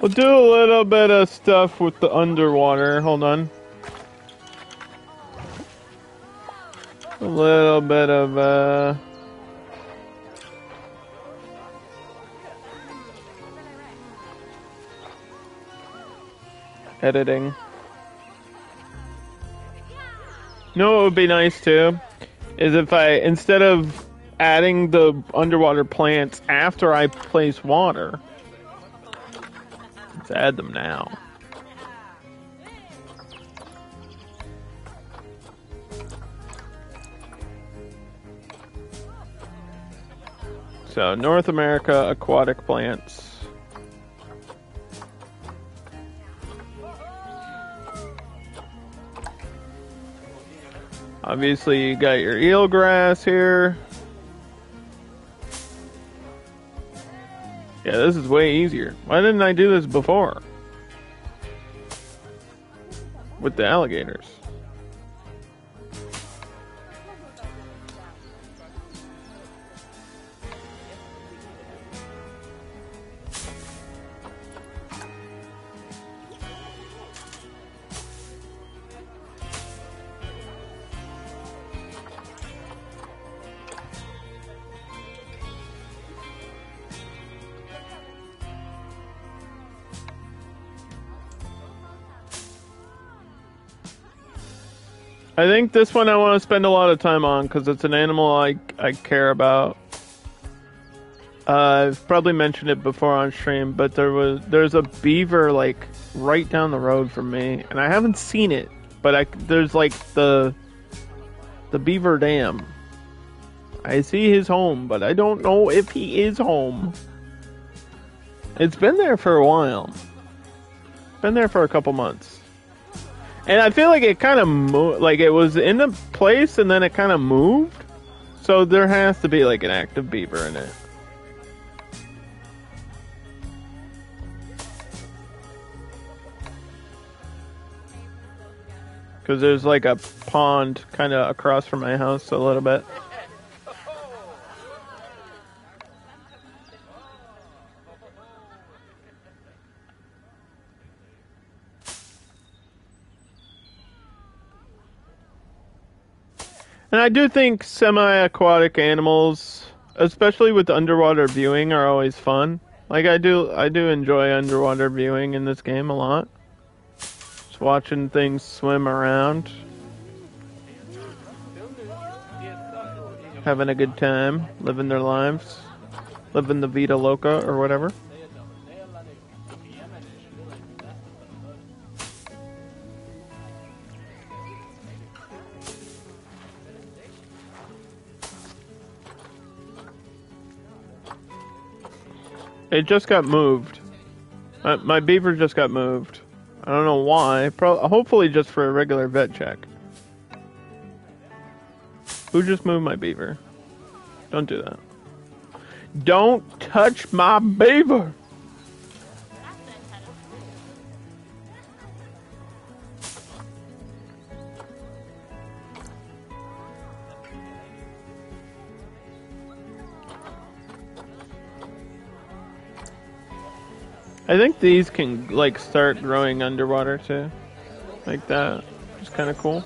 We'll do a little bit of stuff with the underwater. Hold on. A little bit of, editing. No, what would be nice too is if I, instead of adding the underwater plants after I place water, let's add them now. So, North America aquatic plants. Obviously, you got your eelgrass here. Yeah, this is way easier. Why didn't I do this before? With the alligators. I think this one I want to spend a lot of time on because it's an animal I care about. I've probably mentioned it before on stream, but there's a beaver like right down the road from me, and I haven't seen it, but there's like the beaver dam. I see his home, but I don't know if he is home. It's been there for a while. Been there for a couple months. And I feel like it kind of moved, like it was in a place and then it kind of moved. So there has to be like an active beaver in it. Because there's like a pond kind of across from my house a little bit. And I do think semi-aquatic animals, especially with underwater viewing, are always fun. Like I do enjoy underwater viewing in this game a lot. Just watching things swim around. Having a good time, living their lives. Living the Vida Loca or whatever. It just got moved. My beaver just got moved. I don't know why. Hopefully just for a regular vet check. Who just moved my beaver? Don't do that. Don't touch my beaver! I think these can like start growing underwater too, like that. It's kind of cool.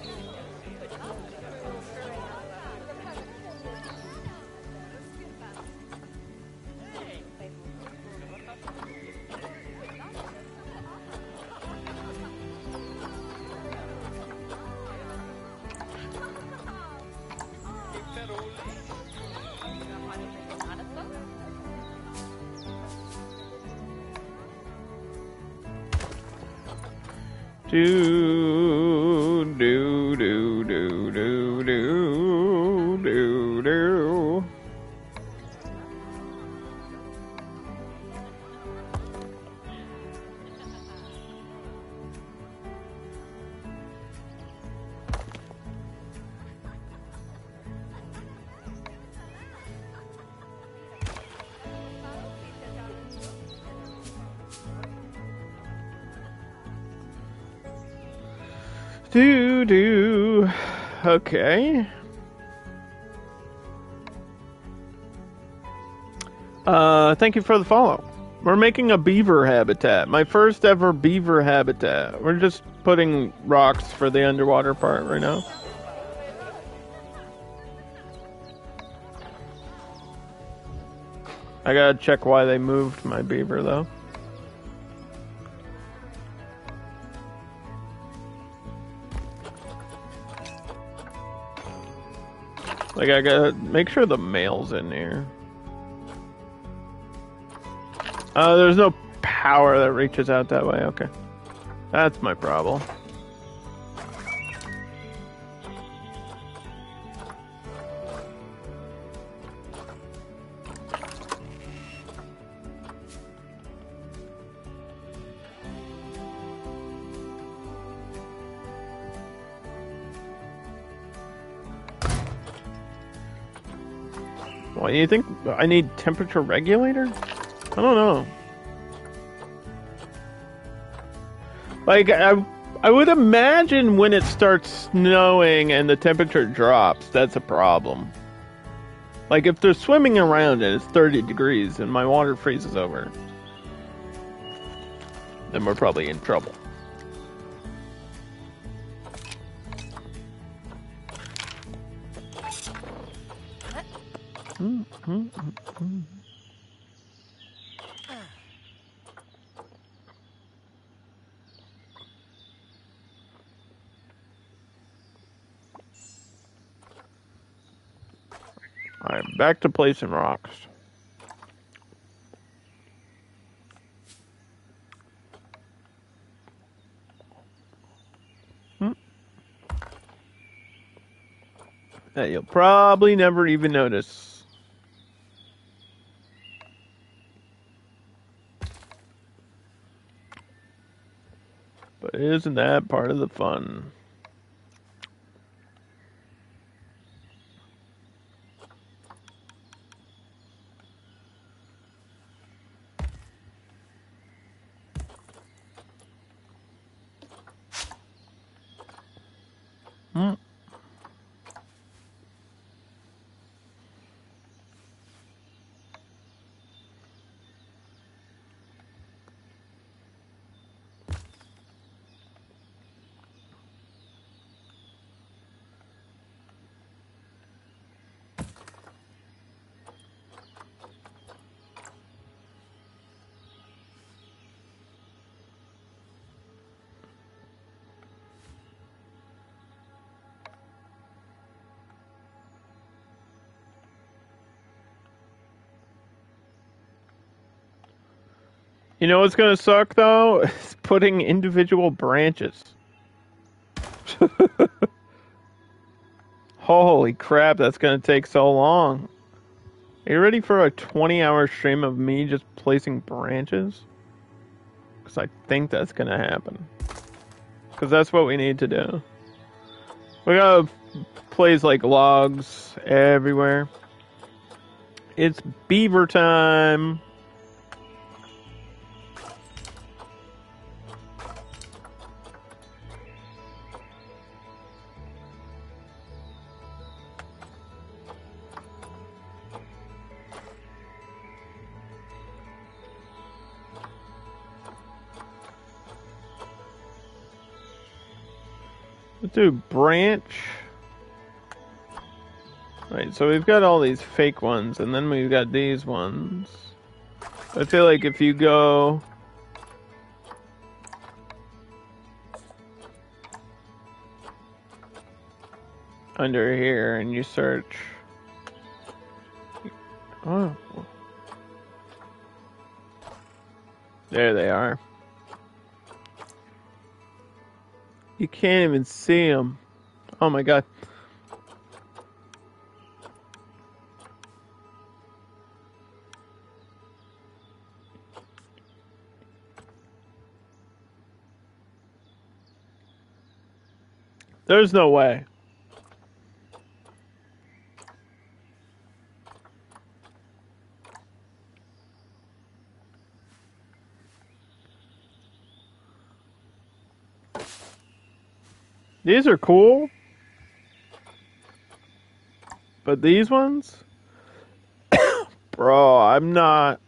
Do do do do do do do do. Do. Okay. Thank you for the follow. We're making a beaver habitat. My first ever beaver habitat. We're just putting rocks for the underwater part right now. I gotta check why they moved my beaver, though. Like, I gotta make sure the male's in here. There's no power that reaches out that way. Okay. That's my problem. What, you think I need temperature regulator? I don't know. Like, I would imagine when it starts snowing and the temperature drops, that's a problem. Like, if they're swimming around and it's 30 degrees and my water freezes over, then we're probably in trouble. Alright, back to placing rocks. That you'll probably never even notice. But isn't that part of the fun? You know what's gonna suck though? It's putting individual branches. Holy crap, that's gonna take so long. Are you ready for a 20-hour stream of me just placing branches? Because I think that's gonna happen. Because that's what we need to do. We gotta place like logs everywhere. It's beaver time. Let's do branch. Right, so we've got all these fake ones, and then we've got these ones. I feel like if you go... under here and you search... Oh. There they are. You can't even see them. Oh my god. There's no way. These are cool. But these ones? Bro, I'm not...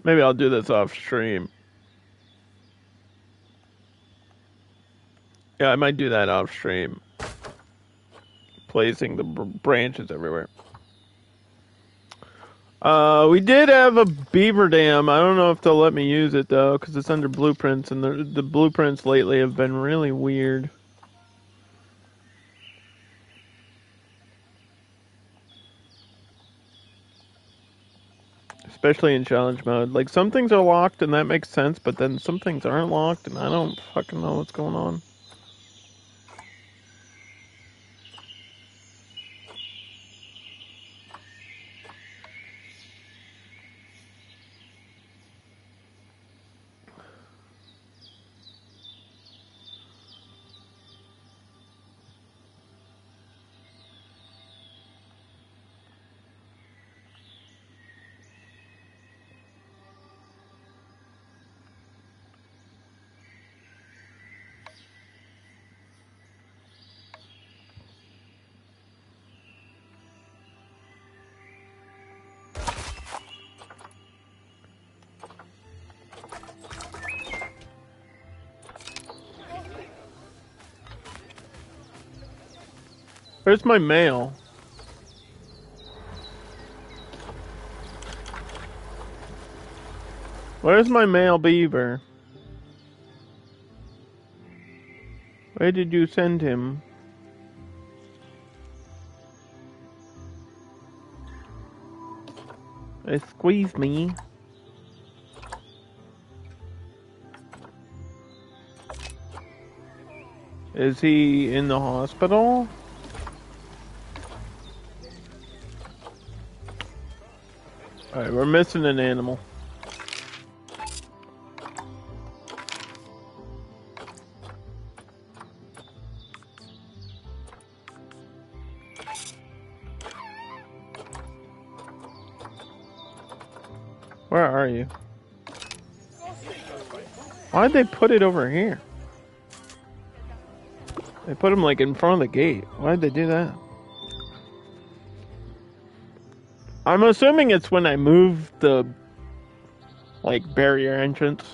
Maybe I'll do this off stream. Yeah, I might do that off stream. Placing the branches everywhere. We did have a beaver dam. I don't know if they'll let me use it though, because it's under blueprints, and the blueprints lately have been really weird. Especially in challenge mode. Like, some things are locked, and that makes sense, but then some things aren't locked, and I don't fucking know what's going on. Where's my mail? Where's my male beaver? Where did you send him? Squeeze me. Is he in the hospital? Alright, we're missing an animal. Where are you? Why'd they put it over here? They put him like in front of the gate. Why'd they do that? I'm assuming it's when I move the like barrier entrance.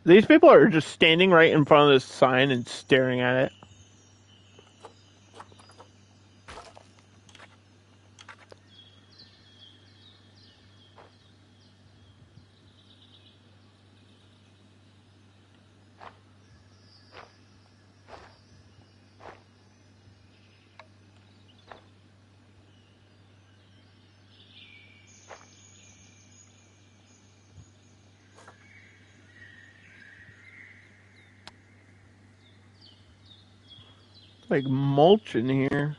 These people are just standing right in front of this sign and staring at it. Like mulch in here.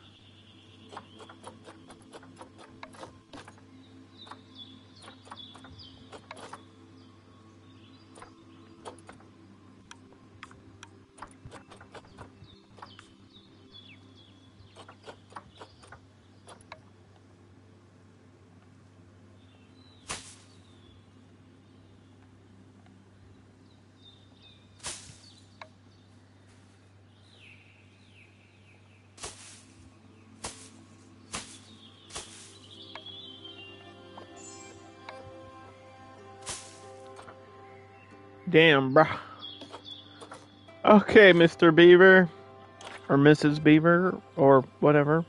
Damn, bruh. Okay, Mr. Beaver. Or Mrs. Beaver. Or whatever.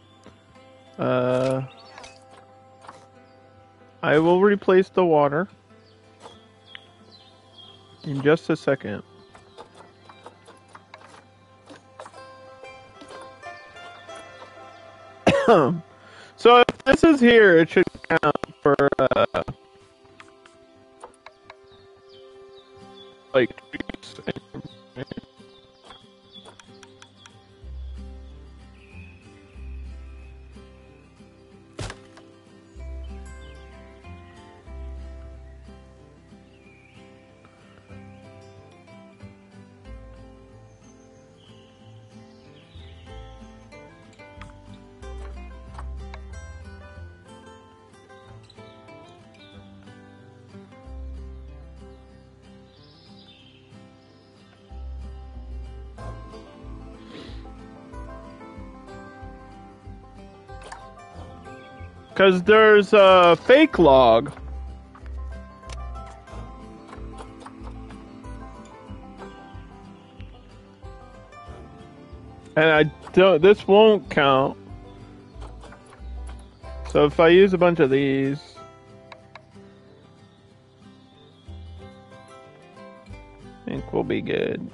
I will replace the water. In just a second. So if this is here, it should count for, like, Because there's a fake log. And I don't, this won't count. So if I use a bunch of these. I think we'll be good.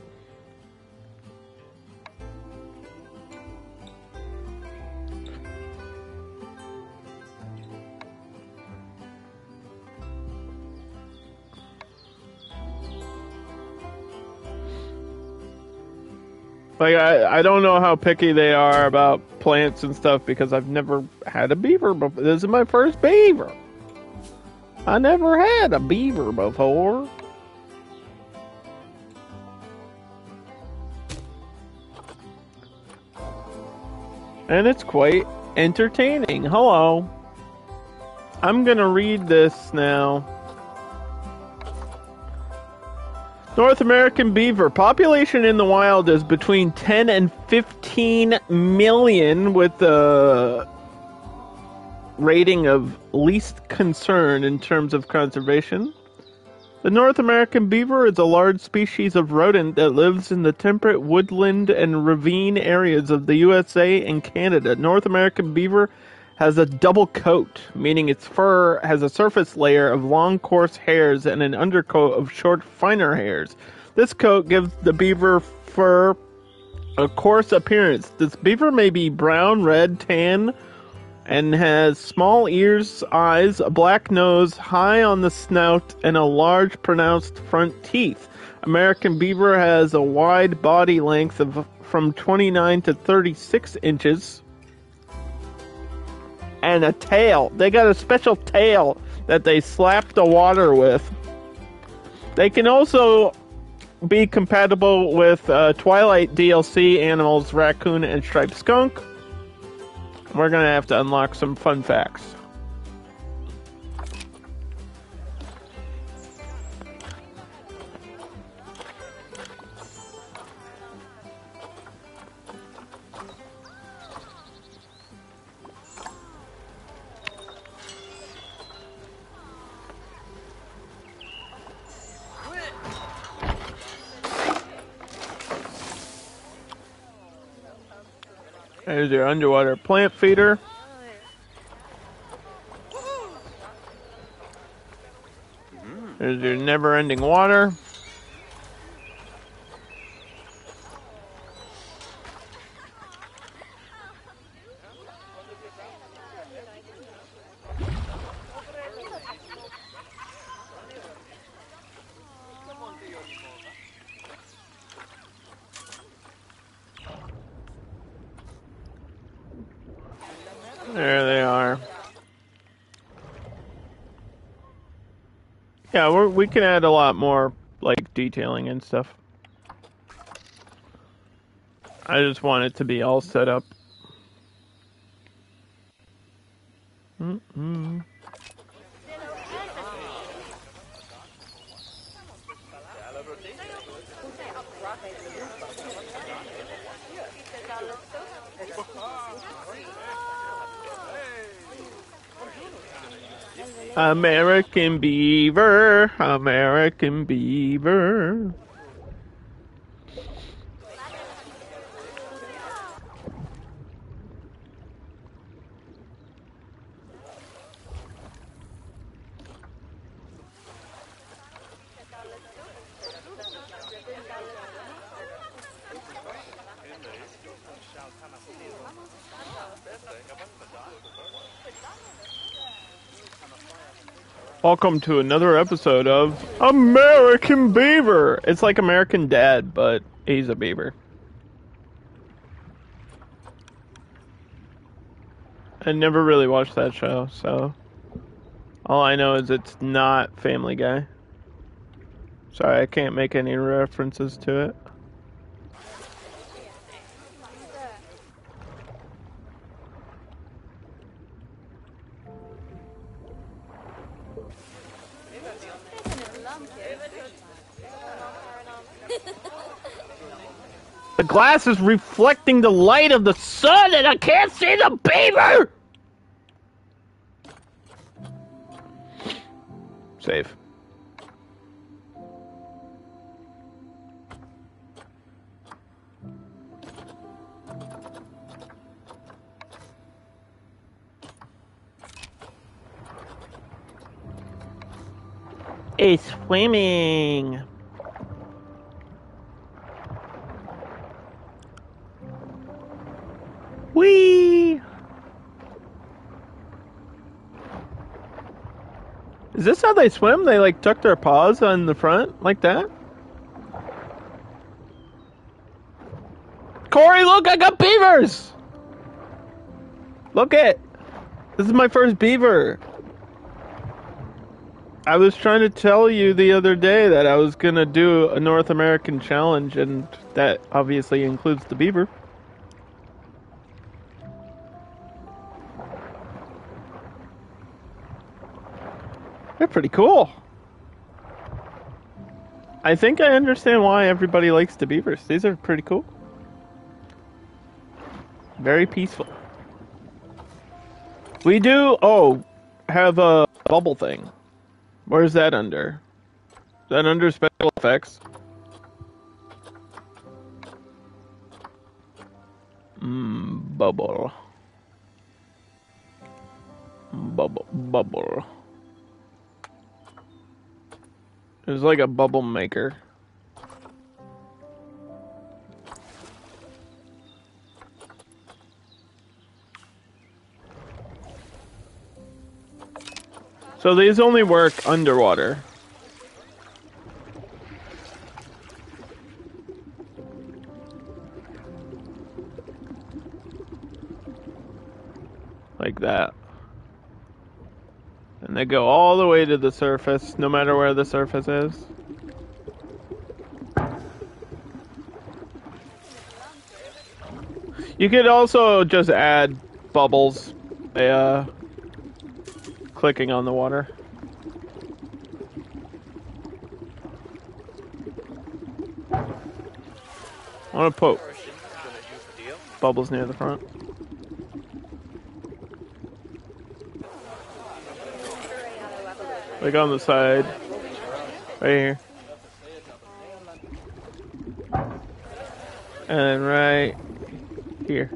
Like, I don't know how picky they are about plants and stuff because I've never had a beaver before. This is my first beaver. I never had a beaver before. And it's quite entertaining. Hello. I'm gonna read this now. North American beaver. Population in the wild is between 10 and 15 million with a rating of least concern in terms of conservation. The North American beaver is a large species of rodent that lives in the temperate woodland and ravine areas of the USA and Canada. North American beaver has a double coat, meaning its fur has a surface layer of long, coarse hairs and an undercoat of short, finer hairs. This coat gives the beaver fur a coarse appearance. This beaver may be brown, red, tan, and has small ears, eyes, a black nose, high on the snout, and a large, pronounced front teeth. American beaver has a wide body length of from 29 to 36 inches. And a tail. They got a special tail that they slap the water with. They can also be compatible with Twilight DLC animals, raccoon and striped skunk. We're gonna have to unlock some fun facts. There's your underwater plant feeder. There's your never-ending water. There they are. Yeah, we can add a lot more, like, detailing and stuff. I just want it to be all set up. American beaver, American beaver. Welcome to another episode of American Beaver. It's like American Dad, but he's a beaver. I never really watched that show, so all I know is it's not Family Guy. Sorry, I can't make any references to it. The glass is reflecting the light of the sun and I can't see the beaver! Save. It's swimming. Whee! Is this how they swim? They like tuck their paws on the front like that? Corey, look, I got beavers! Look it! This is my first beaver. I was trying to tell you the other day that I was gonna do a North American challenge, and that obviously includes the beaver. They're pretty cool. I think I understand why everybody likes the beavers. These are pretty cool. Very peaceful. We do, have a bubble thing. Where's that under? Is that under special effects? Bubble. Bubble. There's like a bubble maker. So these only work underwater. Like that. And they go all the way to the surface, no matter where the surface is. You could also just add bubbles by clicking on the water. I want to put bubbles near the front. Like on the side. Right here. And then right here.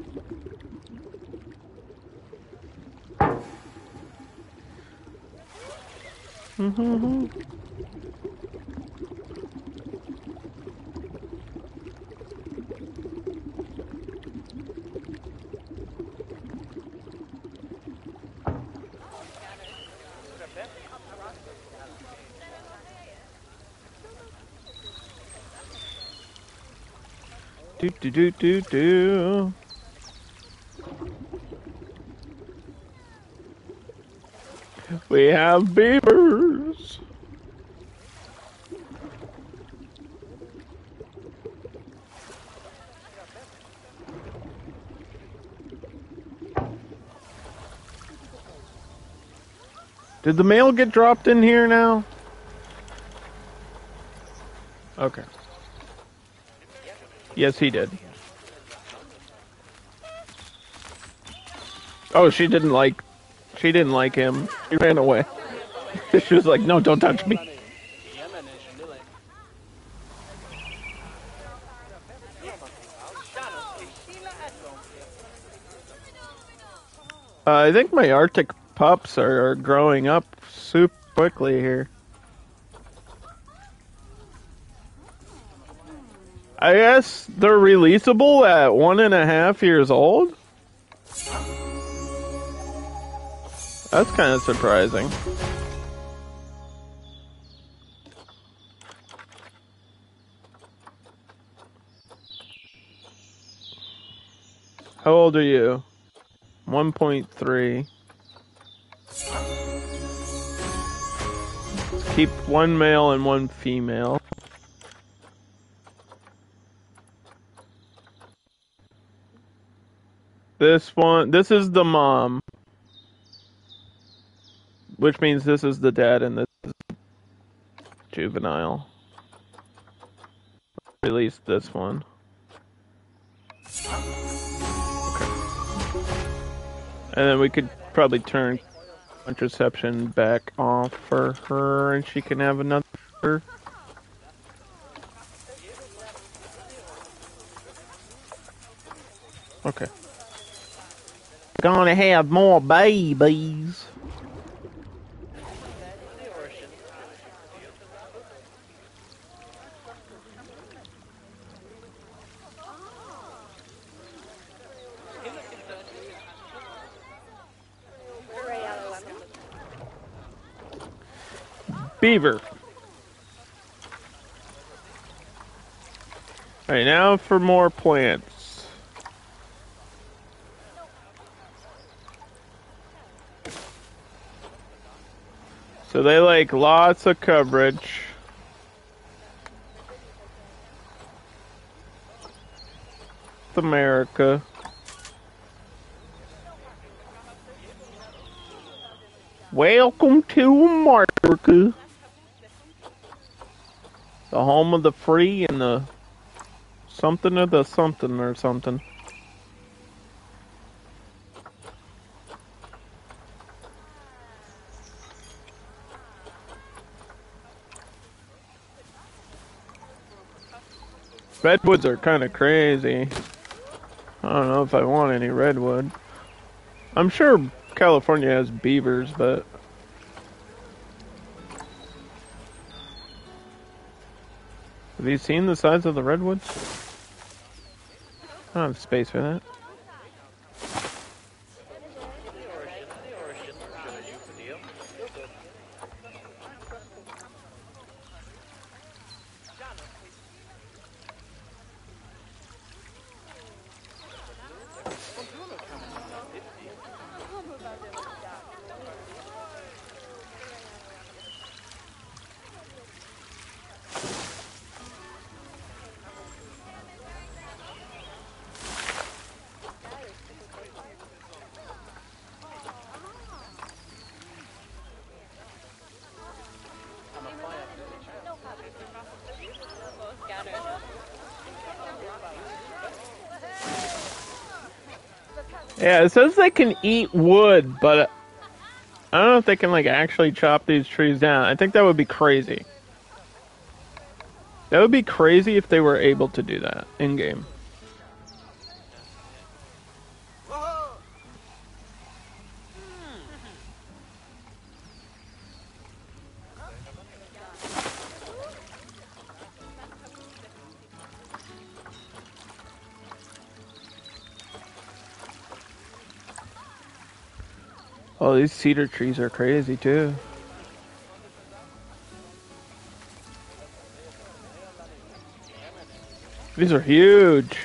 Do. We have beavers. Did the mail get dropped in here now? Okay. Yes, he did. Oh, she didn't like him. She ran away. She was like, "No, don't touch me." I think my Arctic pups are growing up super quickly here. I guess they're releasable at 1.5 years old? That's kind of surprising. How old are you? 1.3. Keep one male and one female. This is the mom. Which means this is the dad and this is juvenile. Release this one. Okay. And then we could probably turn contraception back off for her and she can have another. Okay. Gonna have more babies. Beaver. Alright, now for more plants. So they like lots of coverage. America. Welcome to America. The home of the free and the something or the something or something. Redwoods are kind of crazy. I don't know if I want any redwood. I'm sure California has beavers, but... Have you seen the size of the redwoods? I don't have space for that. Yeah, it says they can eat wood, but I don't know if they can, like, actually chop these trees down. I think that would be crazy. That would be crazy if they were able to do that in-game. Oh, these cedar trees are crazy, too. These are huge.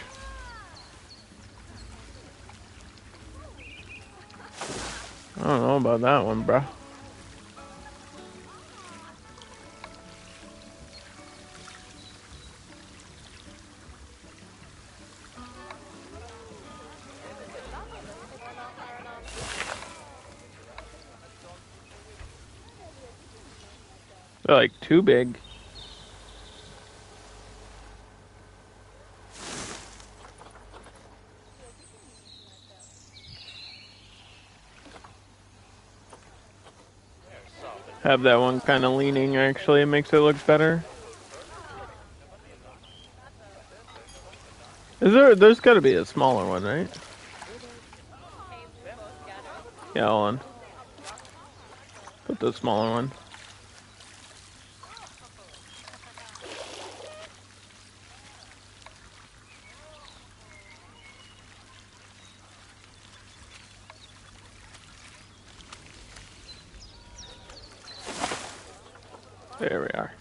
I don't know about that one, bro. They're like too big. Have that one kind of leaning, actually. It makes it look better. There's gotta be a smaller one, right? Yeah, hold on. Put the smaller one. There we are.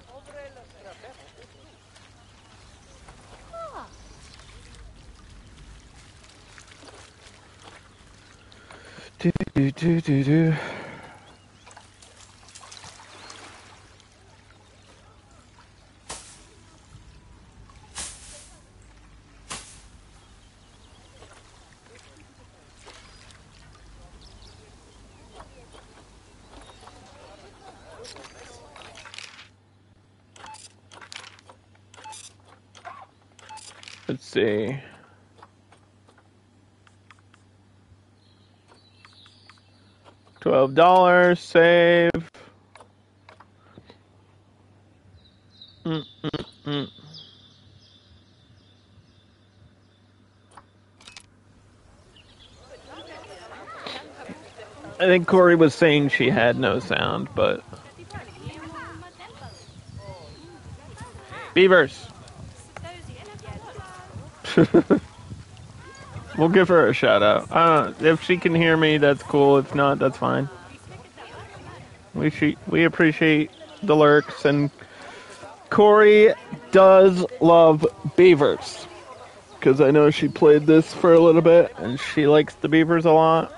Do. Let's see. $12, save. I think Corey was saying she had no sound, but... Beavers! We'll give her a shout out. If she can hear me, that's cool. If not, that's fine. We appreciate the lurks, and Corey does love beavers. Because I know she played this for a little bit, and she likes the beavers a lot.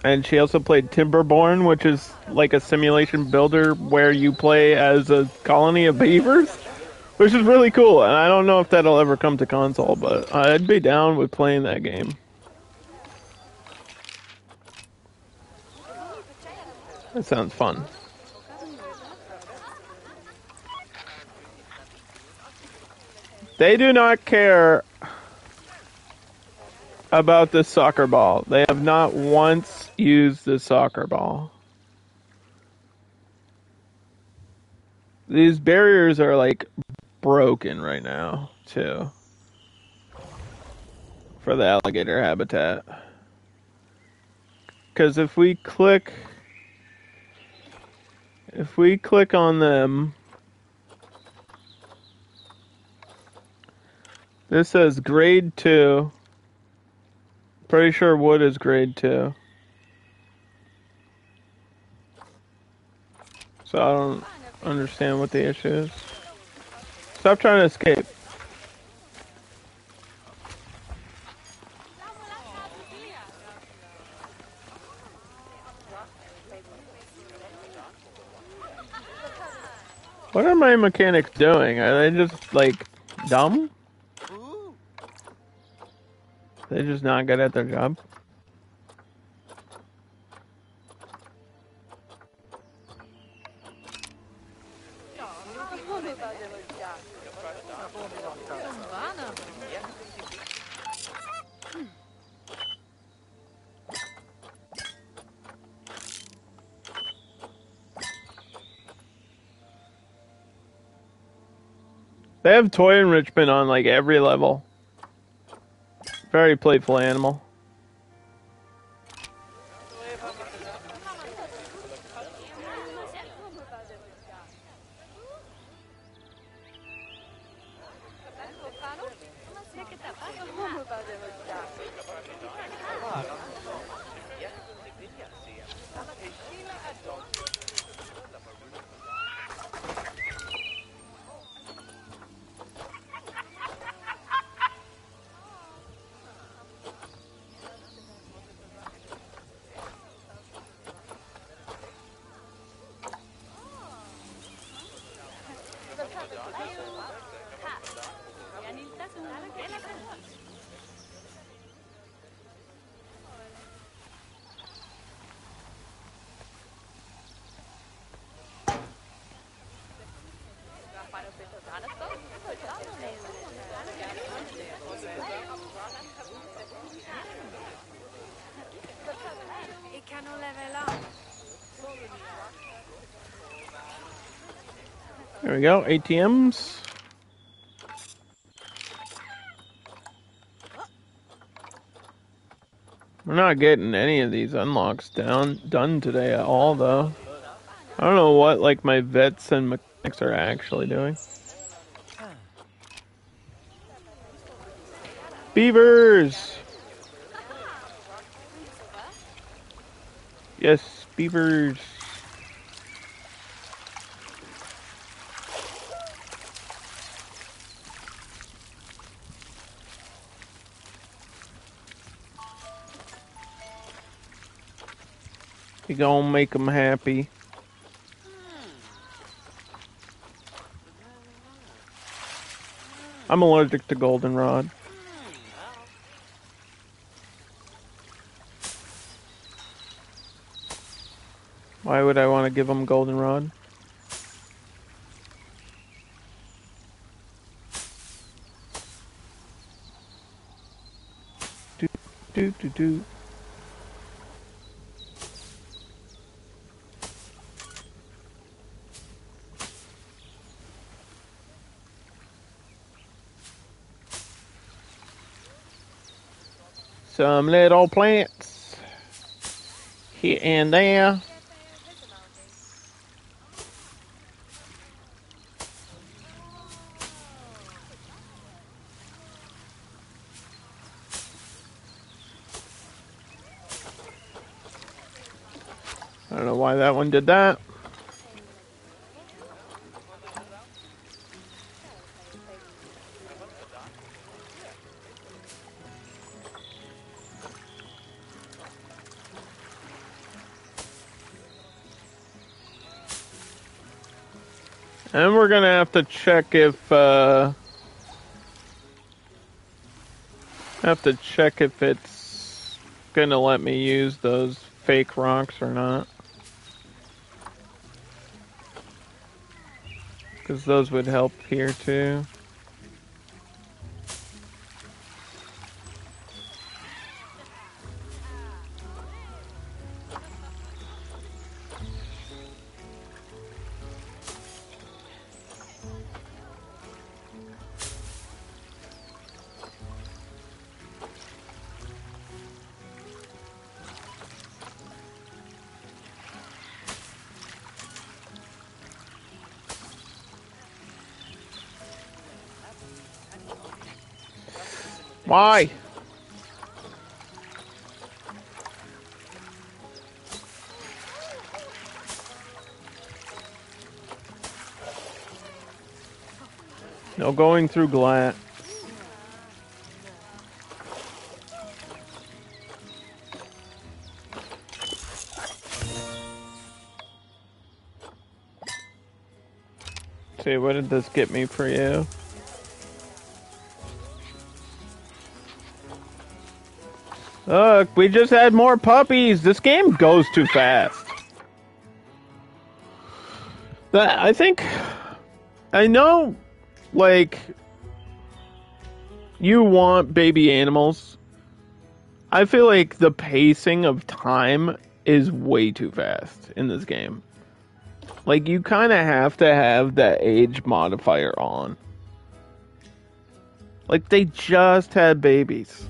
And she also played Timberborn, which is like a simulation builder where you play as a colony of beavers, which is really cool. And I don't know if that'll ever come to console, but I'd be down with playing that game. That sounds fun. They do not care about this soccer ball. They have not once used the soccer ball. These barriers are like broken right now, too. For the alligator habitat. Because if we click on them, this says grade 2. Pretty sure wood is grade 2. So I don't understand what the issue is. Stop trying to escape. What are my mechanics doing? Are they just, like, dumb? They're just not good at their job? They have toy enrichment on, like, every level. Very playful animal. There we go, ATMs. We're not getting any of these unlocks done today at all, though. I don't know what, like, my vets and mechanics are actually doing. Beavers! Yes, beavers. We gonna make them happy. I'm allergic to goldenrod. Why would I want to give them goldenrod? Do. Some little plants here and there. I don't know why that one did that. And we're gonna have to check if it's gonna let me use those fake rocks or not. Because those would help here too. Why? No going through glass. See, what did this get me for you? Look, we just had more puppies. This game goes too fast. I know, like, you want baby animals. I feel like the pacing of time is way too fast in this game. Like, you kind of have to have that age modifier on. Like, they just had babies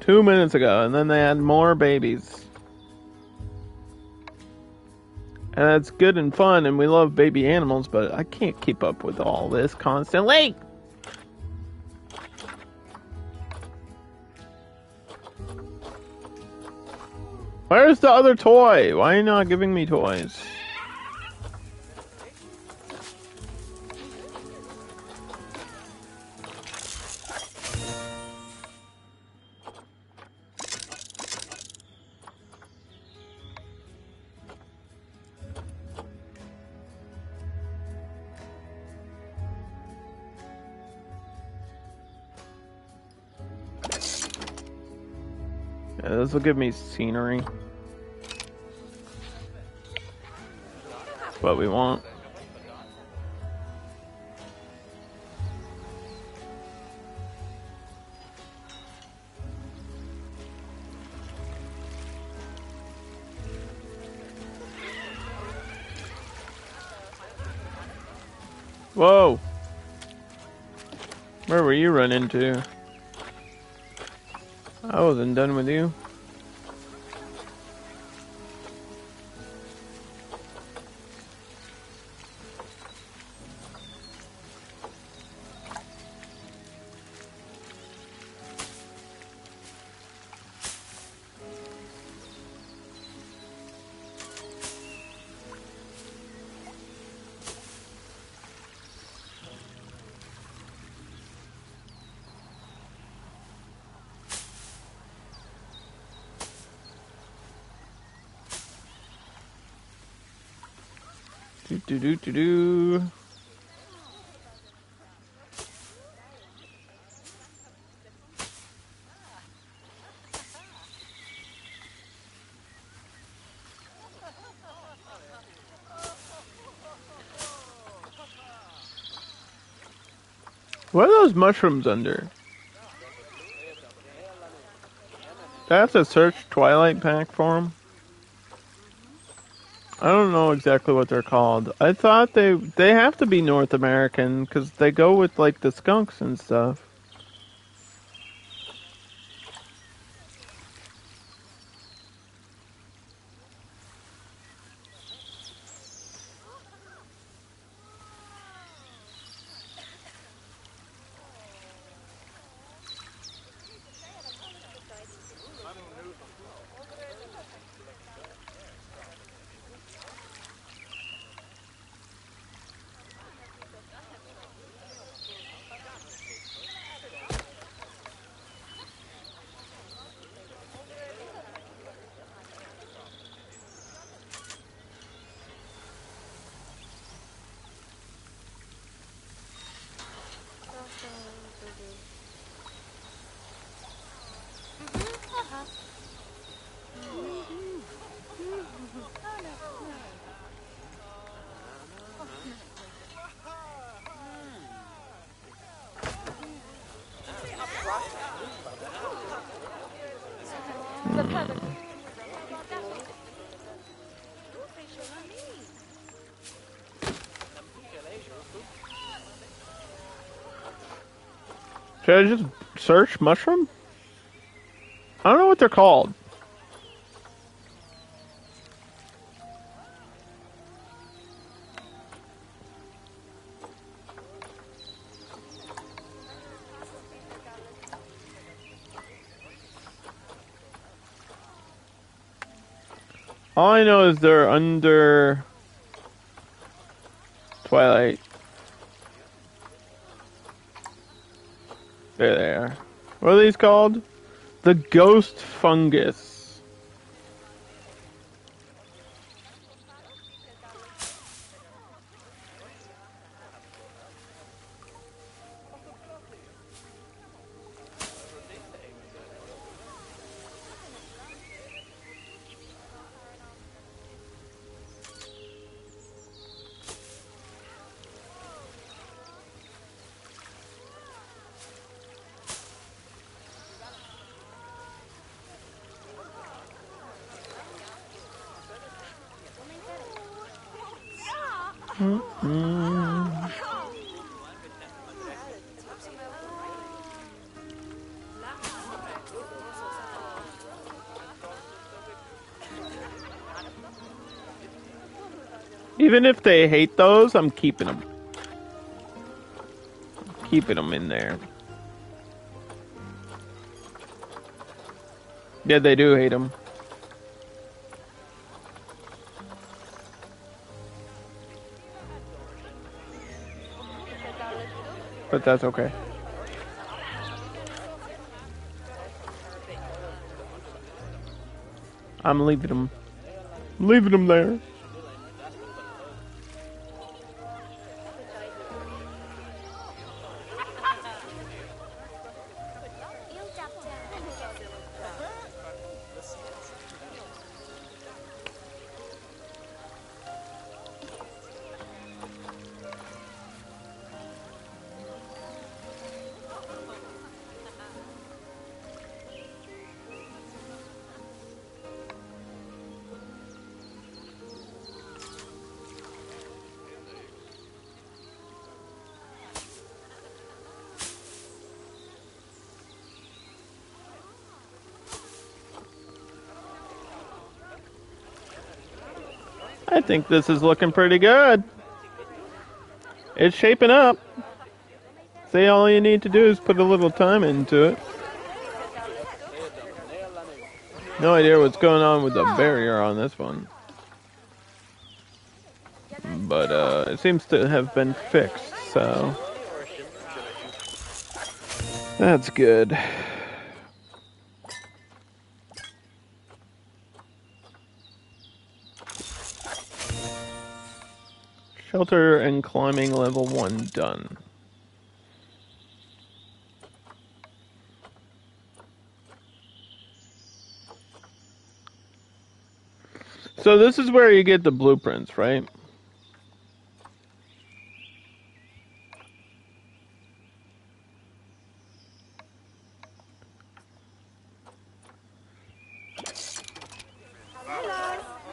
2 minutes ago, and then they had more babies. And that's good and fun, and we love baby animals, but I can't keep up with all this constantly. Where's the other toy? Why are you not giving me toys? Yeah, this will give me scenery. That's what we want. Whoa! Where were you running to? I wasn't done with you. Do. What are those mushrooms under? Do I have to search Twilight Pack for them? I don't know exactly what they're called. I thought they have to be North American because they go with like the skunks and stuff. Should I just search mushroom? I don't know what they're called. All I know is they're under Twilight. There they are. What are these called? The ghost fungus. Even if they hate those, I'm keeping them. Keeping them in there. Yeah, they do hate them. But that's okay. I'm leaving them. Leaving them there. I think this is looking pretty good. It's shaping up. See, all you need to do is put a little time into it. No idea what's going on with the barrier on this one. But it seems to have been fixed, so that's good. Shelter and climbing level 1 done. So this is where you get the blueprints, right?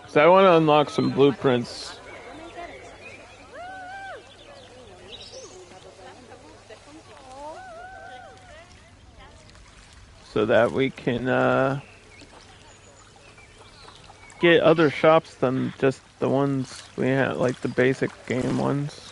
So I want to unlock some blueprints. So that we can get other shops than just the ones we have, like the basic game ones.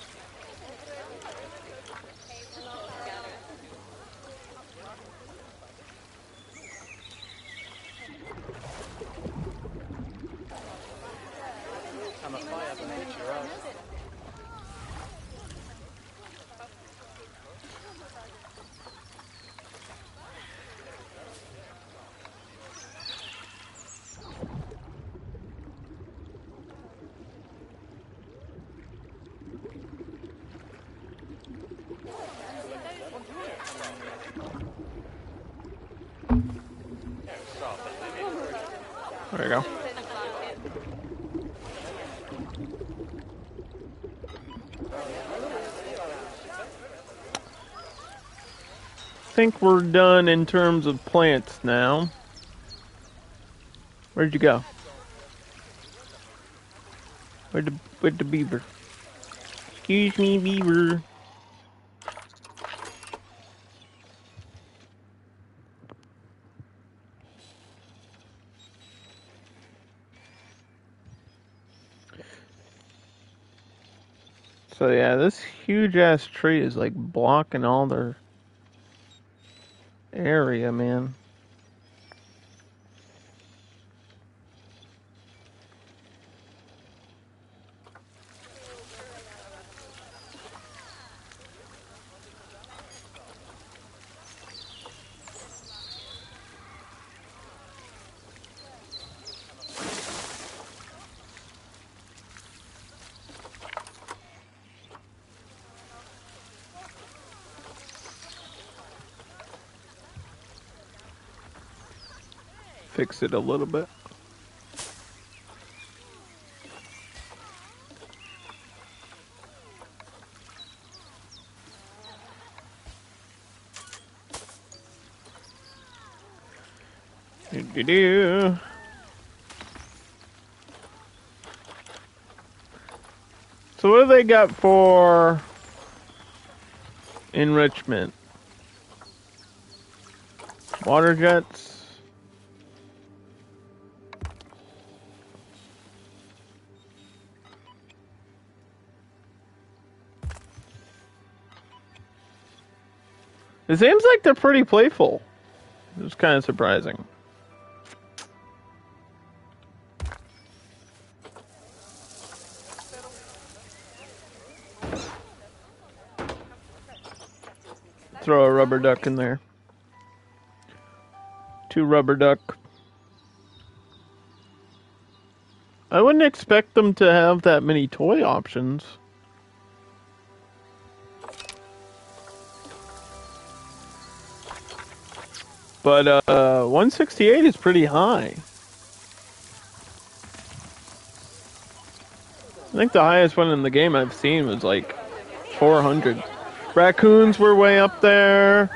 There you go. I think we're done in terms of plants now. Where'd you go? Where'd the beaver? Excuse me, beaver. So yeah, this huge ass tree is like blocking all their area, man. Fix it a little bit. Do-do-do. So what do they got for enrichment? Water jets? It seems like they're pretty playful. It's kind of surprising. Throw a rubber duck in there. 2 rubber duck. I wouldn't expect them to have that many toy options. But 168 is pretty high. I think the highest one in the game I've seen was like 400. Raccoons were way up there.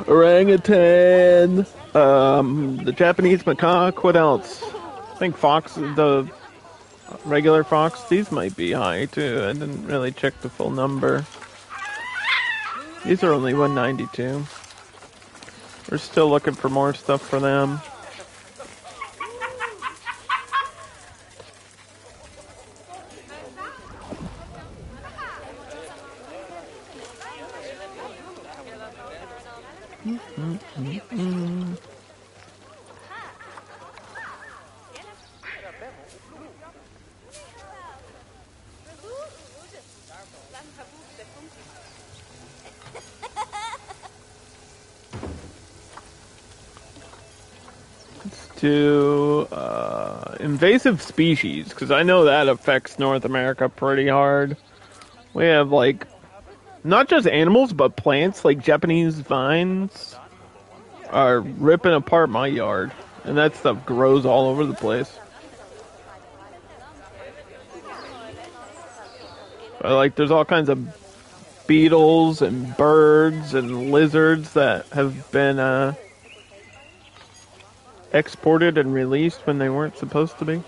Orangutan. The Japanese macaque. What else? I think fox, the regular fox. These might be high too. I didn't really check the full number. These are only 192. We're still looking for more stuff for them. To invasive species, because I know that affects North America pretty hard. We have like not just animals but plants, like Japanese vines are ripping apart my yard, and that stuff grows all over the place. Like there's all kinds of beetles and birds and lizards that have been exported and released when they weren't supposed to be.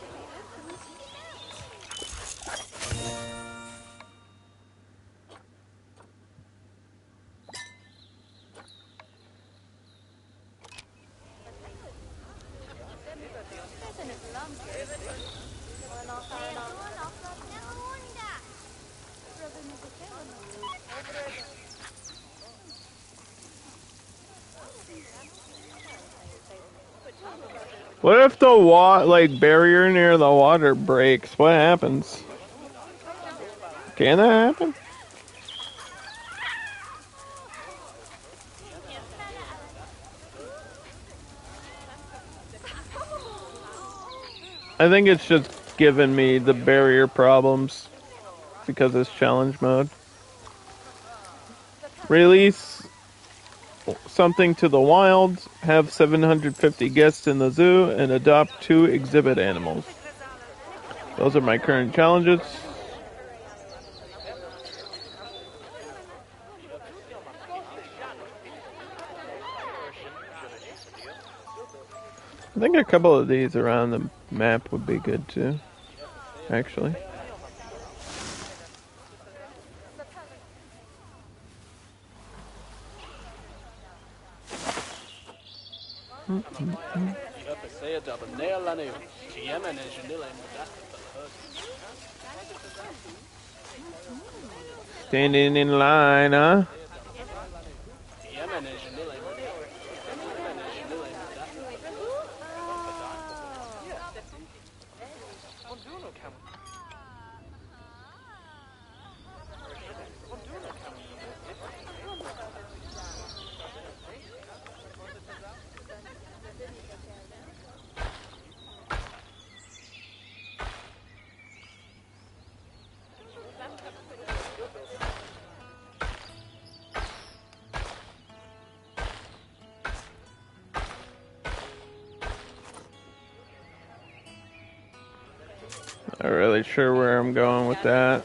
What if the barrier near the water breaks? What happens? Can that happen? I think it's just giving me the barrier problems because it's challenge mode. Release something to the wild, have 750 guests in the zoo, and adopt 2 exhibit animals. Those are my current challenges. I think a couple of these around the Map would be good too, actually. Standing in line, huh? Not really sure where I'm going with that.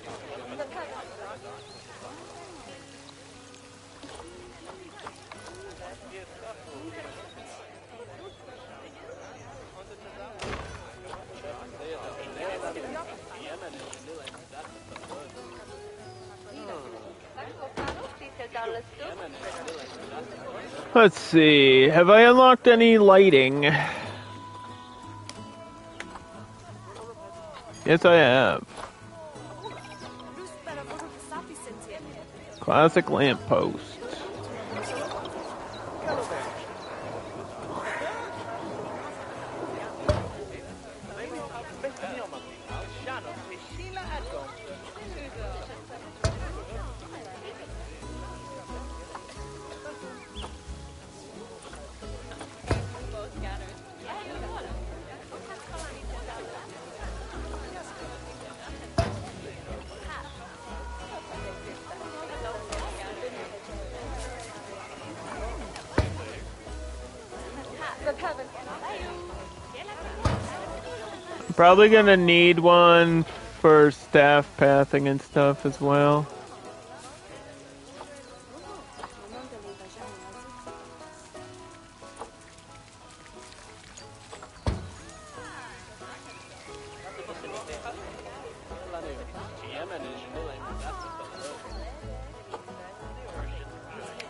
Let's see. Have I unlocked any lighting? Yes, I have. Classic lamppost. Probably gonna need one for staff pathing and stuff as well.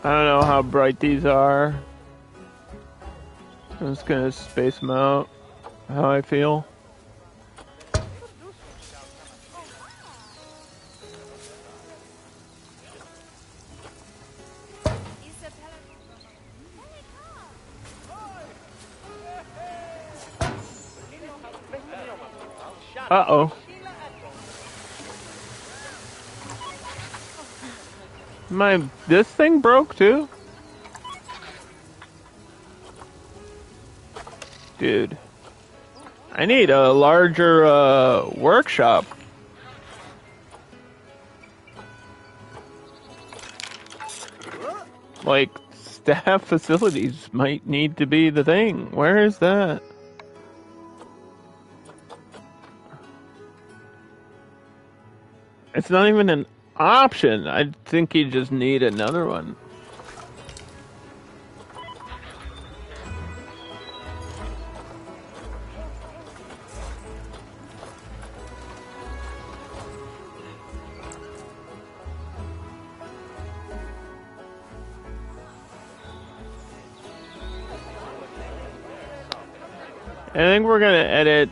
I don't know how bright these are. I'm just gonna space them out how I feel. Uh-oh. This thing broke too? Dude. I need a larger, workshop. Like, staff facilities might need to be the thing. Where is that? It's not even an option. I think you just need another one. I think we're gonna edit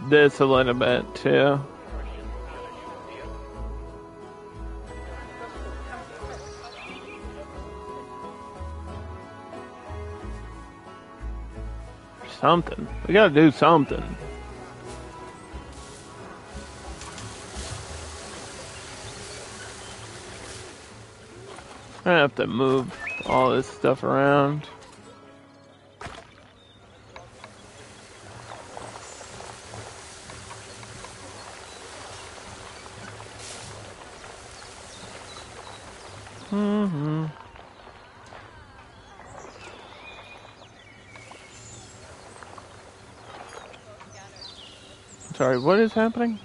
this a little bit too. Something. We gotta do something. I have to move all this stuff around. Sorry, what is happening?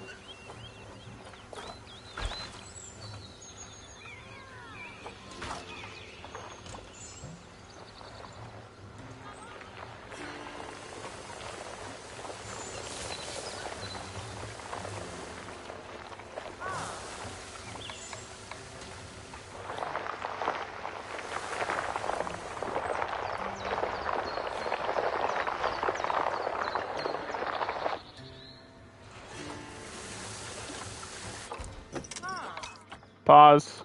Pause.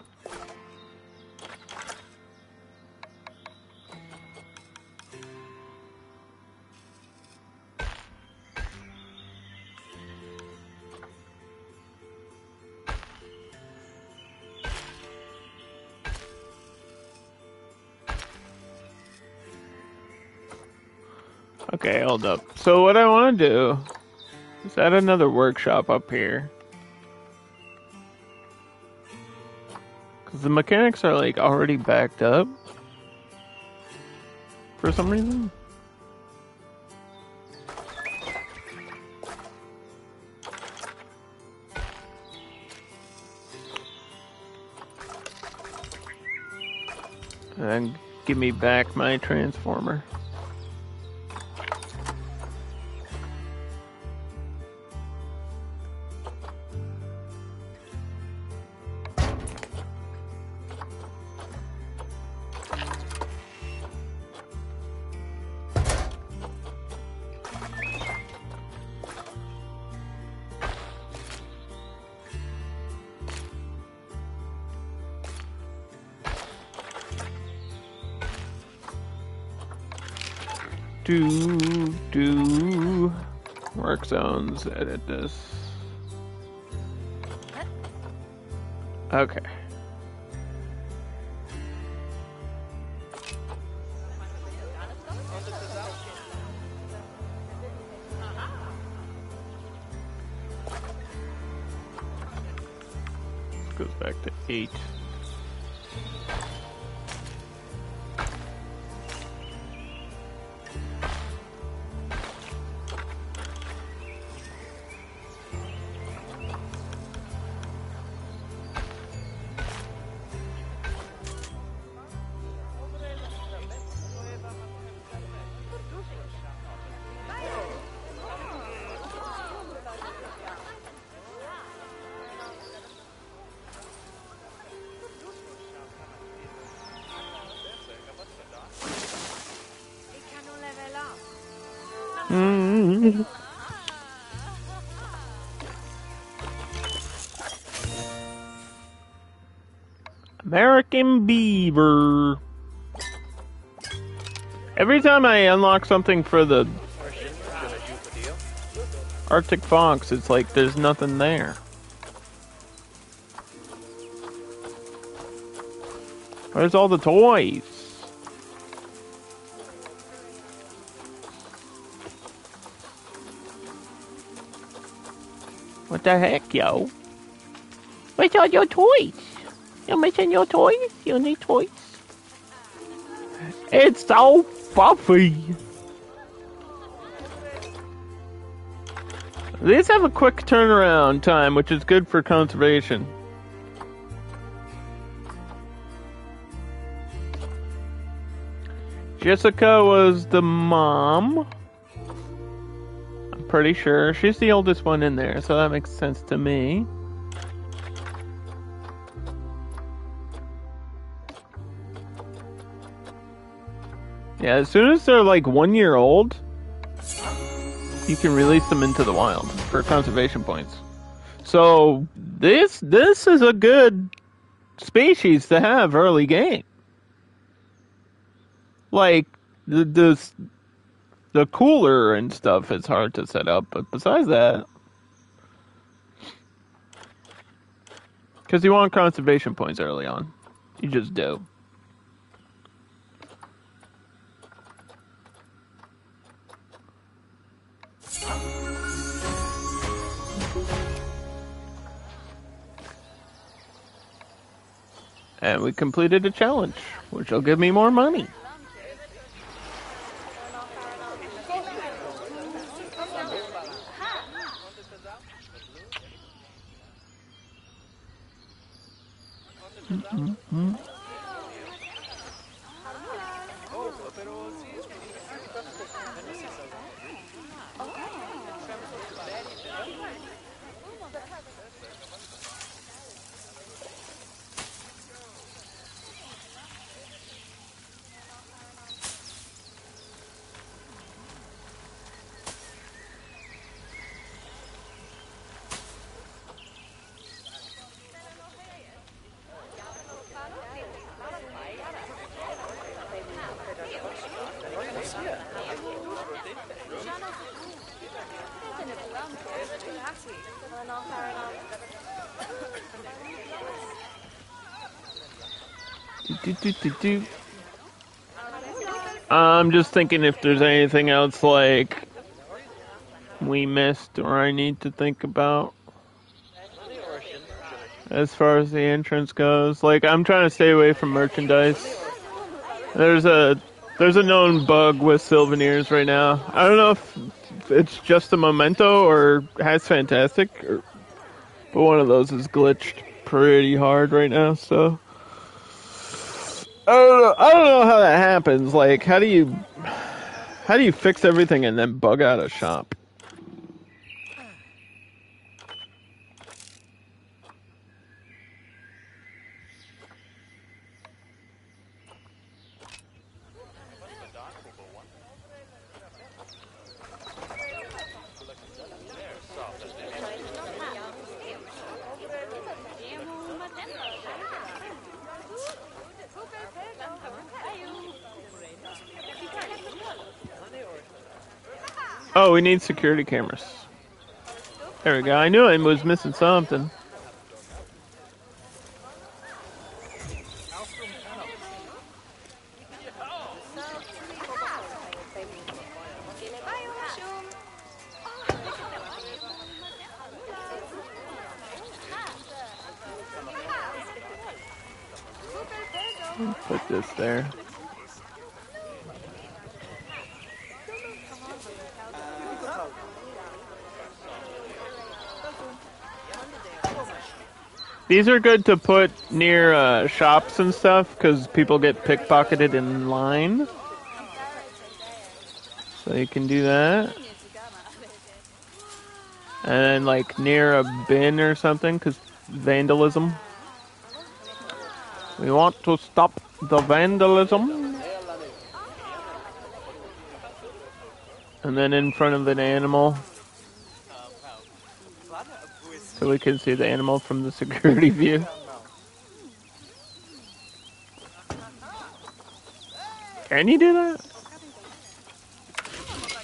Okay, hold up. So what I want to do is add another workshop up here. Because the mechanics are like already backed up. For some reason. And give me back my transformer. Do work zones, edit this. Okay. This goes back to 8. American Beaver. Every time I unlock something for the Arctic Fox, it's like there's nothing there. Where's all the toys? What the heck, yo? Where's all your toys? You're missing your toys? You need toys? It's so fluffy. These have a quick turnaround time, which is good for conservation. Jessica was the mom. I'm pretty sure. She's the oldest one in there, so that makes sense to me. Yeah, as soon as they're like 1 year old, you can release them into the wild for conservation points. So this is a good species to have early game. Like the cooler and stuff is hard to set up, but besides that, because you want conservation points early on, you just do. And we completed a challenge, which will give me more money. I'm just thinking if there's anything else like we missed or I need to think about as far as the entrance goes. Like, I'm trying to stay away from merchandise. There's a known bug with souvenirs right now. I don't know if it's just a memento or has fantastic, but one of those is glitched pretty hard right now. So I don't know how that happens. Like, how do you fix everything and then bug out a shop? Oh, we need security cameras. There we go. I knew I was missing something. Put this there. These are good to put near shops and stuff because people get pickpocketed in line. So you can do that. And then, like, near a bin or something because vandalism. We want to stop the vandalism. And then in front of an animal. So we can see the animal from the security view. Can you do that?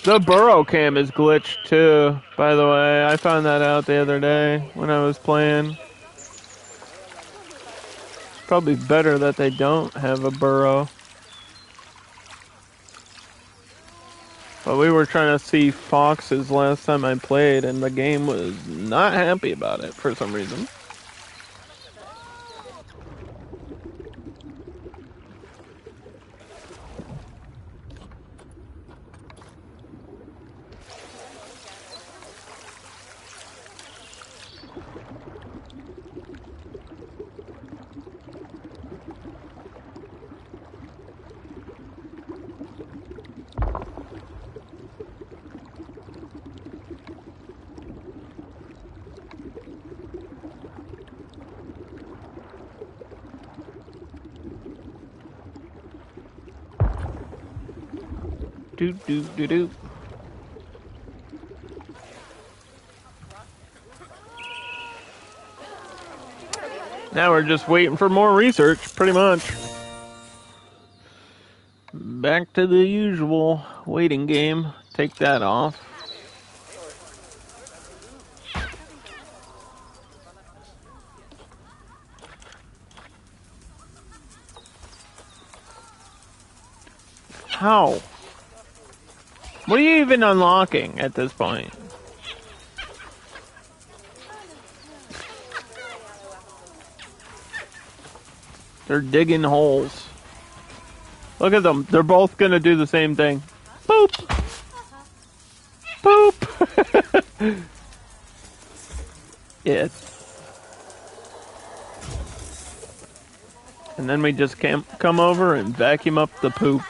The burrow cam is glitched too, by the way. I found that out the other day when I was playing. It's probably better that they don't have a burrow. But we were trying to see foxes last time I played, and the game was not happy about it for some reason. Do. Now we're just waiting for more research, pretty much. Back to the usual waiting game. Take that off. How? What are you even unlocking at this point? They're digging holes. Look at them. They're both gonna do the same thing. Boop! Boop! Yes. And then we just come over and vacuum up the poop.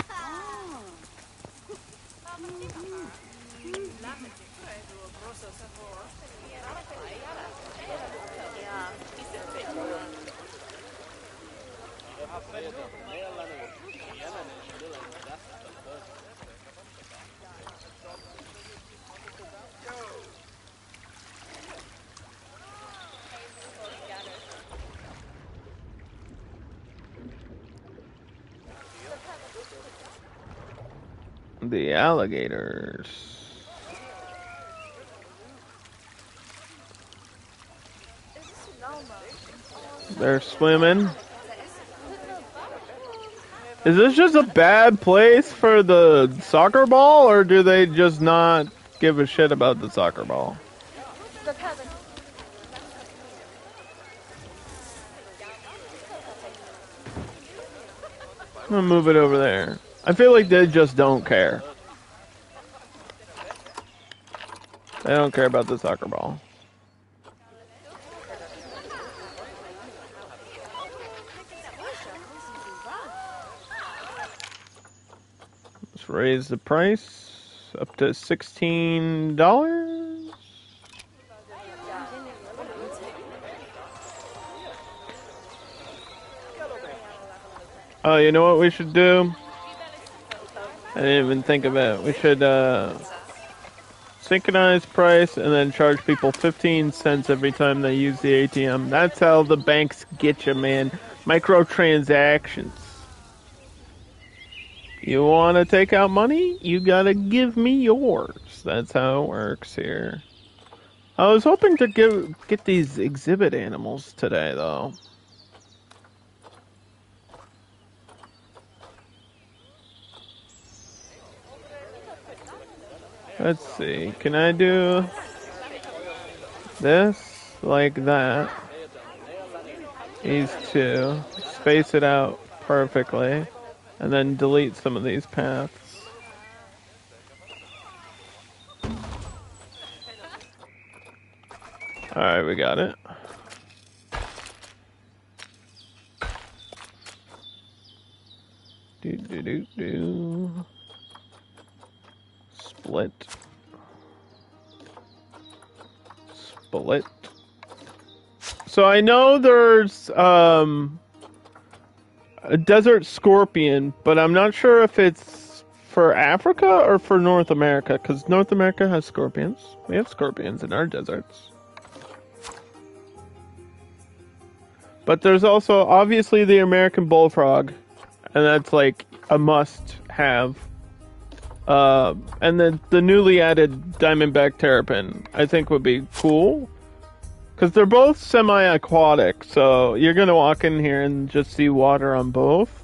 The alligators. They're swimming. Is this just a bad place for the soccer ball, or do they just not give a shit about the soccer ball? I'm gonna move it over there. I feel like they just don't care. They don't care about the soccer ball. Let's raise the price up to $16. Oh, you know what we should do? I didn't even think of it. We should synchronize price and then charge people 15 cents every time they use the ATM. That's how the banks get you, man. Microtransactions. You want to take out money? You gotta give me yours. That's how it works here. I was hoping to get these exhibit animals today, though. Let's see. Can I do this like that? These two. Space it out perfectly. And then delete some of these paths. Alright, we got it. Do. Split. So I know there's a desert scorpion, but I'm not sure if it's for Africa or for North America, because North America has scorpions. We have scorpions in our deserts. But there's also obviously the American bullfrog, and that's like a must-have. And then the newly added diamondback terrapin, I think would be cool. Because they're both semi-aquatic, so you're going to walk in here and just see water on both.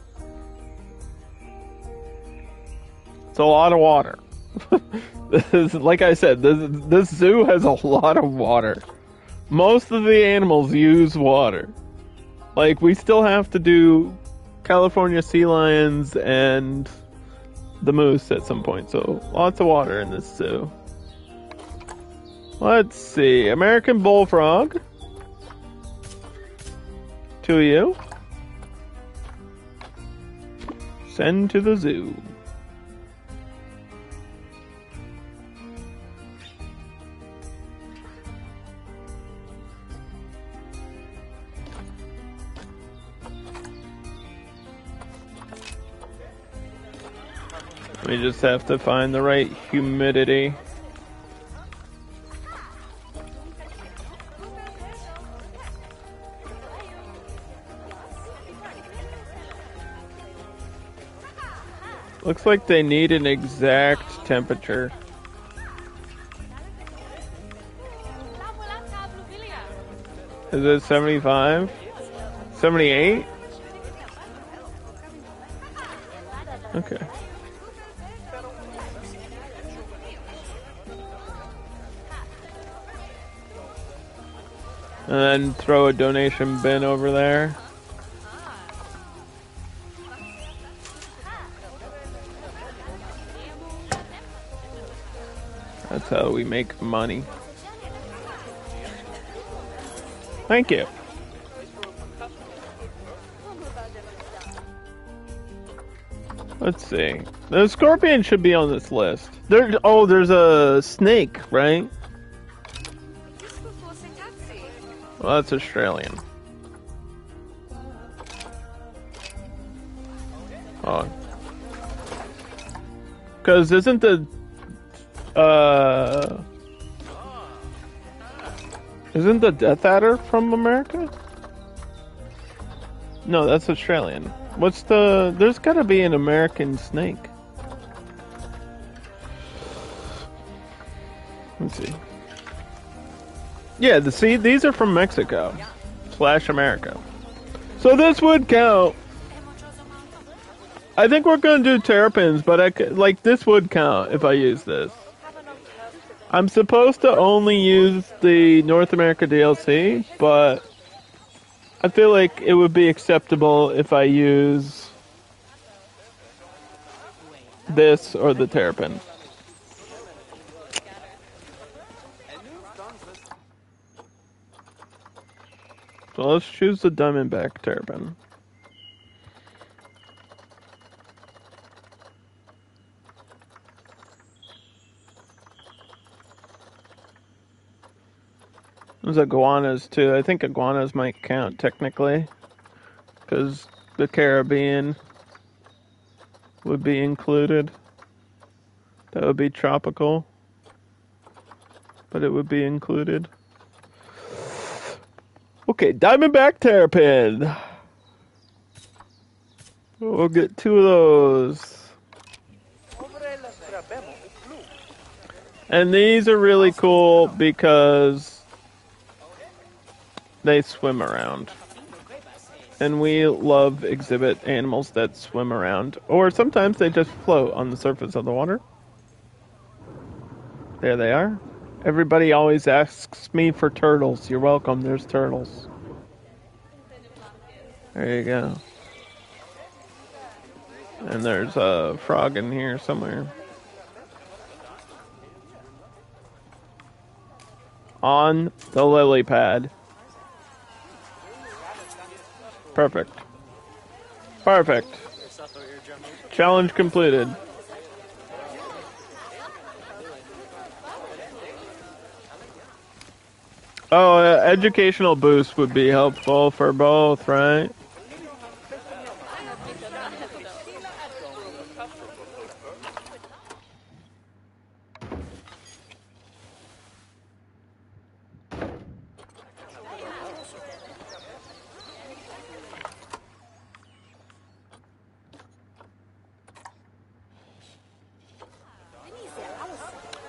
It's a lot of water. Like I said, this zoo has a lot of water. Most of the animals use water. Like, we still have to do California sea lions and the moose at some point, so lots of water in this zoo. Let's see, American bullfrog. 2 of you. Send to the zoo. We just have to find the right humidity. Looks like they need an exact temperature. Is it 75? 78? Okay. And then throw a donation bin over there. That's how we make money. Thank you. Let's see. The scorpion should be on this list. There's a snake, right? Well, that's Australian. Oh. Because isn't the Death Adder from America? No, that's Australian. There's gotta be an American snake. Let's see. Yeah, these are from Mexico. / America. So this would count. I think we're gonna do terrapins, but this would count if I use this. I'm supposed to only use the North America DLC, but I feel like it would be acceptable if I use this or the terrapin. So let's choose the Diamondback terrapin. There's iguanas too. I think iguanas might count technically, because the Caribbean would be included. That would be tropical, but it would be included. Okay, Diamondback terrapin. We'll get 2 of those. And these are really cool because they swim around. And we love exhibit animals that swim around. Or sometimes they just float on the surface of the water. There they are. Everybody always asks me for turtles. You're welcome, there's turtles. There you go. And there's a frog in here somewhere. On the lily pad. Perfect. Perfect. Challenge completed. Oh, educational boost would be helpful for both, right?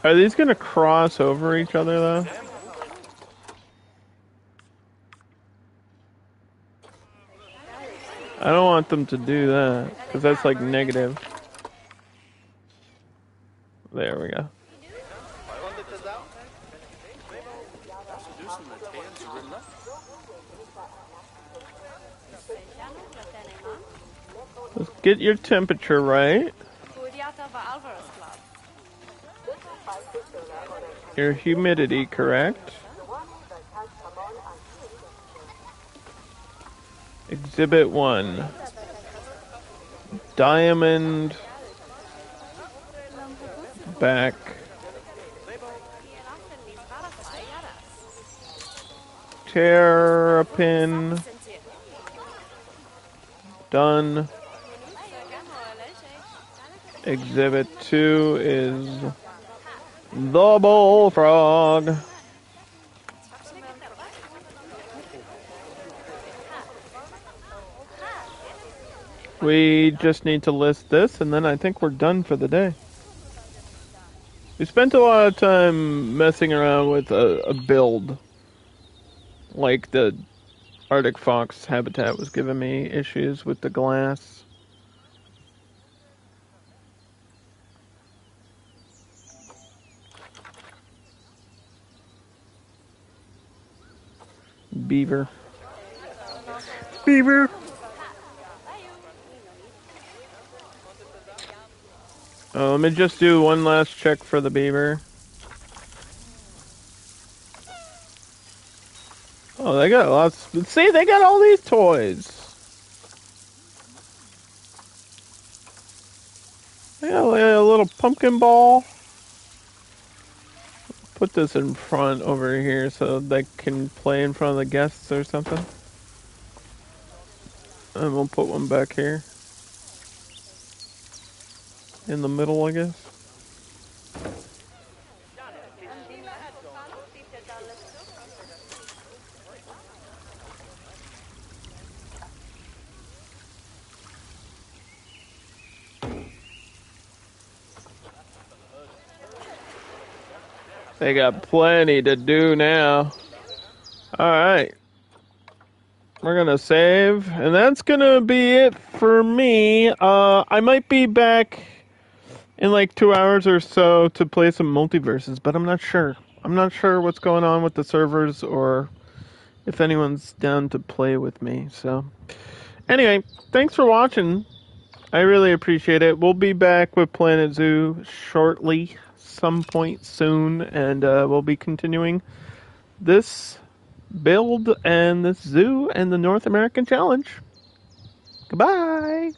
Are these gonna cross over each other though? I don't want them to do that, because that's like negative. There we go. Let's get your temperature right. Your humidity correct. Exhibit 1. Diamond back terrapin done. Exhibit 2 is the bullfrog. We just need to list this, and then I think we're done for the day. We spent a lot of time messing around with a build. Like the Arctic fox habitat was giving me issues with the glass. Beaver. Beaver! Let me just do one last check for the beaver. Oh, they got lots. See, they got all these toys. They got like a little pumpkin ball. Put this in front over here so they can play in front of the guests or something. And we'll put one back here. In the middle, I guess. They got plenty to do now. Alright. We're gonna save, and that's gonna be it for me. I might be back in like 2 hours or so to play some multiverses, but I'm not sure. I'm not sure what's going on with the servers or if anyone's down to play with me. So, anyway, thanks for watching. I really appreciate it. We'll be back with Planet Zoo shortly, some point soon, and we'll be continuing this build and this zoo and the North American Challenge. Goodbye!